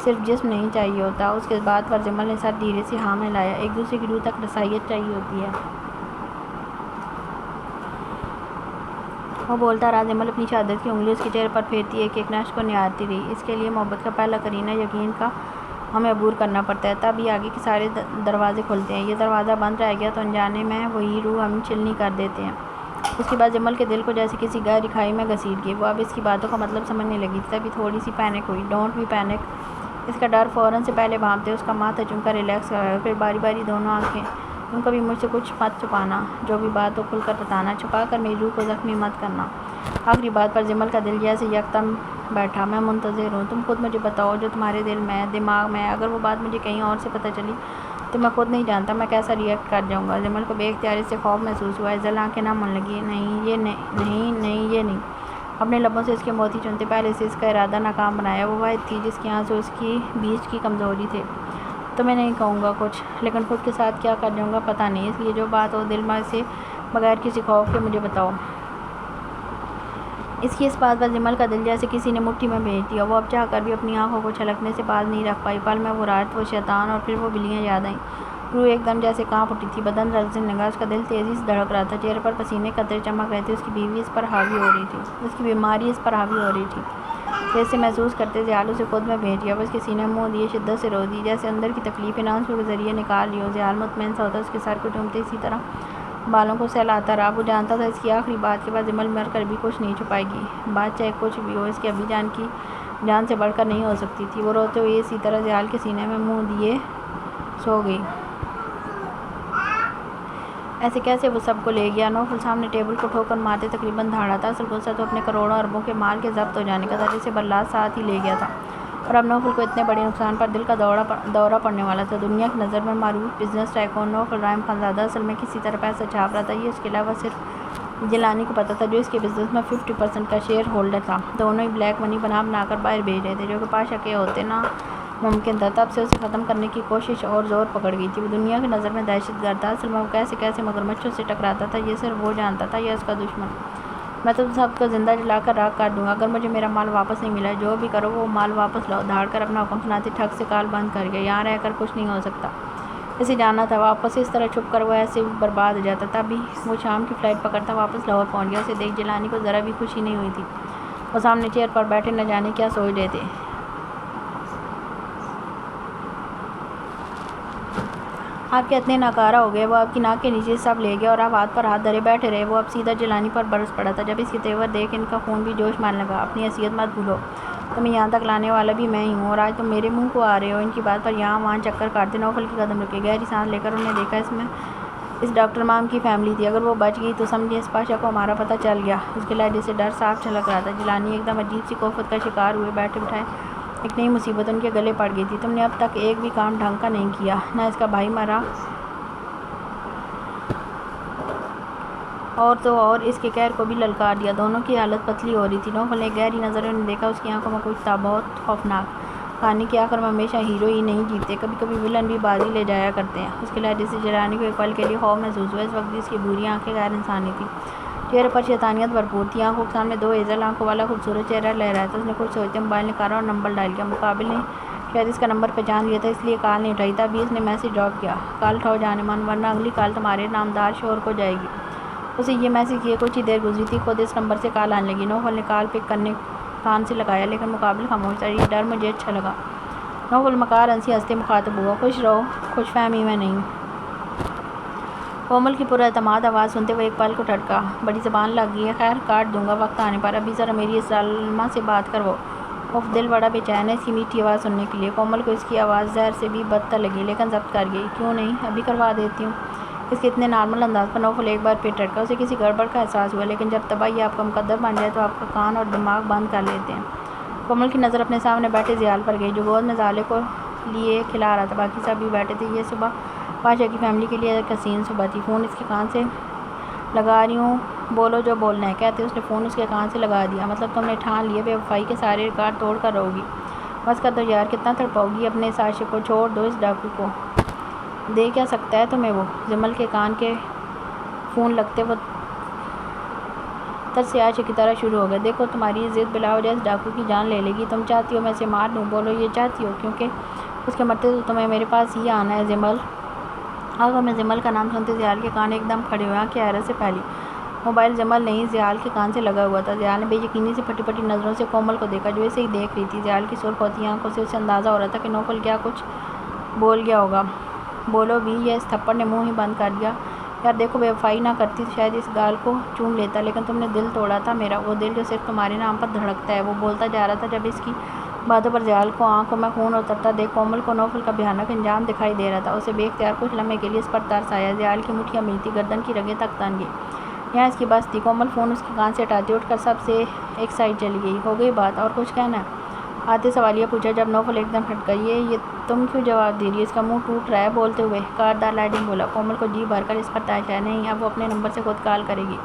صرف جسم نہیں چاہیے ہوتا۔ اس کے بات پر زمل نے سر دھیرے سے ہاں میں لایا۔ ایک دوسرے کی روح تک رسائیت چاہیے ہوتی ہے۔ وہ بولتا رہا، زمل اپنی شہادت کی انگلی اس کے چہرے پر پھیرتی ایک ایک نشق کو نہارتی رہی۔ اس کے لیے محبت کا پہلا قرینہ یقین کا ہمیں عبور کرنا پڑتا ہے، تب ہی آگے کے سارے دروازے کھلتے ہیں۔ یہ دروازہ بند رہ گیا تو انجانے میں وہی روح ہم چھلنی کر دیتے ہیں۔ اس کے بعد زمل کے دل کو جیسے کسی گہری کھائی میں گھسیٹ گئی۔ وہ اب اس کی باتوں کا مطلب سمجھنے لگی تھی، تبھی تھوڑی سی پینک ہوئی۔ ڈونٹ بی پینک، اس کا ڈر فوراً سے پہلے بھانپتے اس کا ماتھا چوم کر ریلیکس کرایا، پھر باری باری دونوں آنکھیں، تم کبھی مجھ سے کچھ مت چھپانا، جو بھی بات ہو کھل کر بتانا، چھپا کر میری روح کو زخمی مت کرنا۔ آخری بات پر زمل کا دل جیسے یکدم بیٹھا۔ میں منتظر ہوں، تم خود مجھے بتاؤ جو تمہارے دل میں دماغ میں، اگر وہ بات مجھے کہیں اور سے پتہ چلی تو میں خود نہیں جانتا میں کیسا ری ایکٹ کر جاؤں گا۔ زمل کو بے اختیاری سے خوف محسوس ہوا، ازل آنکھیں نم ہونے لگی۔ نہیں یہ نہیں۔ اپنے لبوں سے اس کے موتی چنتے پہلے سے اس کا ارادہ ناکام بنایا۔ وہ واحد تھی جس کی آنسو اس کی بیچ کی کمزوری تھے۔ تمہیں نہیں کہوں گا کچھ، لیکن خود کے ساتھ کیا کر جاؤں گا پتہ نہیں، اس لیے جو بات ہو دل میں سے بغیر کسی خوف کے مجھے بتاؤ۔ اس کی اس بات پر زمل کا دل جیسے کسی نے مٹھی میں بھیج دیا۔ وہ اب چاہ کر بھی اپنی آنکھوں کو چھلکنے سے باز نہیں رکھ پائی۔ پل میں وہ رات، وہ شیطان اور پھر وہ بلیاں یاد آئیں۔ روح ایک دم جیسے کانپ اٹھی تھی، بدن لرزنے لگا، اس کا دل تیزی سے دھڑک رہا تھا، چہرے پر پسینے قطرے چمک رہے تھے۔ اس کی بیوی اس پر حاوی ہو رہی تھی، اس کی بیماری اس پر حاوی ہو رہی تھی۔ جیسے محسوس کرتے ضیال اسے خود میں بھیج گیا۔ وہ اس کے سینے میں منہ دیے شدت سے رو دی، جیسے اندر کی تکلیف ان آنسوؤں کے ذریعے نکال لی ہو۔ ضیال مطمئن سا ہوتا اس کے سر کو چومتے اسی طرح بالوں کو سہلاتا رہا۔ وہ جانتا تھا اس کی آخری بات کے بعد زمل مر کر بھی کچھ نہیں چھپائے گی۔ بات چاہے کچھ بھی ہو، اس کے ابی جان کی جان سے بڑھ کر نہیں ہو سکتی تھی۔ وہ روتے ہوئے اسی طرح ضیال کے سینے میں منہ دیے سو گئی۔ ایسے کیسے وہ سب کو لے گیا؟ نوفل سامنے ٹیبل کو ٹھوکر مارتے تقریباً دھاڑا تھا۔ اصل غصہ تو اپنے کروڑوں اربوں کے مال کے ضبط ہو جانے کا تھا، جسے برلاس ساتھ ہی لے گیا تھا، اور اب نوفل کو اتنے بڑے نقصان پر دل کا دورہ پڑنے والا تھا۔ دنیا کی نظر میں معروف بزنس ٹائکون نوفل رحم خان زادہ اصل میں کسی طرح پیسہ چھاپ رہا تھا، یہ اس کے علاوہ صرف جیلانی کو پتہ تھا، جو اس کے بزنس میں 50% کا شیئر ہولڈر تھا۔ دونوں ہی بلیک منی بنا کر باہر بھیج رہے تھے، جو کہ پاشا کے ہوتے ناممکن تھا۔ تب سے اسے ختم کرنے کی کوشش اور زور پکڑ گئی تھی۔ وہ دنیا کی نظر میں دہشت گرد تھا، اصل میں وہ کیسے مگرمچھوں سے ٹکراتا تھا یہ صرف وہ جانتا تھا، یا اس کا دشمن۔ میں تم سب کو زندہ جلا کر راکھ کر دوں گا اگر مجھے میرا مال واپس نہیں ملا۔ جو بھی کرو وہ مال واپس لاؤ۔ دھاڑ کر اپنا حکم سناتے ٹھگ سے کال بند کر گیا۔ یہاں رہ کر کچھ نہیں ہو سکتا، اسے جاننا تھا واپس اس طرح چھپ کر وہ ایسے برباد ہو جاتا۔ تبھی وہ شام کی فلائٹ پکڑتا واپس لاہور پہنچ گیا۔ اسے دیکھ جیلانی کو ذرا بھی خوشی نہیں ہوئی تھی۔ وہ سامنے چیئر پر بیٹھے نہ جانے کیا سوچ رہے تھے۔ آپ کے اتنے ناکارہ ہو گئے، وہ آپ کی ناک کے نیچے سب لے گیا اور آپ ہاتھ پر ہاتھ دھرے بیٹھے رہے۔ وہ اب سیدھا جیلانی پر برس پڑا تھا۔ جب اس کے تیور دیکھ ان کا خون بھی جوش مارنے لگا۔ اپنی حیثیت مت بھولو، تمہیں یہاں تک لانے والا بھی میں ہی ہوں اور آج تم میرے منہ کو آ رہے ہو۔ ان کی بات پر یہاں وہاں چکر کاٹتے نوفل کی قدم رکے۔ گہری سانس لے کر انہوں نے دیکھا اس ڈاکٹر مام کی فیملی تھی۔ اگر وہ بچ گئی تو سمجھیں اس پاشا کو ہمارا پتہ چل گیا۔ اس کے لہجے سے ڈر صاف جھلک رہا تھا۔ جیلانی ایک دم عجیب سی کوفت کا شکار ہوئے بیٹھے بٹھائے ایک نئی مصیبت ان کے گلے پڑ گئی تھی۔ تم نے اب تک ایک بھی کام ڈھنگ کا نہیں کیا، نہ اس کا بھائی مرا اور تو اور اس کے قہر کو بھی للکار دیا۔ دونوں کی حالت پتلی ہو رہی تھی۔ نوفل نے گہری نظر انہیں دیکھا۔ اس کی آنکھوں میں کچھ تھا بہت خوفناک۔ کہانی کے آخر میں ہمیشہ ہیرو ہی نہیں جیتے، کبھی کبھی ولن بھی بازی لے جایا کرتے ہیں۔ اس کے لہجے سے جیلانی کو ایک پل کے لیے خوف محسوس ہوا۔ اس وقت بھی اس کی بھوری آنکھیں غیر انسانی تھیں، چہرے پر شیطانیت بھرپور تھی۔ آنکھوں کے سامنے دو ہیزل آنکھوں والا خوبصورت چہرہ لہرایا تھا۔ اس نے کچھ سوچتے موبائل نکالا اور نمبر ڈائل کیا۔ مقابل نے شاید اس کا نمبر پہچان لیا تھا، اس لیے کال نہیں اٹھائی۔ تبھی اس نے میسج ڈراپ کیا، کال اٹھاؤ جان من، ورنہ اگلی کال تمہارے نامدار شوہر کو جائے گی۔ اسے یہ میسج کیے کچھ ہی دیر گزری تھی، خود اس نمبر سے کال آنے لگی۔ نوفل نے کال پک کرنے کان سے لگایا، لیکن مقابل خاموش تھا۔ یہ ڈر مجھے اچھا لگا۔ نوفل مکار ہنسی ہنستے مخاطب ہوا، خوش رہو، خوش فہمی میں نہیں۔ کومل کی پراعتماد آواز سنتے ہوئے ایک پل کو ٹھٹکا، بڑی زبان لگ گئی ہے، خیر کاٹ دوں گا وقت آنے پر، ابھی ذرا میری اس ظالمہ سے بات کرو۔ اف، دل بڑا بے چین ہے اس کی میٹھی آواز سننے کے لیے۔ کومل کو اس کی آواز زہر سے بھی بدتر لگی، لیکن ضبط کر گئی، کیوں نہیں، ابھی کروا دیتی ہوں۔ اس کے اتنے نارمل انداز پر نوفل ایک بار پھر ٹھٹکا۔ اسے کسی گڑبڑ کا احساس ہوا، لیکن جب تباہی آپ کا مقدر بن جائے تو آپ کا کان اور دماغ بند کر لیتے ہیں۔ کومل کی نظر اپنے سامنے بیٹھے زیال پر گئی، جو گود میں زالے کو لیے کھلا رہا تھا۔ باقی سب بھی بیٹھے تھے۔ یہ صبح پاشا کی فیملی کے لیے ایک حسین صبح تھی۔ فون اس کے کان سے لگا رہی ہوں، بولو جو بولنا ہے، کہتے اس نے فون اس کے کان سے لگا دیا۔ مطلب تم نے ٹھان لیے بے وفائی کے سارے ریکارڈ توڑ کر رہو گی؟ بس کر دو یار، کتنا تڑپاؤ گی اپنے اس عاشق کو، چھوڑ دو اس ڈاکو کو، دے کیا سکتا ہے تمہیں وہ؟ جمل کے کان کے فون لگتے وہ ترس عاشق کی طرح شروع ہو گئے۔ دیکھو تمہاری ضد بلا وجہ اس ڈاکو کی جان لے لے گی، تم چاہتی ہو میں اسے مار دوں؟ بولو یہ چاہتی ہو؟ کیونکہ اس کے مرتے تو تمہیں میرے پاس ہی آنا ہے جمل۔ آخر میں جمل کا نام سنتے زیال کے کان ایک دم کھڑے ہوئے، آنکھیں حیرت سے پھیلی۔ موبائل جمل نہیں، زیال کے کان سے لگا ہوا تھا۔ زیال نے بے یقینی سے پھٹی پھٹی نظروں سے کومل کو دیکھا، جو اسے ہی دیکھ رہی تھی۔ زیال کی سرخ ہوتی آنکھوں سے اسے اندازہ ہو رہا تھا کہ نوفل کیا کچھ بول گیا ہوگا۔ بولو بھی، یہ اس تھپڑ نے منہ ہی بند کر دیا۔ یار دیکھو، بے وفائی نہ کرتی تو شاید اس گال کو چوم لیتا، لیکن تم نے دل توڑا تھا میرا، وہ دل جو صرف تمہارے نام پر دھڑکتا ہے۔ وہ بولتا جا رہا تھا جب اس کی باتوں پر زیال کو آنکھوں میں خون اترتا دیکھ کومل کو نوفل کا بھیانک انجام دکھائی دے رہا تھا۔ اسے بے اختیار کچھ لمحے کے لیے اس پر ترس آیا۔ زیال کی مٹھیاں ملتی، گردن کی رگیں تک تن گئی۔ یہاں اس کی بس تھی۔ کومل فون اس کے کان سے ہٹاتی اٹھ کر سب سے ایک سائڈ چلی گئی۔ ہو گئی بات، اور کچھ کہنا ہے؟ آتے سوالیہ پوچھا جب نوفل ایک دم ہٹکا۔ یہ تم کیوں جواب دے رہی ہے؟ اس کا منہ ٹوٹ رہا ہے بولتے ہوئے، کاردار لہجے بولا۔ کومل کو جی بھر کر اس پر طائش ہے، نہیں اب وہ اپنے نمبر سے خود کال کرے گی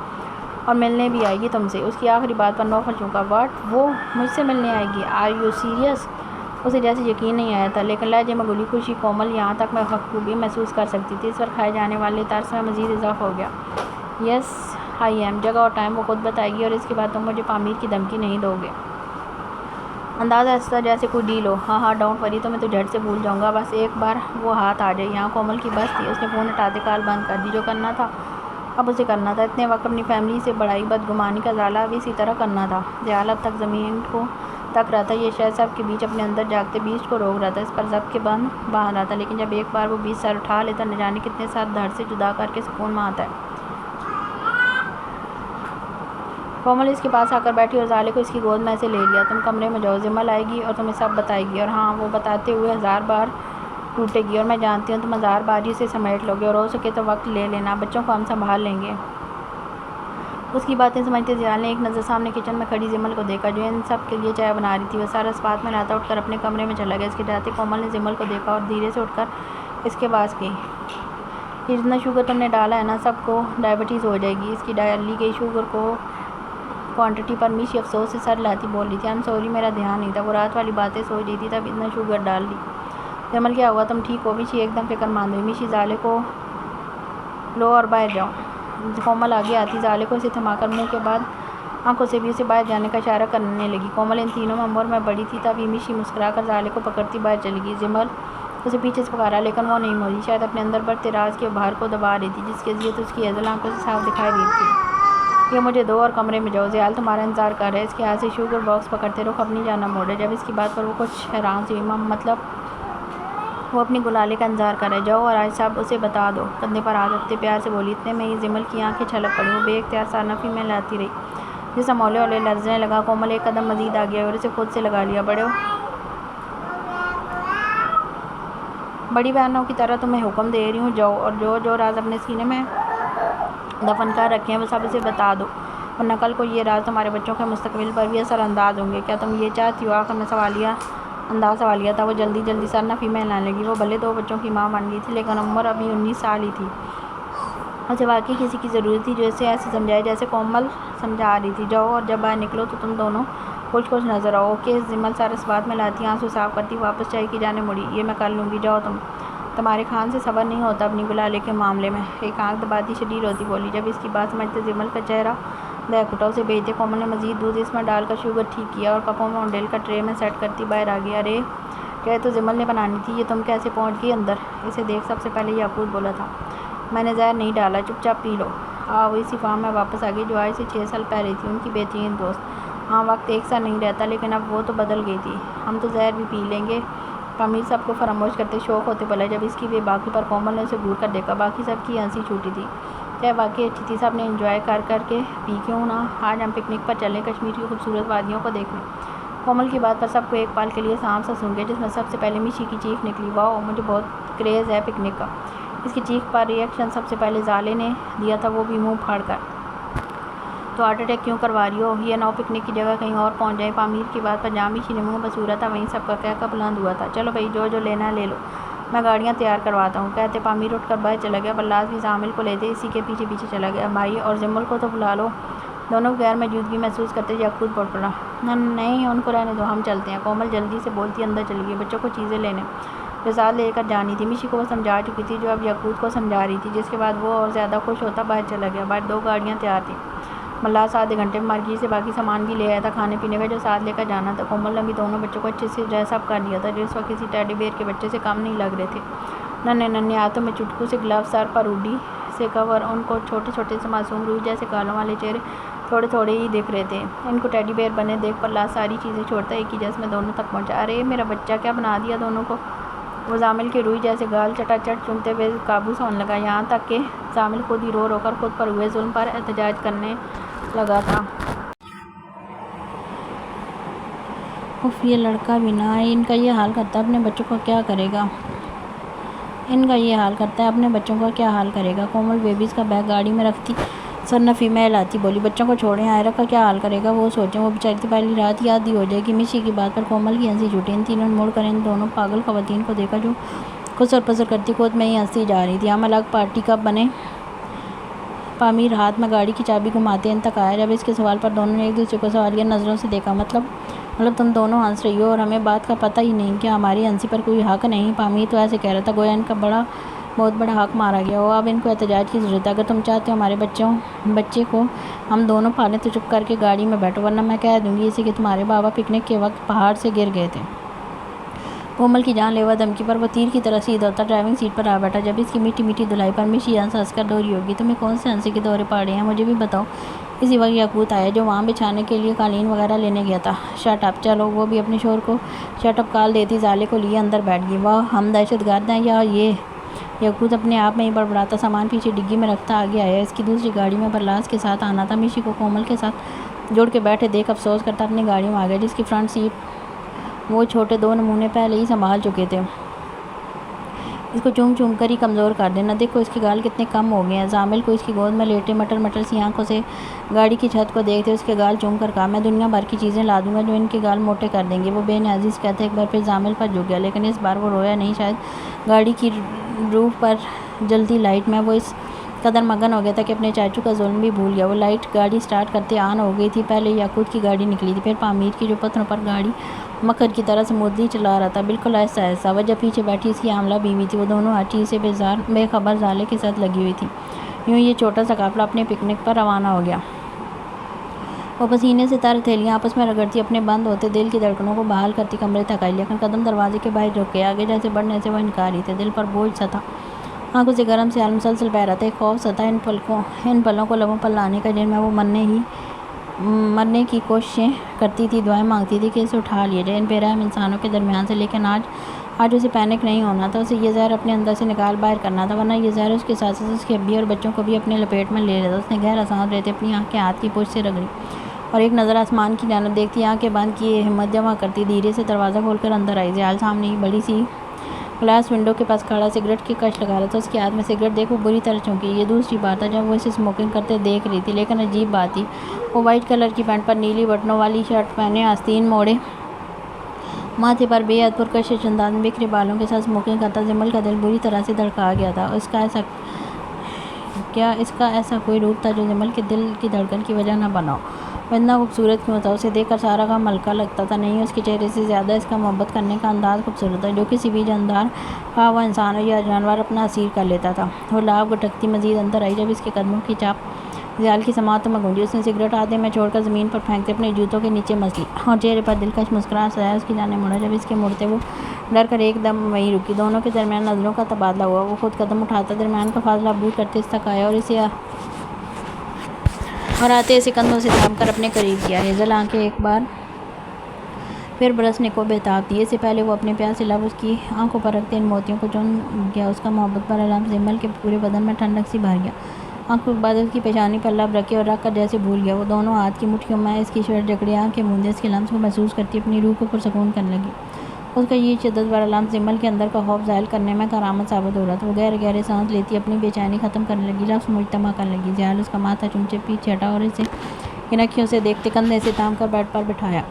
اور ملنے بھی آئے گی تم سے۔ اس کی آخری بات پر نوفل چونکا۔ واٹ؟ وہ مجھ سے ملنے آئے گی؟ Are you serious? اسے جیسے یقین نہیں آیا تھا، لیکن لہجے میں گلی خوشی کومل یہاں تک میں بخوبی محسوس کر سکتی تھی۔ اس پر کھائے جانے والے ترس میں مزید اضافہ ہو گیا۔ یس آئی ایم، جگہ اور ٹائم وہ خود بتائے گی، اور اس کے بعد تم مجھے پامیر کی دھمکی نہیں دو گے۔ اندازہ ایسا جیسے کوئی ڈیل ہو۔ ہاں ہاں ڈونٹ وری، تو میں تو جھٹ سے بھول جاؤں گا، بس ایک بار وہ ہاتھ آ جائے۔ یہاں کومل کی بس تھی، اس نے فون ہٹاتے کال بند کر دی۔ جو کرنا تھا اب اسے کرنا تھا۔ اتنے وقت اپنی فیملی سے بڑھائی بدگمانی کا ازالہ اب اسی طرح کرنا تھا۔ زیال اب تک زمین کو تک رہا تھا، یہ شاید سب کے بیچ اپنے اندر جاگتے بیسٹ کو روک رہا تھا، اس پر ضبط کے بند باندھ رہا تھا۔ لیکن جب ایک بار وہ بیسٹ سر اٹھا لیتا، نہ جانے کتنے ساتھ دھڑ سے جدا کر کے سکون میں آتا ہے۔ کومل اس کے پاس آ کر بیٹھی اور زالے کو اس کی گود میں سے لے لیا۔ تم کمرے میں جاؤ، جمل آئے گی اور تمہیں سب بتائے گی، اور ہاں وہ بتاتے ہوئے ہزار بار ٹوٹے گی، اور میں جانتی ہوں تم ہزار بار ہی اسے سمیٹ لو گے، اور ہو سکے تو وقت لے لینا، بچوں کو ہم سنبھال لیں گے۔ اس کی باتیں سمجھتے زیال نے ایک نظر سامنے کچن میں کھڑی جمل کو دیکھا، جو ان سب کے لیے چائے بنا رہی تھی۔ وہ سارا اسپات میں لاتا اٹھ کر اپنے کمرے میں چلا گیا۔ اس کے جاتے کومل نے جمل کو دیکھا اور دھیرے سے اٹھ کر اس کے پاس گئی۔ یہ جتنا شوگر تم نے ڈالا ہے نا، سب کو ڈائبٹیز ہو جائے گی۔ اس کی ڈالی گئی شوگر کو کوانٹٹی پر میشی افسوس سے سر لاتی بول رہی تھی، آئی ایم سوری میرا دھیان نہیں تھا، وہ رات والی باتیں سوچ رہی تھی، تب اتنا شوگر ڈال دی۔ جمل کیا ہوا، تم ٹھیک ہو؟ میشی ایک دم فکر مند ہوئی۔ میشی زالے کو لو اور باہر جاؤ۔ کومل آگے آتی زالے کو اسے تھما کر منہ کے بعد آنکھوں سے بھی اسے باہر جانے کا اشارہ کرنے لگی۔ کومل ان تینوں میں عمر میں بڑی تھی، تب یہ میشی مسکرا کر زالے کو پکڑتی باہر چلی گئی۔ جمل اسے پیچھے سے پکارا، لیکن وہ نہیں موڑی، شاید اپنے اندر بڑھتے راز کے ابھار کو دبا رہی تھی، جس کی اذیت اس کی ہیزل آنکھوں سے صاف دکھائی دی تھی۔ یہ مجھے دو اور کمرے میں جاؤ، زیال تمہارا انتظار کر رہا ہے۔ اس کے ہاتھ سے شوگر باکس پکڑتے رخ اپنی جانب موڑے۔ جب اس کی بات پر وہ کچھ حیران سی ہوئی، مطلب وہ اپنی گلالے کا انتظار کر رہا ہے؟ جاؤ اور آج سب اسے بتا دو۔ کندھے پر ہاتھ رکھتے پیار سے بولی۔ اتنے میں ہی جمل کی آنکھیں چھلک پڑیں، وہ بے اختیار سر نفی میں لاتی رہی۔ جسے مولے والے لرزنے لگا۔ کومل ایک قدم مزید آگے اور اسے خود سے لگا لیا۔ بڑی بہنوں کی طرح تمہیں حکم دے رہی ہوں، جاؤ اور جو راز اپنے سینے میں دفن کر رکھے ہیں وہ سب اسے بتا دو، ورنہ کل کو یہ راز تمہارے بچوں کے مستقبل پر بھی اثر انداز ہوں گے۔ کیا تم یہ چاہتی ہو؟ آخر میں سوالیہ تھا۔ وہ جلدی سر نفی میں ہلانے لگی۔ وہ بھلے 2 بچوں کی ماں بن گئی تھی، لیکن عمر ابھی 19 سال ہی تھی۔ اسے واقعی کسی کی ضرورت تھی جو اسے ایسے سمجھائے جیسے کومل سمجھا رہی تھی۔ جاؤ اور جب باہر نکلو تو تم دونوں خوش نظر آؤ۔ اوکے۔ زمل سارا بات میں لاتی آنسو صاف کرتی واپس چائے کی جانے مڑی۔ یہ میں کر لوں گی، جاؤ تم۔ تمہارے خان سے صبر نہیں ہوتا اپنی گلالے کے معاملے میں، ایک آنکھ دباتی شریر ہوتی بولی۔ جب اس کی بات سمجھتے زمل کا چہرہ دہک اٹھا۔ اسے بھیجتے کومل نے مزید دودھ اس میں ڈال کر شوگر ٹھیک کیا اور کپوں میں اونڈیل کر ٹرے میں سیٹ کرتی باہر آ گئی۔ ارے چائے تو زمل نے بنانی تھی، یہ تم کیسے پہنچ گئی اندر؟ اسے دیکھ سب سے پہلے یاقوت بولا تھا۔ میں نے زہر نہیں ڈالا، چپ چاپ پی لو۔ وہ اسی فارم میں واپس آ گئی جو آج سے 6 سال پہلے تھی، ان کی بہترین دوست۔ ہاں وقت ایک سا نہیں رہتا، لیکن اب وہ تو بدل گئی تھی۔ ہم تو زہر بھی پی لیں گے۔ پامیر سب کو فراموش کرتے شوق ہوتے بولا۔ جب اس کی بے باکی پر کومل نے اسے گور کر دیکھا، باقی سب کی ہنسی چھوٹی تھی۔ چائے واقعی اچھی تھی، سب نے انجوائے کر کے پی۔ کیوں نہ آج ہم پکنک پر چلیں، کشمیر کی خوبصورت وادیوں کو دیکھنے۔ کومل کی بات پر سب کو ایک پل کے لیے سانپ سا سن گیا، جس میں سب سے پہلے میشی کی چیخ نکلی۔ واؤ، مجھے بہت کریز ہے پکنک کا۔ اس کی چیخ پر ری ایکشن سب سے پہلے زالے نے دیا تھا، وہ بھی منہ پھاڑ کر۔ تو ہارٹ اٹیک کیوں کروا رہی ہو؟ یہ نو پکنک کی جگہ کہیں اور پہنچ جائیں۔ پامیر کی بات پر جہاں میشی نے منہ بسورا تھا وہیں سب کا کہکا بلند ہوا تھا۔ چلو بھائی، جو لینا ہے لے لو، میں گاڑیاں تیار کرواتا ہوں۔ کہتے پامیر اٹھ کر باہر چلا گیا۔ بلراج بھی زامل کو لیتے اسی کے پیچھے چلا گیا۔ بھائی اور زمل کو تو بلا لو۔ دونوں غیر موجودگی محسوس کرتے یاقوت بول پڑا۔ نہیں، ان کو رہنے دو، ہم چلتے ہیں۔ کومل جلدی سے بولتی اندر چلی گئی، بچوں کو چیزیں لینے جو ساتھ لے کر جانی تھی۔ میشی کو وہ سمجھا چکی تھی جو اب یاقوت کو سمجھا رہی تھی، جس کے بعد وہ اور زیادہ خوش ہوتا باہر چلا گیا۔ باہر 2 گاڑیاں تیار تھیں۔ ملاز آدھے گھنٹے میں مارکیٹ سے باقی سامان بھی لے آیا تھا، کھانے پینے کا جو ساتھ لے کر جانا تھا۔ کومل نے بھی دونوں بچوں کو اچھے سے ڈریس اپ کر لیا تھا، جو اس وقت کسی ٹیڈی بیئر کے بچے سے کم نہیں لگ رہے تھے۔ ننھے ہاتھوں میں چٹکو سے گلوز، سر پر ہوڈی سے کور، ان کو چھوٹے سے معصوم روح جیسے گالوں والے چہرے تھوڑے ہی دکھ رہے تھے۔ ان کو ٹیڈی بیئر بنے دیکھ پرلاز ساری چیزیں چھوڑتا ایک ہی جیسے میں دونوں تک پہنچا۔ ارے میرا بچہ، کیا بنا دیا دونوں کو؟ وہ زامل کے روئی جیسے گال چٹاچٹ چومتے ہوئے قابو سے ہونے لگا، یہاں تک کہ زامل خود ہی رو کر خود پر ہوئے ظلم پر احتجاج کرنے لگا تھا۔ اف، یہ لڑکا بھی نہ، ان کا یہ حال کرتا ہے اپنے بچوں کا کیا کرے گا؟ کومل بیبیز کا بیگ گاڑی میں رکھتی سر نفی میں ہلاتی بولی۔ بچوں کو چھوڑیں، آئرہ کا کیا حال کرے گا وہ سوچیں، وہ بیچاری تو پہلی رات یاد ہی ہو جائے گی۔ میشی کی بات پر کومل کی ہنسی چھوٹی۔ ان تینوں نے مڑ کر ان دونوں پاگل خواتین کو دیکھا جو خسر پسر کرتی خود میں ہی ہنسی جا رہی تھی۔ ہم الگ پارٹی کب بنے؟ پامیر ہاتھ میں گاڑی کی چابی گھماتے ان تک آیا۔ جب اس کے سوال پر دونوں نے ایک دوسرے کو سوالیہ نظروں سے دیکھا۔ مطلب تم دونوں ہنس رہی ہو اور ہمیں بات کا پتہ ہی نہیں؟ کیا ہماری ہنسی پر کوئی حق نہیں؟ پامیر تو ایسے کہہ رہا تھا گویا ان کا بہت بڑا حق مارا گیا ہو۔ اب ان کو احتجاج کی ضرورت ہے؟ اگر تم چاہتے ہو ہمارے بچے کو ہم دونوں پالیں تو چپ کر کے گاڑی میں بیٹھو، ورنہ میں کہہ دوں گی اسے کہ تمہارے بابا پکنک کے وقت پہاڑ سے گر گئے تھے۔ کومل کی جان لیوا دھمکی پر وہ تیر کی طرح سیدھا ہوتا ڈرائیونگ سیٹ پر آ بیٹھا۔ جب اس کی میٹھی دھلائی پر میشی ہنس کر دوہری ہوگی۔ تمہیں کون سے ہنسی کے دورے پاڑے ہیں مجھے بھی بتاؤ۔ اسی وقت یاقوت آیا جو وہاں بچھانے کے لیے قالین وغیرہ لینے گیا تھا۔ شٹ اپ، چلو۔ وہ بھی اپنے شوہر کو شٹ اپ کال دیتی زالے کو لیے اندر بیٹھ گئی۔ واہ، ہم دہشت گرد ہیں یا یہ؟ یاقوت اپنے آپ میں ہی بڑبڑاتا سامان پیچھے ڈگی میں رکھتا آگے آیا۔ اس کی دوسری گاڑی میں پرلاز کے ساتھ آنا تھا۔ میشی کو کومل کے ساتھ جوڑ کے بیٹھے دیکھ افسوس کرتا اپنی گاڑی میں آ گیا، جس کی فرنٹ سیٹ وہ چھوٹے 2 نمونے پہلے ہی سنبھال چکے تھے۔ اس کو چوم کر ہی کمزور کر دینا، دیکھو اس کے گال کتنے کم ہو گئے ہیں۔ زامل کو اس کی گود میں لیٹے مٹر سی آنکھوں سے گاڑی کی چھت کو دیکھتے اس کے گال چوم کر کہا، میں دنیا بھر کی چیزیں لا دوں گا جو ان کے گال موٹے کر دیں گے۔ وہ بے نیازی سے کہتے ایک بار پھر زامل پر جھک گیا، لیکن اس بار وہ رویا نہیں۔ شاید گاڑی کی روف پر جلتی لائٹ میں وہ اس قدر مگن ہو گیا تھا کہ اپنے چاچو کا ظلم بھی بھول گیا۔ وہ لائٹ گاڑی سٹارٹ کرتے آن ہو گئی تھی۔ پہلے یاقوت کی گاڑی نکلی تھی، پھر پامیر کی جو پتھروں پر گاڑی مکر کی طرح سموتھلی چلا رہا تھا، بالکل ایسا وجہ پیچھے بیٹھی اس کی حاملہ بیوی تھی۔ وہ دونوں ہر چیز سے بے خبر زالے کے ساتھ لگی ہوئی تھی۔ یوں یہ چھوٹا سا قافلہ اپنے پکنک پر روانہ ہو گیا۔ وہ پسینے سے تر تھیلیاں آپس میں رگڑتی اپنے بند ہوتے دل کی دھڑکنوں کو بحال کرتی کمرے تک آئی، لیکن قدم دروازے کے باہر رک گئے۔ آگے جیسے بڑھنے سے وہ انکاری تھے، دل پر بوجھ سا تھا، آنکھوں سے گرم سیال مسلسل بہہ رہا تھا۔ ایک خوف سا تھا ان پلوں کو لبوں پر لانے کا جن میں وہ مرنے کی کوششیں کرتی تھی، دعائیں مانگتی تھی کہ اسے اٹھا لیا جائے ان بے رحم انسانوں کے درمیان سے۔ لیکن آج اسے پینک نہیں ہونا تھا، اسے یہ زہر اپنے اندر سے نکال باہر کرنا تھا، ورنہ یہ زہر اس کے ساتھ ساتھ اس کی ابی اور بچوں کو بھی اپنے لپیٹ میں لے لیتا۔ اس نے گہرا سانس لیتے اپنی آنکھیں ہاتھ کی پوچھ سے رگڑی۔ اور ایک نظر آسمان کی جانب دیکھتی، آنکھیں بند کیے ہمت جمع کرتی دھیرے سے دروازہ کھول کر اندر آئی۔ زیال سامنے ہی بڑی سی گلاس ونڈو کے پاس کھڑا سگریٹ کی کش لگا رہا تھا۔ اس کے ہاتھ میں سگریٹ دیکھ وہ بری طرح چونکی۔ یہ دوسری بار تھا جب وہ اسے اسموکنگ کرتے دیکھ رہی تھی، لیکن عجیب بات تھی، وہ وائٹ کلر کی پینٹ پر نیلی بٹنوں والی شرٹ پہنے، آستین موڑے، ماتھے پر بے حد پرکشش انداز میں بکھرے بالوں کے ساتھ اسموکنگ کرتا۔ جمل کا دل بری طرح سے دھڑکا گیا تھا۔ اس کا ایسا کوئی روپ تھا جو جمل کے دل کی دھڑکن کی وجہ نہ بنا ہو؟ وہ اتنا خوبصورت کیوں تھا؟ اسے دیکھ کر سارا غم ہلکا لگتا تھا۔ نہیں، اس کے چہرے سے زیادہ اس کا محبت کرنے کا انداز خوبصورت تھا، جو کسی بھی جاندار، خواہ وہ انسان ہو یا جانور، اپنا اسیر کر لیتا تھا۔ وہ لعاب گٹکتی مزید اندر آئی جب اس کے قدموں کی چاپ زیال کی سماعتوں میں گونجی۔ اس نے سگریٹ ہاتھ میں چھوڑ کر زمین پر پھینکتے اپنے جوتوں کے نیچے مس لی اور چہرے پر دلکش مسکراہٹ سجائے اس کی جانب مڑا۔ جب اس کے مڑتے وہ ڈر کر ایک دم وہیں رکی۔ دونوں کے درمیان نظروں کا تبادلہ ہوا۔ وہ خود قدم اٹھاتا، درمیان کا فاصلہ عبور کرتے اس تک آیا اور آتے اسے کندھوں سے تھام کر اپنے قریب کیا۔ ہیزل آنکھیں ایک بار پھر برسنے کو بےتاب تھی۔ اس سے پہلے وہ اپنے پیاسے لب اس کی آنکھوں پر رکھتے ان موتیوں کو چوم گیا۔ اس کا محبت پر لمس جمل کے پورے بدن میں ٹھنڈک سی بھر گیا۔ آنکھوں کے بعد اس کی پیشانی پر لب رکھے اور رکھ کر جیسے بھول گیا۔ وہ دونوں ہاتھ کی مٹھیوں میں اس کی شرٹ جکڑے آنکھیں موندے اس کے لمس کو محسوس کرتی اپنی روح کو پرسکون کرنے لگی۔ اس کا یہ شدت بھرا لمس جمل کے اندر کا خوف زائل کرنے میں کارآمد ثابت ہو رہا تھا۔ وہ گہرے گہرے سانس لیتی اپنی بے چینی ختم کرنے لگی، لفظ مجتمع کرنے لگی۔ زیال اس کا ماتھا چمچے پیچھے ہٹا اور اسے کنکھیوں سے دیکھتے کندھے سے تھام کر بیڈ پر بٹھایا۔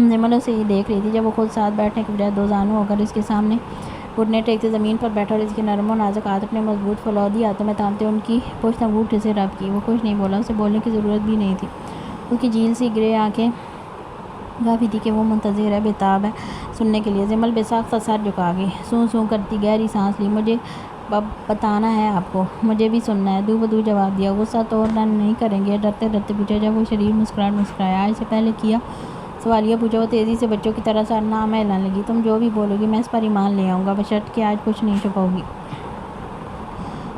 جمل اسے ہی دیکھ رہی تھی جب وہ خود ساتھ بیٹھنے کے بجائے دو زانو ہو کر اس کے سامنے گھٹنے ٹیکتے زمین پر بیٹھا اور اس کے نرم و نازک ہاتھ اپنے مضبوط فولادی ہاتھوں میں تھامتے ان کی پشت انگوٹھے سے رب کی۔ وہ کچھ نہیں بولا، اسے بولنے کی ضرورت بھی نہیں تھی۔ اس کی جھیل سی گرے آنکھیں کافی تھی کہ وہ منتظر ہے، بےتاب ہے سننے کے لیے۔ جمل بے ساختہ سر جھکا گئی، سوں سوں کرتی گہری سانس لی۔ مجھے بتانا ہے آپ کو، مجھے بھی سننا ہے، دو بدو جواب دیا۔ غصہ تو نہیں کریں گے؟ ڈرتے ڈرتے پوچھا۔ جب وہ شریر مسکراہٹ مسکرایا، آج سے پہلے کیا سوالیہ پوچھا۔ وہ تیزی سے بچوں کی طرح سر نہ ہلانے لگی۔ تم جو بھی بولو گی میں اس پر ایمان لے آؤں گا، بشرط کہ آج کچھ نہیں چھپاؤ گی۔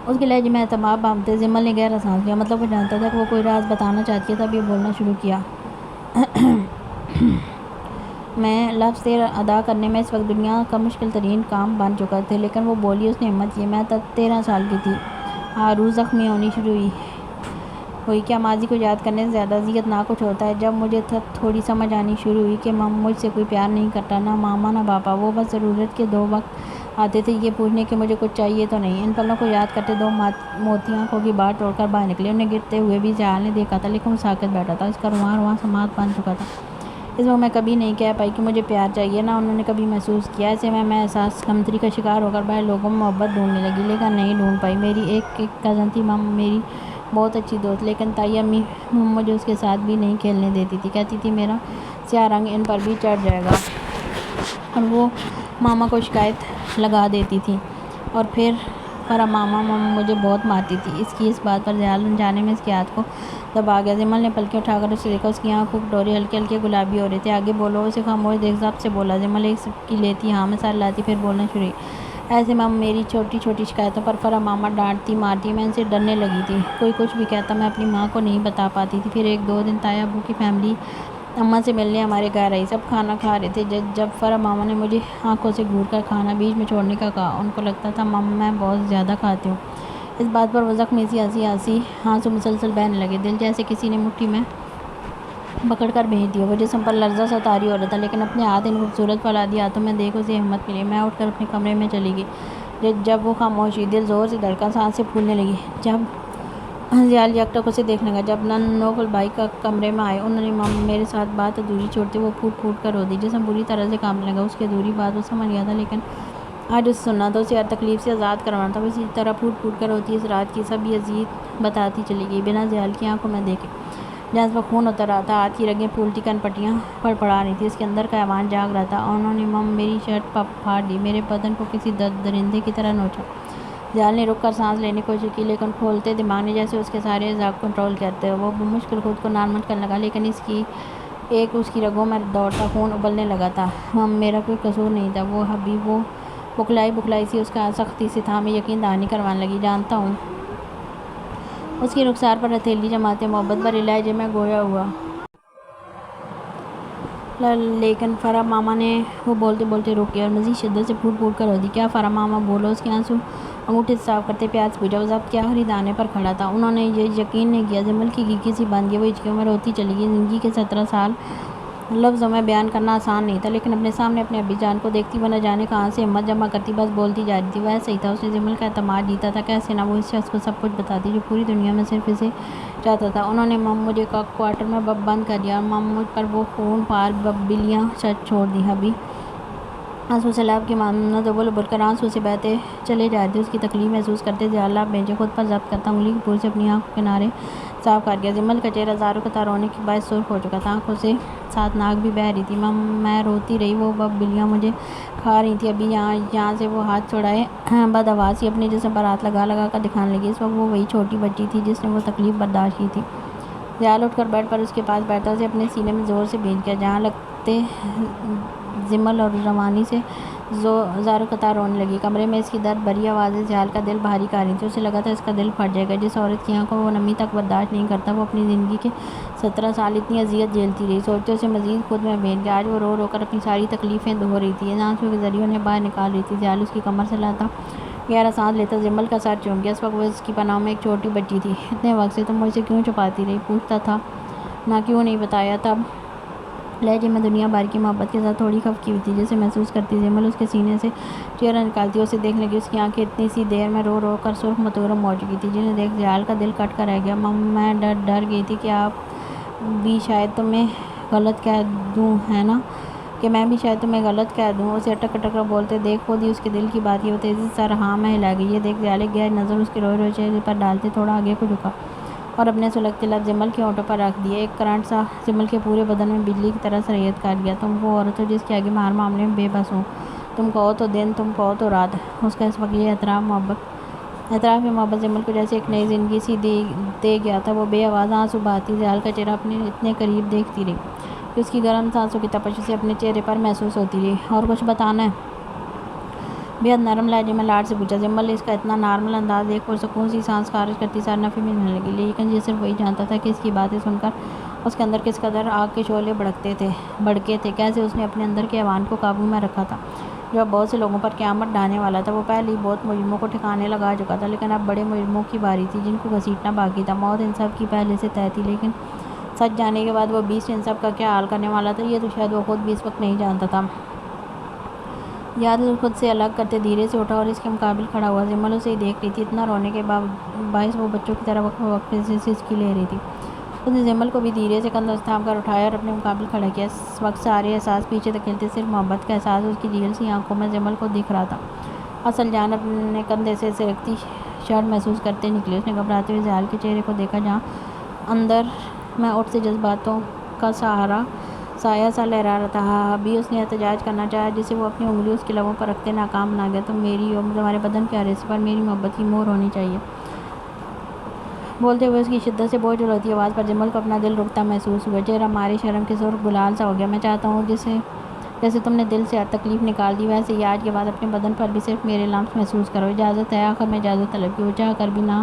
اس کے لہجے میں اعتماد بھانپتے جمل نے گہرا سانس لیا۔ مطلب وہ جانتا تھا کہ وہ کوئی راز بتانا چاہتی ہے، تب یہ بولنا شروع کیا۔ میں لفظ ادا کرنے میں اس وقت دنیا کا مشکل ترین کام بن چکا تھا، لیکن وہ بولی، اس نے ہمت کی۔ میں 13 سال کی تھی، روح زخمی ہونی شروع ہوئی۔ کیا ماضی کو یاد کرنے سے زیادہ اذیت ناک کچھ ہوتا ہے؟ جب مجھے تھوڑی سمجھ آنی شروع ہوئی کہ مجھ سے کوئی پیار نہیں کرتا، نہ ماما نہ پاپا، وہ بس ضرورت کے دو وقت آتے تھے یہ پوچھنے کہ مجھے کچھ چاہیے تو نہیں۔ ان پلوں کو یاد کرتے دو موتی آنکھوں کی باہر توڑ کر باہر نکلے۔ انہیں گرتے ہوئے بھی زیال نے دیکھا تھا، لیکن وہ ساکت بیٹھا تھا، اس کا رواں رواں سماعت بن چکا تھا۔ اس وقت میں کبھی نہیں کہہ پائی کہ مجھے پیار چاہیے، نہ انہوں نے کبھی محسوس کیا۔ ایسے میں احساس کمتری کا شکار ہو کر باہر لوگوں میں محبت ڈھونڈنے لگی، لیکن نہیں ڈھونڈ پائی۔ میری ایک کزن تھی، میری بہت اچھی دوست، لیکن تائی امی مجھے اس کے ساتھ بھی نہیں کھیلنے دیتی تھی، کہتی تھی میرا سیاہ رنگ ان پر بھی چڑھ جائے گا، اور وہ ماما کو شکایت لگا دیتی تھی، اور پھر فرا ماما مجھے بہت مارتی تھی۔ اس بات پر زیال انجانے میں اس کے ہاتھ کو دبا گیا۔ جمل نے پلکیں اٹھا کر اسے دیکھا، اس کی آنکھوں کے ڈورے ہلکے ہلکے گلابی ہو رہے تھے۔ آگے بولو، اسے خاموش دیکھ ضبط سے بولا۔ جمل ایک سبکی لیتی ہاں میں سر لاتی، پھر بولنا شروع ہوئی۔ ایسے میں میری چھوٹی چھوٹی شکایتوں پر فرا ماما ڈانٹتی مارتی، میں ان سے ڈرنے لگی تھی۔ کوئی کچھ بھی کہتا میں اپنی ماں کو نہیں بتا پاتی تھی۔ پھر ایک دو دن تایا ابو کی فیملی اماں سے ملنے ہمارے گھر آئی، سب کھانا کھا رہے تھے جب فرا ماما نے مجھے آنکھوں سے گھور کر کھانا بیچ میں چھوڑنے کا کہا۔ ان کو لگتا تھا میں بہت زیادہ کھاتی ہوں۔ اس بات پر وہ زخمی سی ہنسی، آنسو مسلسل بہنے لگے، دل جیسے کسی نے مٹھی میں پکڑ کر بھیج دیا۔ وہ جسم پر لرزہ سا طاری ہو رہا تھا، لیکن اپنے ہاتھ ان خوبصورت فولادی ہاتھوں میں دیکھ اسے ہمت ملی۔ میں اٹھ کر اپنے کمرے میں چلی گئی۔ جب وہ خاموش ہوئی، دل زور سے دھڑکا، سانسیں پھولنے لگی۔ جب زیال یکٹک اسے دیکھنے لگا۔ جب نوفل بھائی کمرے میں آئے، انہوں نے میرے ساتھ بات ادھوری چھوڑتے وہ پھوٹ پھوٹ کر رو دی۔ جسم بری طرح سے کانپنے لگا۔ اس کی ادھوری بات وہ سمجھ گیا تھا، لیکن آج اسے سننا تھا، اسے ہر تکلیف سے آزاد کروانا تھا۔ وہ اسی طرح پھوٹ پھوٹ کر روتی اس رات کی سب یزید بتاتی چلی گئی، بنا زیال کی آنکھوں میں دیکھے، جہاں اس وقت خون اتر رہا تھا، ہاتھ کی رگیں پھولتی کن پٹیاں پڑپڑا رہی تھیں، اس کے اندر کا حیوان جاگ رہا تھا۔ انہوں نے میری شرٹ پھاڑ دی، میرے بدن کو کسی درندے کی طرح نوچا۔ زیال نے رک کر سانس لینے کی کوشش کی، لیکن کھولتے دماغ نے جیسے اس کے سارے اعضاء کو کنٹرول کرتے وہ بمشکل خود کو نارمل کرنے لگا، لیکن اس کی رگوں میں دوڑتا خون ابلنے لگا تھا۔ میرا کوئی قصور نہیں تھا، وہ حبیب، وہ بکھلائی سی اس کا سختی سے تھامے یقین دہانی کروانے لگی۔ جانتا ہوں۔ اس کی رخسار پر ہتھیلی جماتے محبت بھرے لہجے میں گویا ہوا۔ لیکن فرا ماما نے وہ بولتے بولتے روک دیا اور مزید شدت سے پھوٹ پھوٹ کر رو دی۔ کیا فرا ماما؟ بولو۔ اس کے آنسو انگوٹھے سے صاف کرتے پیاز پوچھا، وہ ضبط کے آخری دانے پر کھڑا تھا۔ انہوں نے یہ یقین نہیں کیا، جمل کی گیگی سی بن گئی، وہ ہچکیوں میں روتی چلی گئی۔ زندگی کے 17 سال لفظوں میں بیان کرنا آسان نہیں تھا، لیکن اپنے سامنے اپنے ابی جان کو دیکھتی وہ نہ جانے کہاں سے ہمت جمع کرتی، بس بولتی جا رہی تھی۔ وہ صحیح تھا، اس نے جمل کا اعتماد جیتا تھا، کیسے نہ، وہ اس شخص کو سب کچھ بتاتی جو پوری دنیا میں صرف اسے چاہتا تھا۔ انہوں نے مجھے کوارٹر میں بند کر دیا اور مجھ پر وہ خون پار بلیاں چھوڑ دیں۔ ابھی آنسو سیلاب کی مانند ابل ابل کر آنسو سے بہتے چلے جا رہے تھے۔ اس کی تکلیف محسوس کرتے ضیاء اللہ بھیجے، خود پر ضبط کرتا انگلی کی پور سے اپنی آنکھ کے کنارے صاف کر گیا۔ جمل کا چہرہ زاروں قطع رونے کے باعث سرخ ہو چکا تھا، آنکھوں سے ساتھ ناک بھی بہہ رہی تھی۔ میں روتی رہی، وہ بلیاں مجھے کھا رہی تھیں۔ ابھی یہاں سے وہ ہاتھ چھڑائے بدحواسی اپنے جسم پر ہاتھ لگا لگا کر دکھانے لگی۔ اس وقت وہ وہی چھوٹی بچی تھی جس نے وہ تکلیف برداشت کی تھی۔ ضیاء اٹھ کر بیڈ پر اس کے پاس بیٹھا، اسے اپنے سینے میں زور سے بھینچ گیا جہاں لگتے جمل اور روانی سے زاروں قطع رونے لگی۔ کمرے میں اس کی درد بھری آوازیں ضیاء کا دل بھاری کر رہی تھیں۔ اسے لگا تھا اس کا دل پھٹ جائے گا۔ جس عورت کی آنکھوں میں وہ نمی تک برداشت نہیں کرتا، وہ اپنی زندگی کے 17 سال اتنی اذیت جھیلتی رہی۔ سوچتے اسے مزید خود میں بھینچ گیا۔ آج وہ رو رو کر اپنی ساری تکلیفیں دہو رہی تھی، ان آنسوؤں کے ذریعے انہیں باہر نکال رہی تھی۔ ضیاء اس کی کمر سے لاتا گہرا سانس لیتا جمل کا سر چوم گیا۔ اس وقت وہ اس کی پناہ میں ایک چھوٹی بچی تھی۔ اتنے وقت سے تم مجھ سے کیوں چھپاتی رہی؟ پوچھتا تھا نہ، کیوں نہیں بتایا؟ تب لہجے میں دنیا بھر کی محبت کے ساتھ تھوڑی خفگی بھی تھی جسے محسوس کرتی جمل اس کے سینے سے چہرہ نکالتی، اسے دیکھنے لگی۔ اس کی آنکھیں اتنی سی دیر میں رو رو کر سرخ متورم ہو چکی تھی، جنہیں دیکھ ضیاء کا دل کٹ کر رہ گیا۔ میں ڈر گئی تھی کہ آپ بھی شاید تمہیں غلط کہہ دوں، ہے نا، کہ میں بھی شاید تمہیں غلط کہہ دوں۔ اسے اٹک اٹک کر بولتے دیکھ خود ہی اس کے دل کی بات یہ، وہ تیزی سے سر ہاں میں ہلا گئی۔ یہ دیکھ ضیاء گہری نظر اس کے روئے روئے چہرے پر ڈالتے تھوڑا آگے کو جھکا اور اپنے سلگتے لب جمل کے ہونٹوں پر رکھ دیے۔ ایک کرنٹ سا جمل کے پورے بدن میں بجلی کی طرح سرایت کر گیا۔ تم وہ عورت ہو جس کے آگے میں ہر معاملے میں بے بس ہوں، تم کہو تو دن، تم کہو تو رات۔ اس کا اس وقت یہ اعتراف محبت جمل کو جیسے ایک نئی زندگی سی دے گیا تھا۔ وہ بے آواز آنسو بہاتی ضیاء کا چہرہ اپنے اتنے قریب دیکھتی رہی کہ اس کی گرم سانسوں کی تپش اسے اپنے چہرے پر محسوس ہوتی رہی۔ اور کچھ بتانا ہے؟ بے حد نرم لہجے میں لاڈ سے پوچھا۔ جمل اس کا اتنا نارمل انداز دیکھ پرسکون سی سانس خارج کرتی سر نفی میں ملنے لگی، لیکن یہ صرف وہی جانتا تھا کہ اس کی باتیں سن کر اس کے اندر کس قدر آگ کے شعلے بھڑکے تھے، کیسے اس نے اپنے اندر کے ایوان کو قابو میں رکھا تھا جو اب بہت سے لوگوں پر قیامت ڈھانے والا تھا۔ وہ پہلے ہی بہت مجرموں کو ٹھکانے لگا چکا تھا، لیکن اب بڑے مجرموں کی باری تھی جن کو گھسیٹنا باقی تھا۔ موت ان سب کی پہلے سے طے تھی، لیکن سچ جاننے کے بعد وہ بیسٹ ان سب کا کیا حال کرنے والا تھا، یہ تو شاید وہ خود بھی اس وقت نہیں جانتا تھا۔ یاد خود سے الگ کرتے دھیرے سے اٹھا اور اس کے مقابل کھڑا ہوا۔ جمل اسے ہی دیکھ رہی تھی، اتنا رونے کے باعث وہ بچوں کی طرح وقفے سے سسکی لے رہی تھی۔ اس نے جمل کو بھی دھیرے سے کندھوں سے تھام کر اٹھایا اور اپنے مقابل کھڑا کیا۔ اس وقت سارے احساس پیچھے دھکیلتے صرف محبت کا احساس اس کی جھیل سی آنکھوں میں جمل کو دکھ رہا تھا۔ اصل جان اپنے کندھے سے سرکتی شرٹ محسوس کرتے نکلی۔ اس نے گھبراتے ہوئے ضیاء کے چہرے کو دیکھا جہاں اندر میں اٹھ سے جذباتوں کا سایہ سا لہرا رہا تھا۔ ابھی اس نے احتجاج کرنا چاہا جسے وہ اپنی انگلی اس کے لبوں پر رکھتے ناکام بنا گیا۔ تم میری ہو، تمہارے بدن کے ہر حصے پر میری محبت کی مہر ہونی چاہیے۔ بولتے ہوئے اس کی شدت سے بوجھ ہوتی آواز پر جمل کو اپنا دل رکتا محسوس ہوا۔ چہرہ مارے شرم کے سرخ گلال سا ہو گیا۔ میں چاہتا ہوں جیسے تم نے دل سے ہر تکلیف نکال دی، ویسے ہی آج کے بعد اپنے بدن پر بھی صرف میرے لمس محسوس کرو۔ اجازت ہے؟ آخر میں اجازت طلب کی۔ وہ چاہ کر بھی نہ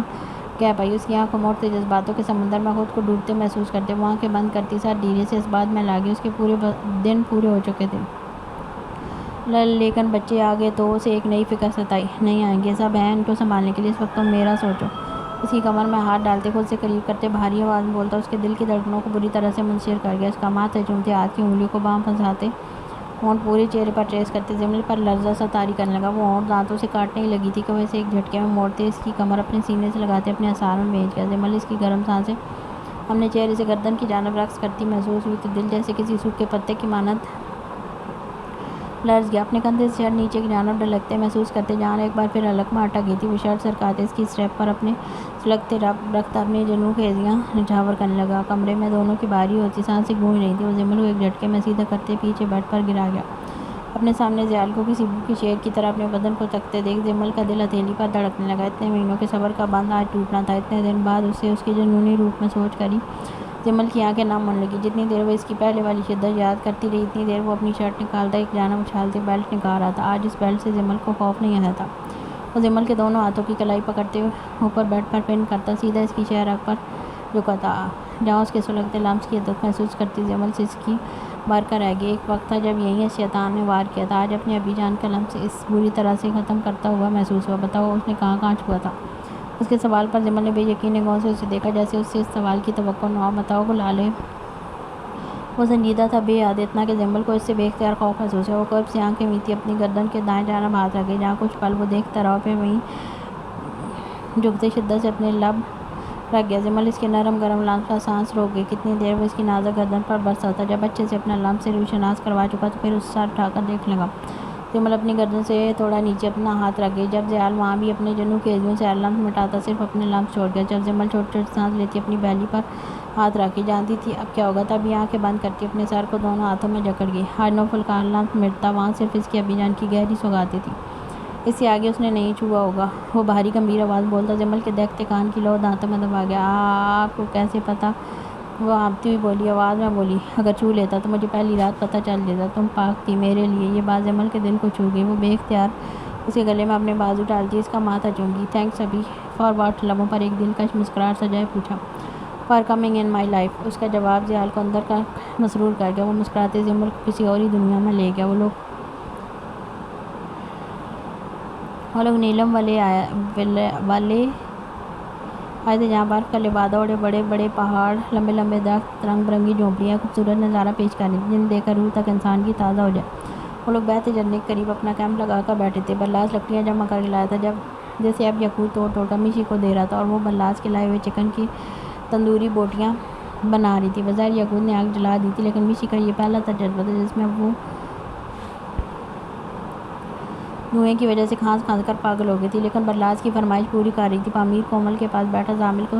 کہہ پائی۔ اس کی آنکھوں میں اٹھتے جذباتوں کے سمندر میں خود کو ڈوبتے محسوس کرتے وہ آنکھیں بند کرتی سر دھیرے سے اس بات میں لاگی اس کے پورے دن پورے ہو چکے تھے، لیکن بچے آ گئے تو اسے ایک نئی فکر ستائی۔ نہیں آئیں گے، سب ہیں ان کو سنبھالنے کے لیے، اس وقت تم میرا سوچو۔ اس کی کمر میں ہاتھ ڈالتے خود سے قریب کرتے بھاری آواز میں بولتا، اس کے دل کی دھڑکنوں کو بری طرح سے منشر کر گیا۔ اس کا ماتھے چومتے، ہاتھ کی انگلیوں کو بام پھنساتے، ہونٹ پورے چہرے پر ٹریس کرتے جمل پر لرزہ سا طاری کرنے لگا۔ وہ ہونٹ دانتوں سے کاٹنے ہی لگی تھی کہ وہ اسے ایک جھٹکے میں موڑتے اس کی کمر اپنے سینے سے لگاتے اپنے اثار میں بھیج گیا۔ جمل اس کی گرم سانسیں اپنے چہرے سے گردن کی جانب رقص کرتی محسوس ہوئی تو دل جیسے کسی سوکھے پتے کی مانند لرز گیا۔ اپنے کندھے سے شرٹ نیچے کی جانب ڈھلکتے محسوس کرتے جان ایک بار پھر حلق میں اٹک گئی تھی، وہ شرٹ سرکاتے اس کی اسٹریپ پر اپنے سلگتے رکھتا اپنی جنوں خیزیاں نچھاور کرنے لگا۔ کمرے میں دونوں کی بھاری ہوتی سانسیں گونج رہی تھیں۔ وہ جمل کو ایک جھٹکے میں سیدھا کرتے پیچھے بیڈ پر گرا گیا۔ اپنے سامنے ضیاء کو کسی بھوکی شیر کی طرح اپنے بدن کو تکتے دیکھ جمل کا دل ہتھیلی پر دھڑکنے لگا۔ اتنے مہینوں کے صبر کا بندھ آج ٹوٹنا تھا۔ اتنے دن بعد اسے اس کے جنونی روپ میں سوچ کر ہی جمل کی آنکھیں نم ہونے لگی۔ جتنی دیر وہ اس کی پہلے والی شدت یاد کرتی رہی اتنی دیر وہ اپنی شرٹ نکالتا ایک جانب اچھالتے بیلٹ نکال رہا تھا۔ آج اس بیلٹ سے جمل کو خوف نہیں آیا تھا۔ وہ جمل کے دونوں ہاتھوں کی کلائی پکڑتے اوپر بیڈ پر پن کرتا سیدھا اس کی شہرگ پر جھکا تھا جہاں اس کے سلگتے لمس کی عدت محسوس کرتی جمل سے اس کی بار کا رہ گیا۔ ایک وقت تھا جب یہی شیطان نے وار کیا تھا، آج اپنے ابی جان کا لمس اس بری طرح سے ختم کرتا ہوا محسوس ہوا۔ بتاؤ اس نے کہاں چھوا تھا؟ اس کے سوال پر جمل نے بے یقین نگاہوں سے اسے دیکھا، جیسے اس سے اس سوال کی توقع نہ ہو۔ بتاؤ کو لالے وہ سنجیدہ تھا، بے حد، اتنا کہ جمل کو اس سے بے اختیار خوف محسوس ہوا۔ وہ قرب سے آنکھیں میتی اپنی گردن کے دائیں جانب ہاتھ رکھے، جہاں کچھ پل وہ دیکھتا رہا، پھر وہیں جھکتے شدت سے اپنے لب رکھ گیا۔ جمل اس کے نرم گرم لمس پر سانس روک گئی۔ کتنی دیر وہ اس کی نازک گردن پر برسا تھا۔ جب اچھے سے اپنا لمس سے روشناس کروا چکا تو پھر اس سر اٹھا کر دیکھنے لگا۔ جمل اپنی گردن سے تھوڑا نیچے اپنا ہاتھ رکھ گئی۔ جب زیال وہاں بھی اپنے جنوں کے عضووں سے ہر لمس مٹاتا صرف اپنے لمس چھوڑ گیا۔ جب جمل چھوٹی چھوٹی سانس لیتی اپنی بہلی پر ہاتھ رکھ کے جانتی تھی اب کیا ہوگا، تب یہ آنکھیں بند کرتی اپنے سر کو دونوں ہاتھوں میں جکڑ گئی۔ آج نوفل کا ہر لمس مٹتا وہاں صرف اس کی ابی جان کی گہری سوغاتیں تھیں۔ اس سے آگے اس نے نہیں چھوا ہوگا۔ وہ بھاری گمبھیر آواز بولتا جمل کے دہکتے کان کی لو دانتوں میں دبا گیا۔ آپ کو کیسے پتا؟ وہ ہانپتی ہوئی بولی۔ آواز میں بولی، اگر چھو لیتا تو مجھے پہلی رات پتہ چل جاتا، تم پاک تھی میرے لیے۔ یہ بات جمل کے دل کو چھو گئی۔ وہ بے اختیار اس کے گلے میں اپنے بازو ڈالتی اس کا ماتھا چوم گئی۔ تھینکس ابی فار واٹ؟ لبوں پر ایک دلکش مسکراہٹ سجائے پوچھا۔ For coming in my life. اس کا جواب زیال کو اندر کا مسرور کر گیا۔ وہ مسکراتے جمل کو کسی اور ہی دنیا میں لے گیا۔ وہ لوگ نیلم والے آئے تھے، جہاں برف کا لبادہ اڑے بڑے بڑے پہاڑ، لمبے لمبے درخت، رنگ برنگی جھونپڑیاں خوبصورت نظارہ پیش کر رہی تھیں جنہیں دیکھ کر روح تک انسان کی تازہ ہو جائے۔ وہ لوگ بہتے جھرنے کے قریب اپنا کیمپ لگا کر بیٹھے تھے۔ بلاس لکڑیاں جمع کر کے لایا تھا جیسے اب یعقوب توڑ توڑ کر میشی کو دے رہا تھا، اور وہ بلاس کے لائے ہوئے چکن کی تندوری بوٹیاں بنا رہی تھی۔ بظاہر یعقوب نے آگ جلا دی تھی، لیکن میشی کا یہ پہلا تجربہ تھا جس میں وہ دھوئیں کی وجہ سے کھانس کھانس کر پاگل ہو گئی تھی، لیکن بلاس کی فرمائش پوری کر رہی تھی۔ پامیر کومل کے پاس بیٹھا زامل کو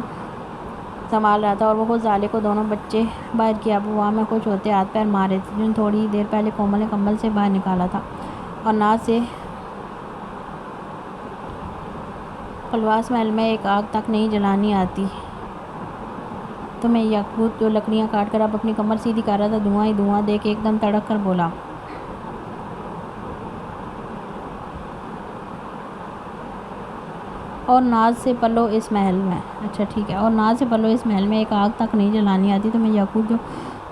سنبھال رہا تھا، اور وہ خود زالے کو دونوں بچے باہر کی آب و ہوا میں خوش ہوتے ہاتھ پیر مار رہے تھے، جنہیں تھوڑی ہی دیر پہلے کومل نے کمبل سے باہر نکالا تھا۔ اور ناز سے خلواس محل میں ایک آگ تک نہیں جلانی آتی تمہیں؟ یعقوب جو لکڑیاں کاٹ کر اب اپنی کمر سیدھی کر رہا تھا دھواں ہی دھواں دیکھ ایک دم تڑک کر بولا۔ اور ناز سے پلو اس محل میں اچھا ٹھیک ہے اور ناز سے پلو اس محل میں ایک آگ تک نہیں جلانی آتی تمہیں؟ یعقوب جو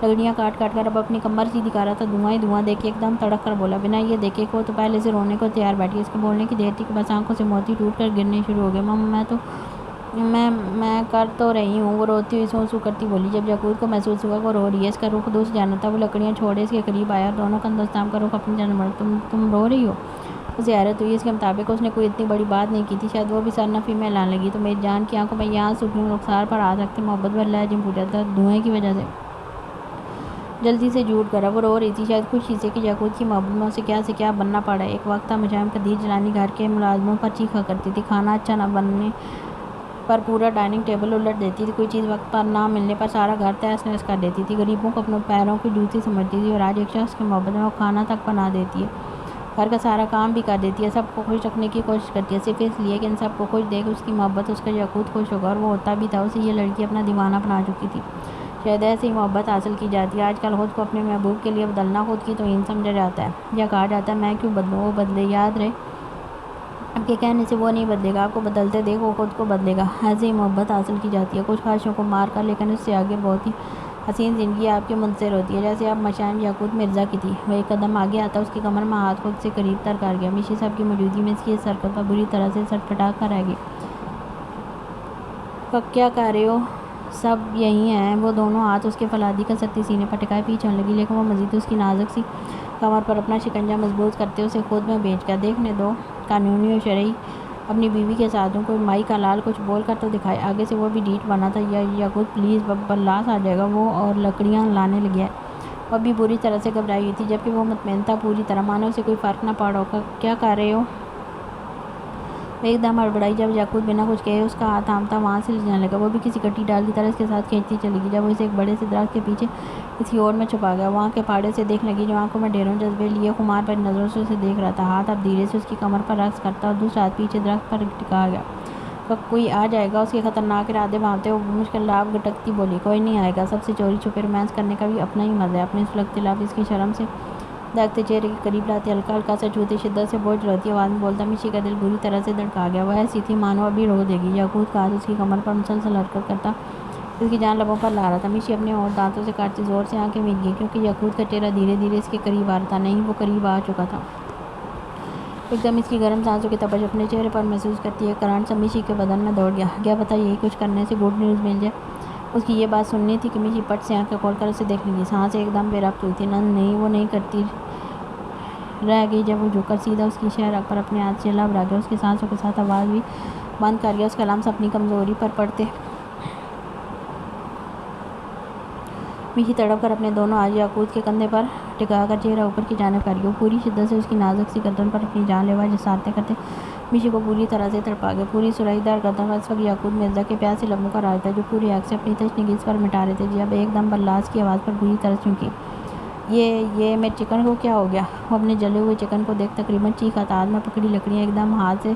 لکڑیاں کاٹ کاٹ کر اب اپنی کمر سیدھی کر رہا تھا دھواں ہی دھواں دیکھ ایک دم تڑک کر بولا۔ بنا یہ دیکھے کہ وہ تو پہلے سے رونے کو تیار بیٹھی، اس کے بولنے کی دیر تھی کہ بس آنکھوں سے موتی ٹوٹ کر گرنے شروع ہو گئے۔ ماما میں کر تو رہی ہوں، وہ روتی ہوئی سو سو کرتی بولی۔ جب یعقوب کو محسوس ہوا کہ وہ رو رہی ہے، اس کا رخ دوسری جانب تھا، وہ لکڑیاں چھوڑے اس کے قریب آیا اور دونوں کندھوں سے تھام کر رخ اپنی جانب بڑھا۔ تم رو رہی ہو؟ اسے حیرت ہوئی۔ اس کے مطابق اس نے کوئی اتنی بڑی بات نہیں کی تھی، شاید وہ بھی سرنفی میں اعلان لگی۔ تو میری جان کی آنکھوں میں یہ آنسو کیوں؟ رخسار پر ہاتھ رکھتے محبت بھرے لہجے میں پوچھا۔ دھوئیں کی وجہ سے؟ جلدی سے جھوٹ گھڑا۔ وہ رو رہی تھی شاید خوشی سے کہ یعقوب کی محبت میں اسے سے کیا بننا پڑا ہے۔ ایک وقت تھا مشائم قدیر جیلانی گھر کے ملازموں پر چیخا کرتی تھی، کھانا اچھا نہ بننے پر پورا ڈائننگ ٹیبل الٹ دیتی تھی، کوئی چیز وقت پر نہ ملنے پر سارا گھر تہس نہس کر دیتی تھی، غریبوں کو اپنے پیروں کی جوتی سمجھتی تھی، اور آج ایک شخص کی محبت میں وہ کھانا تک بنا دیتی ہے، گھر کا سارا کام بھی کر دیتی ہے، سب کو خوش رکھنے کی کوشش کرتی ہے، صرف اس لیے کہ ان سب کو خوش دیکھ اس کی محبت اس کا یعقوب خوش ہوگا، اور وہ ہوتا بھی تھا۔ اسے یہ لڑکی اپنا دیوانہ بنا چکی تھی۔ شاید ایسے ہی محبت حاصل کی جاتی ہے۔ آج کل خود کو اپنے محبوب کے لیے بدلنا خود کی توہین سمجھا جاتا ہے، یا کہا جاتا ہے میں کیوں بدلوں، وہ بدلے، یاد رہے آپ کے کہنے سے وہ نہیں بدلے گا، آپ کو بدلتے دیکھ وہ خود کو بدلے گا۔ ایسے ہی محبت حاصل کی جاتی ہے، کچھ خواہشوں کو مار کر، لیکن اس سے آگے بہت ہی حسین زندگی آپ کی منتظر ہوتی ہے، جیسے اب مشائم یعقوب مرزا کی تھی۔ وہ ایک قدم آگے آتا اس کی کمر میں ہاتھ خود سے قریب تر کر گیا۔ میشی صاحب کی موجودگی میں اس کی اس حرکت پر بری طرح سے سٹپٹا کر رہ گئی۔ کیا کہہ رہے ہو؟ سب یہی ہیں۔ وہ دونوں ہاتھ اس کے فولادی کا ستی سینے پر ٹکائے پیچھے ہونے لگی، لیکن وہ مزید اس کی نازک سی کمر پر اپنا شکنجہ مضبوط کرتے اسے خود میں بھیج کر دیکھنے دو، قانونی و شرعی اپنی بیوی کے ساتھ ہوں، کوئی مائی کا لال کچھ بول کر تو دکھائے۔ آگے سے وہ بھی ڈیٹ بنا تھا، یعقوب پلیز بلاس آ جائے گا وہ، اور لکڑیاں لانے لگا ہے۔ وہ بھی بری طرح سے گھبرائی ہوئی تھی، جبکہ وہ مطمئن تھا پوری طرح، مانو اسے کوئی فرق نہ پڑ رہا ہو۔ کیا کر رہے ہو؟ وہ ایک دم ہڑبڑائی جب یعقوب بنا کچھ کہے اس کا ہاتھ تھامتا وہاں سے لے جانے لگا۔ وہ بھی کسی کٹی ڈال کی طرح اس کے ساتھ کھینچتی چلی گئی، جب وہ اسے ایک بڑے سے درخت کے پیچھے کسی اور میں چھپا گیا۔ وہاں کے پہاڑے سے دیکھنے لگی، جو آنکھوں میں ڈھیروں جذبے لیے خمار بھری نظروں سے اسے دیکھ رہا تھا۔ ہاتھ اب دھیرے سے اس کی کمر پر رقص کرتا اور دوسرا ہاتھ پیچھے درخت پر ٹکا گیا۔ کوئی آ جائے گا؟ اس کے خطرناک ارادے بھانپتے وہ بمشکل لب گٹکتی بولی۔ کوئی نہیں آئے گا، سب سے چوری چھپے رومانس کرنے کا بھی اپنا ہی مزہ ہے۔ اپنے سلگتے لب اس کی شرم سے داغتے چہرے کے قریب لاتے ہلکا ہلکا سا چھوتے، شدت سے بوجھ روتی آواز میں بولتا۔ میشی کا دل بری طرح سے دھڑکا گیا، وہ ایسی تھی مانو ابھی رو دے گی۔ یعقوب کا ہاتھ اس کی کمر پر مسلسل حرکت کرتا اس کی جان لبوں پر لا رہا تھا۔ میشی اپنے ہونٹ دانتوں سے کاٹتی زور سے آنکھیں مل گئی کیونکہ یعقوب کا چہرہ دھیرے دھیرے اس کے قریب آ رہا تھا۔ نہیں، وہ قریب آ چکا تھا۔ ایک دم اس کی گرم سانسوں کی تپش اپنے چہرے پر محسوس کرتی ہے کرنٹ سا میشی کے بدن میں دوڑ گیا۔ کیا پتہ یہی کچھ کرنے سے گڈ نیوز مل جائے۔ اس کی یہ بات سننی تھی کہ میشی پٹ سے آنکھیں کھول کر اسے دیکھنے لگی۔ سانسیں ایک دم بے ربط ہوئی تھی۔ نہیں، وہ نہیں کرتی رہ گئی جب وہ جھک کر سیدھا اس کی شہرک پر اپنے ہاتھ سے لب رکھ گیا۔ اس کے سانسوں کے ساتھ آواز بھی بند کر گیا۔ اس کا لمس اپنی کمزوری پر پڑتے میشی تڑپ کر اپنے دونوں ہاتھ یعقوب کے کندھے پر ٹکا کر چہرہ اوپر کی جانب کر گئی۔ وہ پوری شدت سے اس کی نازک سی گردن پر اپنی جان لیوا جسارتیں کرتے میشی کو پوری طرح سے تڑپا گئے۔ پوری سرائی دار گردن پر اس وقت یعقوب مرزا کے پیاسے لبوں کا راج تھا جو پورے حق سے اپنی تشنگی اس پر مٹا رہے تھے جب ایک دم بلاس کی آواز پر بری طرح چونکی۔ یہ میرے چکن کو کیا ہو گیا؟ وہ اپنے جلے ہوئے چکن کو دیکھ تقریباً چیخا تھا۔ ہاتھ میں پکڑی لکڑیاں ایک دم ہاتھ سے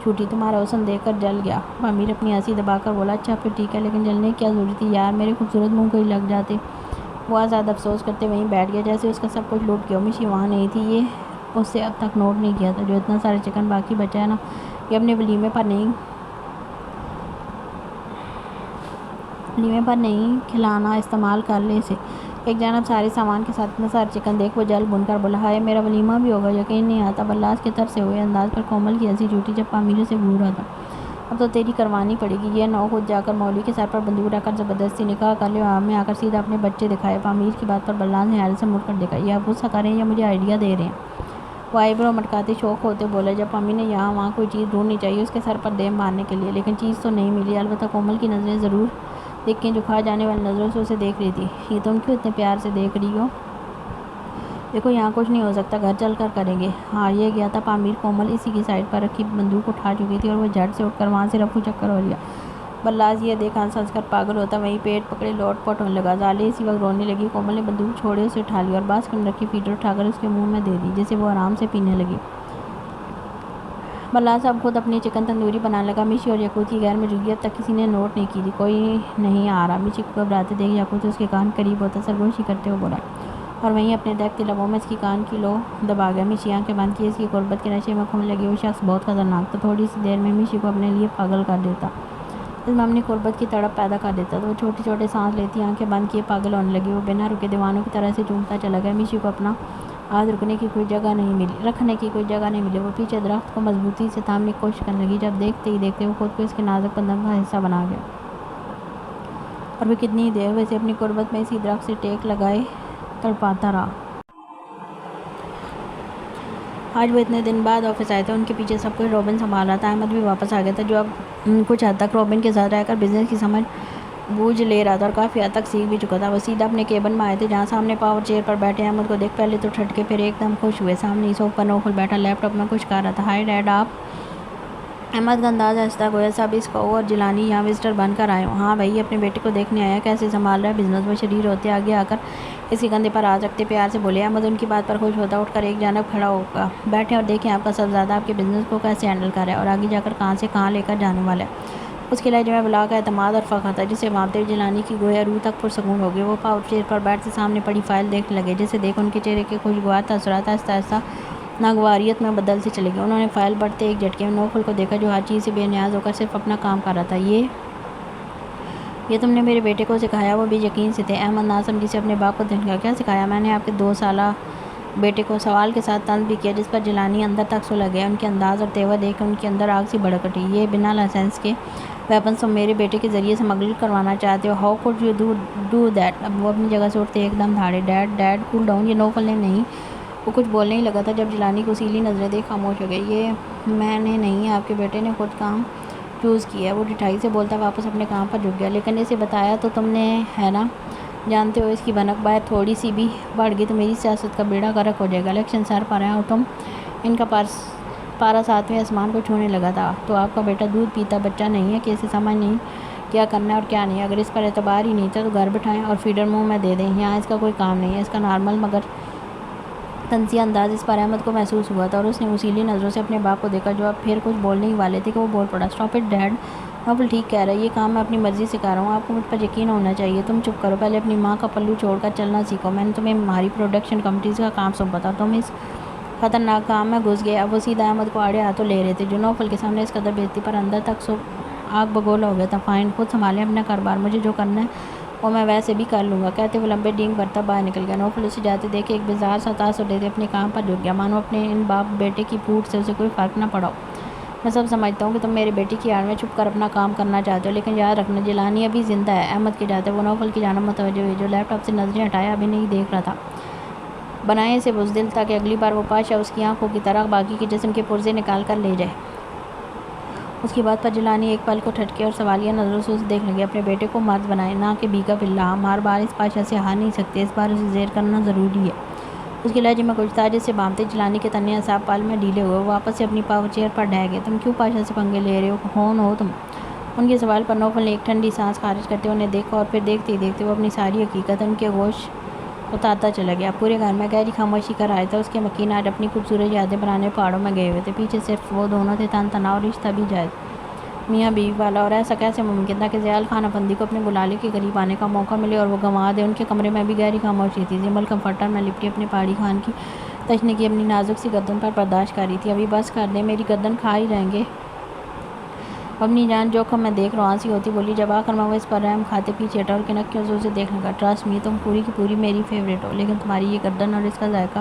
چھوٹی۔ تمہارا حسن دیکھ کر جل گیا۔ پامیر اپنی ہنسی دبا کر بولا، اچھا پھر ٹھیک ہے، لیکن جلنے کی کیا ضرورت تھی یار، میرے خوبصورت منہ کو ہی لگ جاتے۔ وہ آزاد افسوس کرتے وہیں بیٹھ گیا جیسے اس کا سب کچھ لوٹ گیا ہو۔ میشی وہاں نہیں تھی۔ یہ اس سے اب تک نوٹ نہیں کیا تھا جو اتنا سارا چکن باقی بچا ہے نا، یہ اپنے ولیمے پر نہیں کھلانا استعمال کر لے اسے۔ ایک جانب سارے سامان کے ساتھ اتنا سارا چکن دیکھ وہ جل بھن کر بولا، ہائے میرا ولیمہ بھی ہوگا، یقین نہیں آتا۔ بلاس کے تر سے ہوئے انداز پر کومل کی ہنسی چھوٹی جب پامیر اسے گھور رہا تھا۔ اب تو تیری کروانی پڑے گی، یہ نو خود جا کر مولوی کے سر پر بندوق رکھ کر زبردستی نکاح کر لے اور ہمیں آ کر سیدھا اپنے بچے دکھائے۔ پامیر کی بات پر بلاس نے حیرت سے مڑ کر دیکھا۔ یہ آپ غصہ کر رہے ہیں یا مجھے آئیڈیا دے رہے ہیں؟ وہ آئی برو مٹکاتے شوق ہوتے بولا جب پامیر نے یہاں وہاں کوئی چیز ڈھونڈنی چاہیے اس کے سر پر دیم مارنے کے لیے، لیکن چیز تو نہیں ملی۔ البتہ کومل کی نظریں ضرور دیکھیں جو کھا جانے والی نظروں سے اسے دیکھ رہی تھی۔ یہ تم کیوں اتنے پیار سے دیکھ رہی ہو؟ دیکھو یہاں کچھ نہیں ہو سکتا، گھر چل کر کریں گے۔ ہاں یہ گیا تھا پامیر۔ کومل اسی کی سائڈ پر رکھی بندوق اٹھا چکی تھی اور وہ جھٹ سے اٹھ کر وہاں سے رفو چکر ہو لیا۔ بلاس یہ دیکھ ہنس ہنس کر پاگل ہوتا وہیں پیٹ پکڑے لوٹ پوٹ ہونے لگا۔ ظالے اسی وقت رونے لگی۔ کومل نے بندوق چھوڑے اسے اٹھا لیا اور باز کے رکھی فیڈر اٹھا کر اس کے منہ میں دے دی جسے وہ آرام سے پینے لگی۔ بلاس اب خود اپنی چکن تندوری بنانے لگا۔ میشی اور یعقوب کی غیر موجودگی اب تک کسی نے نوٹ نہیں کی تھی۔ کوئی نہیں آ رہا۔ میشی کو گھبراتے دیکھ یعقوب اس کے کان قریب ہوتا سرگوشی کرتے ہوئے بولا اور وہیں اپنے دہکتے لبوں میں اس کی کان کی لو دبا گیا۔ میشی آنکھیں بند کیے اس کی قربت کے نشے میں کھونے لگی۔ وہ شخص بہت خطرناک تھا، تھوڑی سی دیر میں میشی کو اپنے لیے پاگل کر دیتا، اس میں اپنی قربت کی تڑپ پیدا کر دیتا۔ تو وہ چھوٹے چھوٹے سانس لیتی آنکھیں بند کیے پاگل ہونے لگی۔ وہ بنا رکے دیوانوں کی طرح سے چومتا چلا گیا۔ میشی کو اپنا ہاتھ رکھنے کی کوئی جگہ نہیں ملی۔ وہ پیچھے درخت کو مضبوطی سے تھامنے کی کوشش کرنے لگی جب دیکھتے ہی دیکھتے وہ خود کو اس کے نازک بدن کا حصہ بنا گیا اور وہ کتنی دیر ویسے اپنی قربت میں اسی درخت سے ٹیک لگائے تڑپاتا رہا۔ آج وہ اتنے دن بعد آفس آئے تھے۔ ان کے پیچھے سب کچھ روبن سنبھال رہا تھا۔ احمد بھی واپس آ گیا تھا جو اب کچھ حد تک روبن کے ساتھ رہ کر بزنس کی سمجھ بوجھ لے رہا تھا اور کافی حد تک سیکھ بھی چکا تھا۔ وہ سیدھا اپنے کیبن میں آئے تھے جہاں سامنے پاور چیئر پر بیٹھے احمد کو دیکھ پہلے تو ٹھٹکے پھر ایک دم خوش ہوئے۔ سامنے ہی صوفے پر نوفل بیٹھا لیپ ٹاپ میں کچھ کر رہا تھا۔ ہائے ڈیڈ، آپ؟ احمد کا انداز آہستہ گویا سب اس کو اور جیلانی یہاں وزٹر بن کر آئے ہوں۔ ہاں بھائی، اپنے بیٹے کو دیکھنے آیا، کیسے سنبھال رہا ہے بزنس؟ وہ شریر ہوتے آگے آ کر اس کے کندھے پر ہاتھ رکھتے پیار سے بولے۔ احمد ان کی بات پر خوش ہوتا اٹھ کر ایک جانب کھڑا ہوگا، بیٹھیں اور دیکھیں آپ کا صاحبزادہ آپ کے بزنس کو کیسے ہینڈل کر رہا ہے اور آگے جا کر کہاں سے کہاں لے کر جانے والا ہے۔ اس کے لہجے میں بلا کا اعتماد اور فخر تھا جسے بھانپتے ہوئے جیلانی کی گویا روح تک پرسکون ہو گئی۔ وہ پاور چیئر پر بیٹھتے سامنے پڑی فائل دیکھنے لگے جسے دیکھ ان کے چہرے کے خوشگوار تاثرات آہستہ آہستہ ناگواریت میں بدلتے چلے گئے۔ انہوں نے فائل پڑھتے ایک جھٹکے میں نوفل کو دیکھا جو ہر چیز سے بے نیاز ہو کر صرف اپنا کام کر رہا تھا۔ یہ تم نے میرے بیٹے کو سکھایا؟ وہ بھی یقین سے تھے۔ احمد ناسمجھی سے اپنے باپ کو دیکھنے لگا۔ کیا سکھایا؟ میں نے آپ کے 2 سالہ بیٹے کو سوال کے ساتھ طنز بھی کیا جس پر جیلانی اندر تک سلگ گیا۔ ان کے انداز اور تیور دیکھ کر ان کے اندر آگ سی بھڑک اٹھی۔ یہ بنا لائسنس کے ویپنز تم میرے بیٹے کے ذریعے اسمگل کروانا چاہتے ہو؟ How could you do that? اب وہ اپنی جگہ سے اٹھتے ایک دم دھاڑے۔ Dead cool down. یہ نوفل نے نہیں، وہ کچھ بولنے ہی لگا تھا جب جیلانی کو سیلی نظریں دیکھ خاموش ہو گئے۔ یہ میں نے نہیں، آپ کے بیٹے نے خود کام چوز کیا ہے۔ وہ ڈٹھائی سے بولتا واپس اپنے کام پر جھک گیا۔ لیکن اسے بتایا تو تم نے ہے نا؟ جانتے ہو اس کی بھنک باہر تھوڑی سی بھی بڑھ گئی تو میری سیاست کا بیڑا غرق ہو جائے گا۔ الیکشن سر پر ہیں اور تم ان کا پارا 7ویں آسمان کو چھونے لگا تھا۔ تو آپ کا بیٹا دودھ پیتا بچہ نہیں ہے کہ اسے سمجھ نہیں کیا کرنا ہے اور کیا نہیں؟ اگر اس پر اعتبار ہی نہیں تھا تو گھر بٹھائیں اور فیڈر منہ میں دے دیں۔ یہاں اس کا کوئی کام نہیں ہے۔ اس کا نارمل مگر طنزیہ انداز اس پر احمد کو محسوس ہوا تھا اور اس نے وسیلی نظروں سے اپنے باپ کو دیکھا جو اب پھر کچھ بولنے ہی والے تھے کہ وہ بول پڑا۔ اسٹاپ اٹ ڈیڈ، نوفل ٹھیک کہہ رہا ہے، یہ کام میں اپنی مرضی سے کر رہا ہوں، آپ کو مجھ پر یقین ہونا چاہیے۔ تم چپ کرو، پہلے اپنی ماں کا پلو چھوڑ کر چلنا سیکھو۔ میں نے تمہیں ہماری پروڈکشن کمپنیز کا کام سونپا تھا، تم اس خطرناک کام میں گھس گئے۔ اب وہ سیدھا احمد کو آڑے ہاتھوں لے رہے تھے جو نوفل کے سامنے اس قدر بے عزتی پر اندر تک آگ بگولا ہو گیا تھا۔ فائن، خود سنبھالیں اپنا کاروبار، مجھے جو کرنا ہے وہ میں ویسے بھی کر لوں گا، کہتے وہ لمبے ڈینگ بھرتا باہر نکل گیا۔ نوفل اسے جاتے دیکھ کے ایک بیزار سا تاثر لیتے اپنے کام پر جھک گیا، مانو اپنے ان باپ بیٹے کی پھوٹ سے اسے کوئی فرق نہ پڑا ہو۔ میں سب سمجھتا ہوں کہ تم میرے بیٹے کی آڑ میں چھپ کر اپنا کام کرنا چاہتے ہو، لیکن یاد رکھنا جیلانی ابھی زندہ ہے۔ احمد کے جاتے وہ نوفل کی جانب متوجہ ہوئی، جو لیپ ٹاپ سے نظریں ہٹائے ابھی نہیں دیکھ رہا تھا۔ بنائیں اسے بزدل تاکہ اگلی بار وہ پادشاہ اس کی آنکھوں کی طرح باقی کے جسم کے پرزے نکال کر لے جائے۔ اس کی بات پر جیلانی ایک پل کو ٹھٹکے اور سوالیہ نظروں سے اسے دیکھنے لگے۔ اپنے بیٹے کو مرد بنائیں، نہ کہ بھیگا بلّا۔ ہم ہر بار اس پادشاہ سے ہار نہیں سکتے، اس بار اسے زیر کرنا ضروری ہے۔ اس کے لہجے میں کچھ تھا جس سے بھانپتے جیلانی کے تنے اعصاب پل میں ڈھیلے ہوئے، وہ واپس سے اپنی پاور چیئر پر ڈھہ گئے۔ تم کیوں پادشاہ سے پنگے لے رہے ہو؟ کون ہو تم؟ ان کے سوال پر نوفل نے ایک ٹھنڈی سانس خارج کرتے انہیں دیکھا، اور پھر دیکھتے ہی دیکھتے وہ اپنی ساری حقیقت ان کے گوش اتارتا چلا گیا۔ پورے گھر میں گہری خاموشی کا راج تھا۔ اس کے مکین آج اپنی خوبصورت یادیں بنانے پہاڑوں میں گئے ہوئے تھے۔ پیچھے صرف وہ دونوں تھے، تن تناؤ رشتہ بھی جائز، میاں بیوی والا، اور ایسا کیسے ممکن تھا کہ ضیاء خان افندی کو اپنے گلالے کے قریب آنے کا موقع ملے اور وہ گنوا دے۔ ان کے کمرے میں بھی گہری خاموشی تھی۔ جمل کمفرٹر میں لپٹی اپنے پہاڑی خان کی تشنگی اپنی نازک سی گردن پر برداشت کر رہی تھی۔ ابھی بس کر دیں، میری گردن کھا ہی جائیں گے، اپنی جان جوخم میں دیکھ روآں سی ہوتی بولی، جب آخر میں وہ اس پر رحم کھاتے پیچھے ہٹا اور کنکیوں سے اسے دیکھنے لگا۔ ٹرسٹ می، تم پوری کی پوری میری فیورٹ ہو، لیکن تمہاری یہ گردن اور اس کا ذائقہ،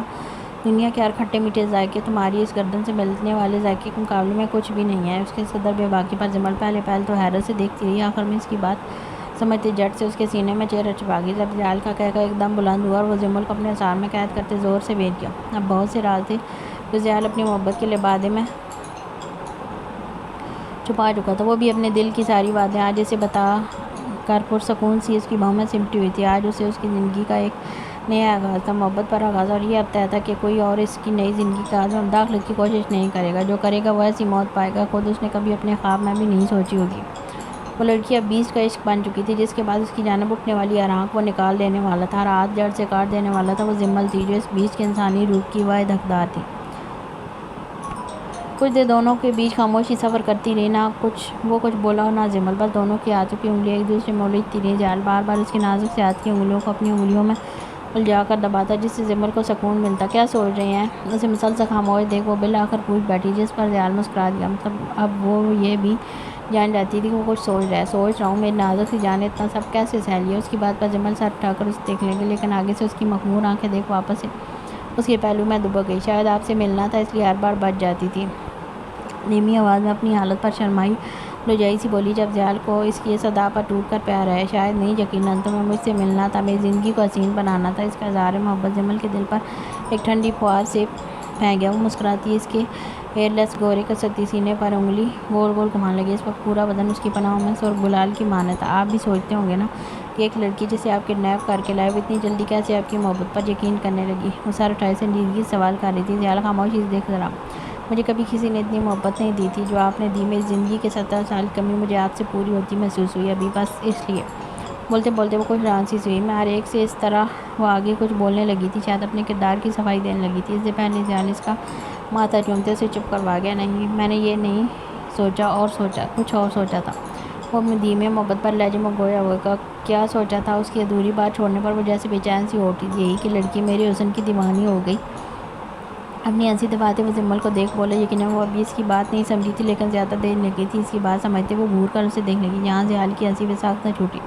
دنیا کے ہر کھٹے میٹھے ذائقے تمہاری اس گردن سے ملنے والے ذائقے کے مقابلے میں کچھ بھی نہیں ہے۔ اس کے اس قدر بے باکی پر جمل پہلے تو حیرت سے دیکھتی رہی، آخر میں اس کی بات سمجھتے جھٹ سے اس کے سینے میں چیرہ چپا گئی۔ جب ضیاء کا کہکہ ایک دم بلند ہوا اور وہ جمل کو اپنے اثار میں قید کرتے زور سے بھیج گیا۔ اب بہت سے راز تھے جو ضیاء اپنی محبت کے لبادے میں چھپا چکا تھا، وہ بھی اپنے دل کی ساری باتیں آج اسے بتا کر پرسکون سی اس کی باہوں میں سمٹی ہوئی تھی۔ آج اسے اس کی زندگی کا ایک نیا آغاز تھا، محبت پر آغاز، اور یہ اب طے تھا کہ کوئی اور اس کی نئی زندگی کا مداخلت کی کوشش نہیں کرے گا۔ جو کرے گا وہ ایسی موت پائے گا خود اس نے کبھی اپنے خواب میں بھی نہیں سوچی ہوگی۔ وہ لڑکی اب 20 کا عشق بن چکی تھی، جس کے بعد اس کی جانب اٹھنے والی ہر آنکھ وہ نکال دینے والا تھا، ہر ہاتھ جڑ سے کاٹ دینے والا تھا۔ وہ جمل تھی جو اس 20 کے انسانی روح کی واحد حقدار تھی۔ کچھ دیر دونوں کے بیچ خاموشی سفر کرتی رہی، نہ وہ کچھ بولا اور نہ جمل، بس دونوں کے ہاتھوں کی انگلیاں ایک دوسرے میں الجھتی رہیں۔ ضیاء بار بار اس کے نازک سے ہاتھ کی انگلیوں کو اپنی انگلیوں میں الجھا کر دباتا، جس سے جمل کو سکون ملتا۔ کیا سوچ رہے ہیں؟ اسے مسلسل خاموش دیکھ وہ بالآخر پوچھ بیٹھی، جس پر ضیاء مسکرا دیا۔ مطلب اب وہ یہ بھی جان جاتی تھی کہ وہ کچھ سوچ رہا ہے۔ سوچ رہا ہوں میری نازک سی جان نے اتنا سب کیسے سہ لیا۔ اس کی بات پر جمل سر اٹھا کر اسے دیکھنے لگی، لیکن آگے سے اس کی مخمور آنکھیں دیکھ واپس سے اس کے پہلو میں دبک گئی۔ شاید آپ سے ملنا تھا اس لیے ہر بار بچ جاتی تھی، دھیمی آواز میں اپنی حالت پر شرمائی لجائی سی بولی، جب ضیاء کو اس کی صدا پر ٹوٹ کر پیار آیا۔ شاید نہیں، یقیناً تمہیں مجھ سے ملنا تھا، میری زندگی کو حسین بنانا تھا۔ اس کا اظہار محبت جمل کے دل پر ایک ٹھنڈی پھوار سے پھینک گیا۔ وہ مسکراتی اس کے ایئر لیس گورے کسرتی سینے پر انگلی گول گول گھمانے لگی۔ اس وقت پورا بدن اس کی پناہوں میں سرخ گلال کی مانند تھا۔ آپ بھی سوچتے ہوں گے نا کہ ایک لڑکی جسے آپ کڈنیپ کر کے لائے، وہ اتنی جلدی کیسے آپ کی محبت پر یقین کرنے لگی؟ وہ سر اٹھائے سنجیدگی سے سوال کر رہی تھی۔ ضیاء خاموشی سے دیکھ ذرا، مجھے کبھی کسی نے اتنی محبت نہیں دی تھی جو آپ نے دی۔ میری زندگی کے 17 سال کی کمی مجھے آپ سے پوری ہوتی محسوس ہوئی، ابھی بس اس لیے۔ بولتے بولتے وہ کچھ رانسی سی ہوئی، میں ہر ایک سے اس طرح وہ آگے کچھ بولنے لگی تھی، شاید اپنے کردار کی صفائی دینے لگی تھی۔ اس سے پہلے ضیاء اس کا ماتھا چومتے اسے چپ کروا گیا۔ نہیں، میں نے یہ نہیں سوچا، اور سوچا، کچھ اور سوچا تھا۔ وہ اپنے دھیمے محبت پر لہجے میں گویا ہوئے گا، کیا سوچا تھا؟ اس کی ادھوری بات چھوڑنے پر وہ جیسے بے چین سی ہو اٹھی۔ یہی کہ لڑکی میرے حسن کی دیوانی ہو گئی۔ اپنی ہنسی دباتے وہ جمل کو دیکھ بولے، یقیناً وہ ابھی اس کی بات نہیں سمجھی تھی، لیکن زیادہ دیر لگی تھی اس کی بات سمجھتے۔ وہ گھور کر اسے دیکھنے لگی، یہاں ضیاء کی ہنسی بے ساختہ چھوٹی۔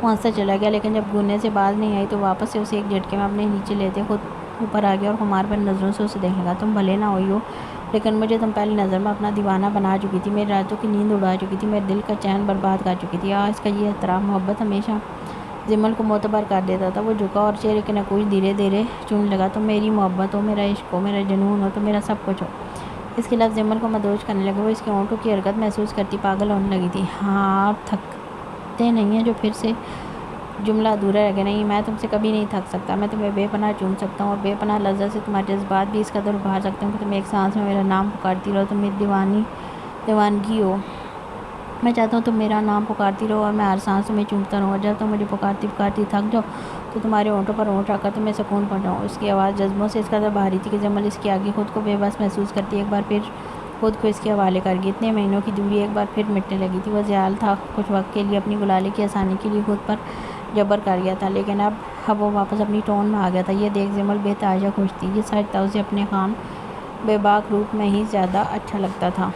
وہ ہنستا چلا گیا، لیکن جب گھورنے سے باز نہیں آئی تو واپس سے اسے ایک جھٹکے میں اپنے نیچے لیتے خود اوپر آ گیا اور خمار بھری نظروں سے اسے دیکھنے لگا۔ تم بھلے نہ ہوئی ہو، لیکن مجھے تم پہلی نظر میں اپنا دیوانہ بنا چکی تھی، میری راتوں کی نیند اڑا چکی تھی، میرے دل کا چین برباد کر چکی تھی۔ اس کا یہ اعتراف محبت ہمیشہ جمل کو معتبر کر دیتا تھا۔ وہ جھکا اور چہرے کی نقوش دھیرے دھیرے چومنے لگا۔ تم میری محبت ہو، میرا عشق ہو، میرا جنون ہو، تم میرا سب کچھ ہو۔ اس کے لفظ جمل کو مدہوش کرنے لگے، وہ اس کے ہونٹوں کی حرکت محسوس کرتی پاگل ہونے لگی تھی۔ ہاں، آپ تھکتے نہیں ہیں؟ جو پھر سے جملہ ادھورا رہ گیا۔ نہیں، میں تم سے کبھی نہیں تھک سکتا، میں تمہیں بے پناہ چوم سکتا ہوں، اور بے پناہ لذت سے تمہارے جذبات بھی اس قدر ابھار سکتے ہیں کہ تم ایک سانس میں میرا نام پکارتی رہو۔ تم میری دیوانگی ہو، میں چاہتا ہوں تم میرا نام پکارتی رہو اور میں ہر سانس تمہیں چومتا رہوں، اور جب تم مجھے پکارتی پکارتی تھک جاؤ تو تمہارے ہونٹوں پر ہونٹ رکھ کر تمہیں سکون پہنچاؤں۔ اس کی آواز جذبوں سے اس قدر بھاری تھی کہ جمل اس کے آگے خود کو بے بس محسوس کرتی ایک بار پھر خود کو اس کے حوالے کر گئی۔ اتنے مہینوں کی دوری ایک بار پھر مٹنے لگی تھی۔ وہ ضیاء تھا کچھ وقت کے لیے اپنی گلالے کی آسانی کے لیے خود پر جبر کر گیا تھا، لیکن اب وہ واپس اپنی ٹون میں آ گیا تھا۔ یہ دیکھ جمل بے تحاشا خوش تھی۔ یہ سچ تھا، اسے اپنے خان بے باک روپ میں ہی زیادہ اچھا لگتا تھا۔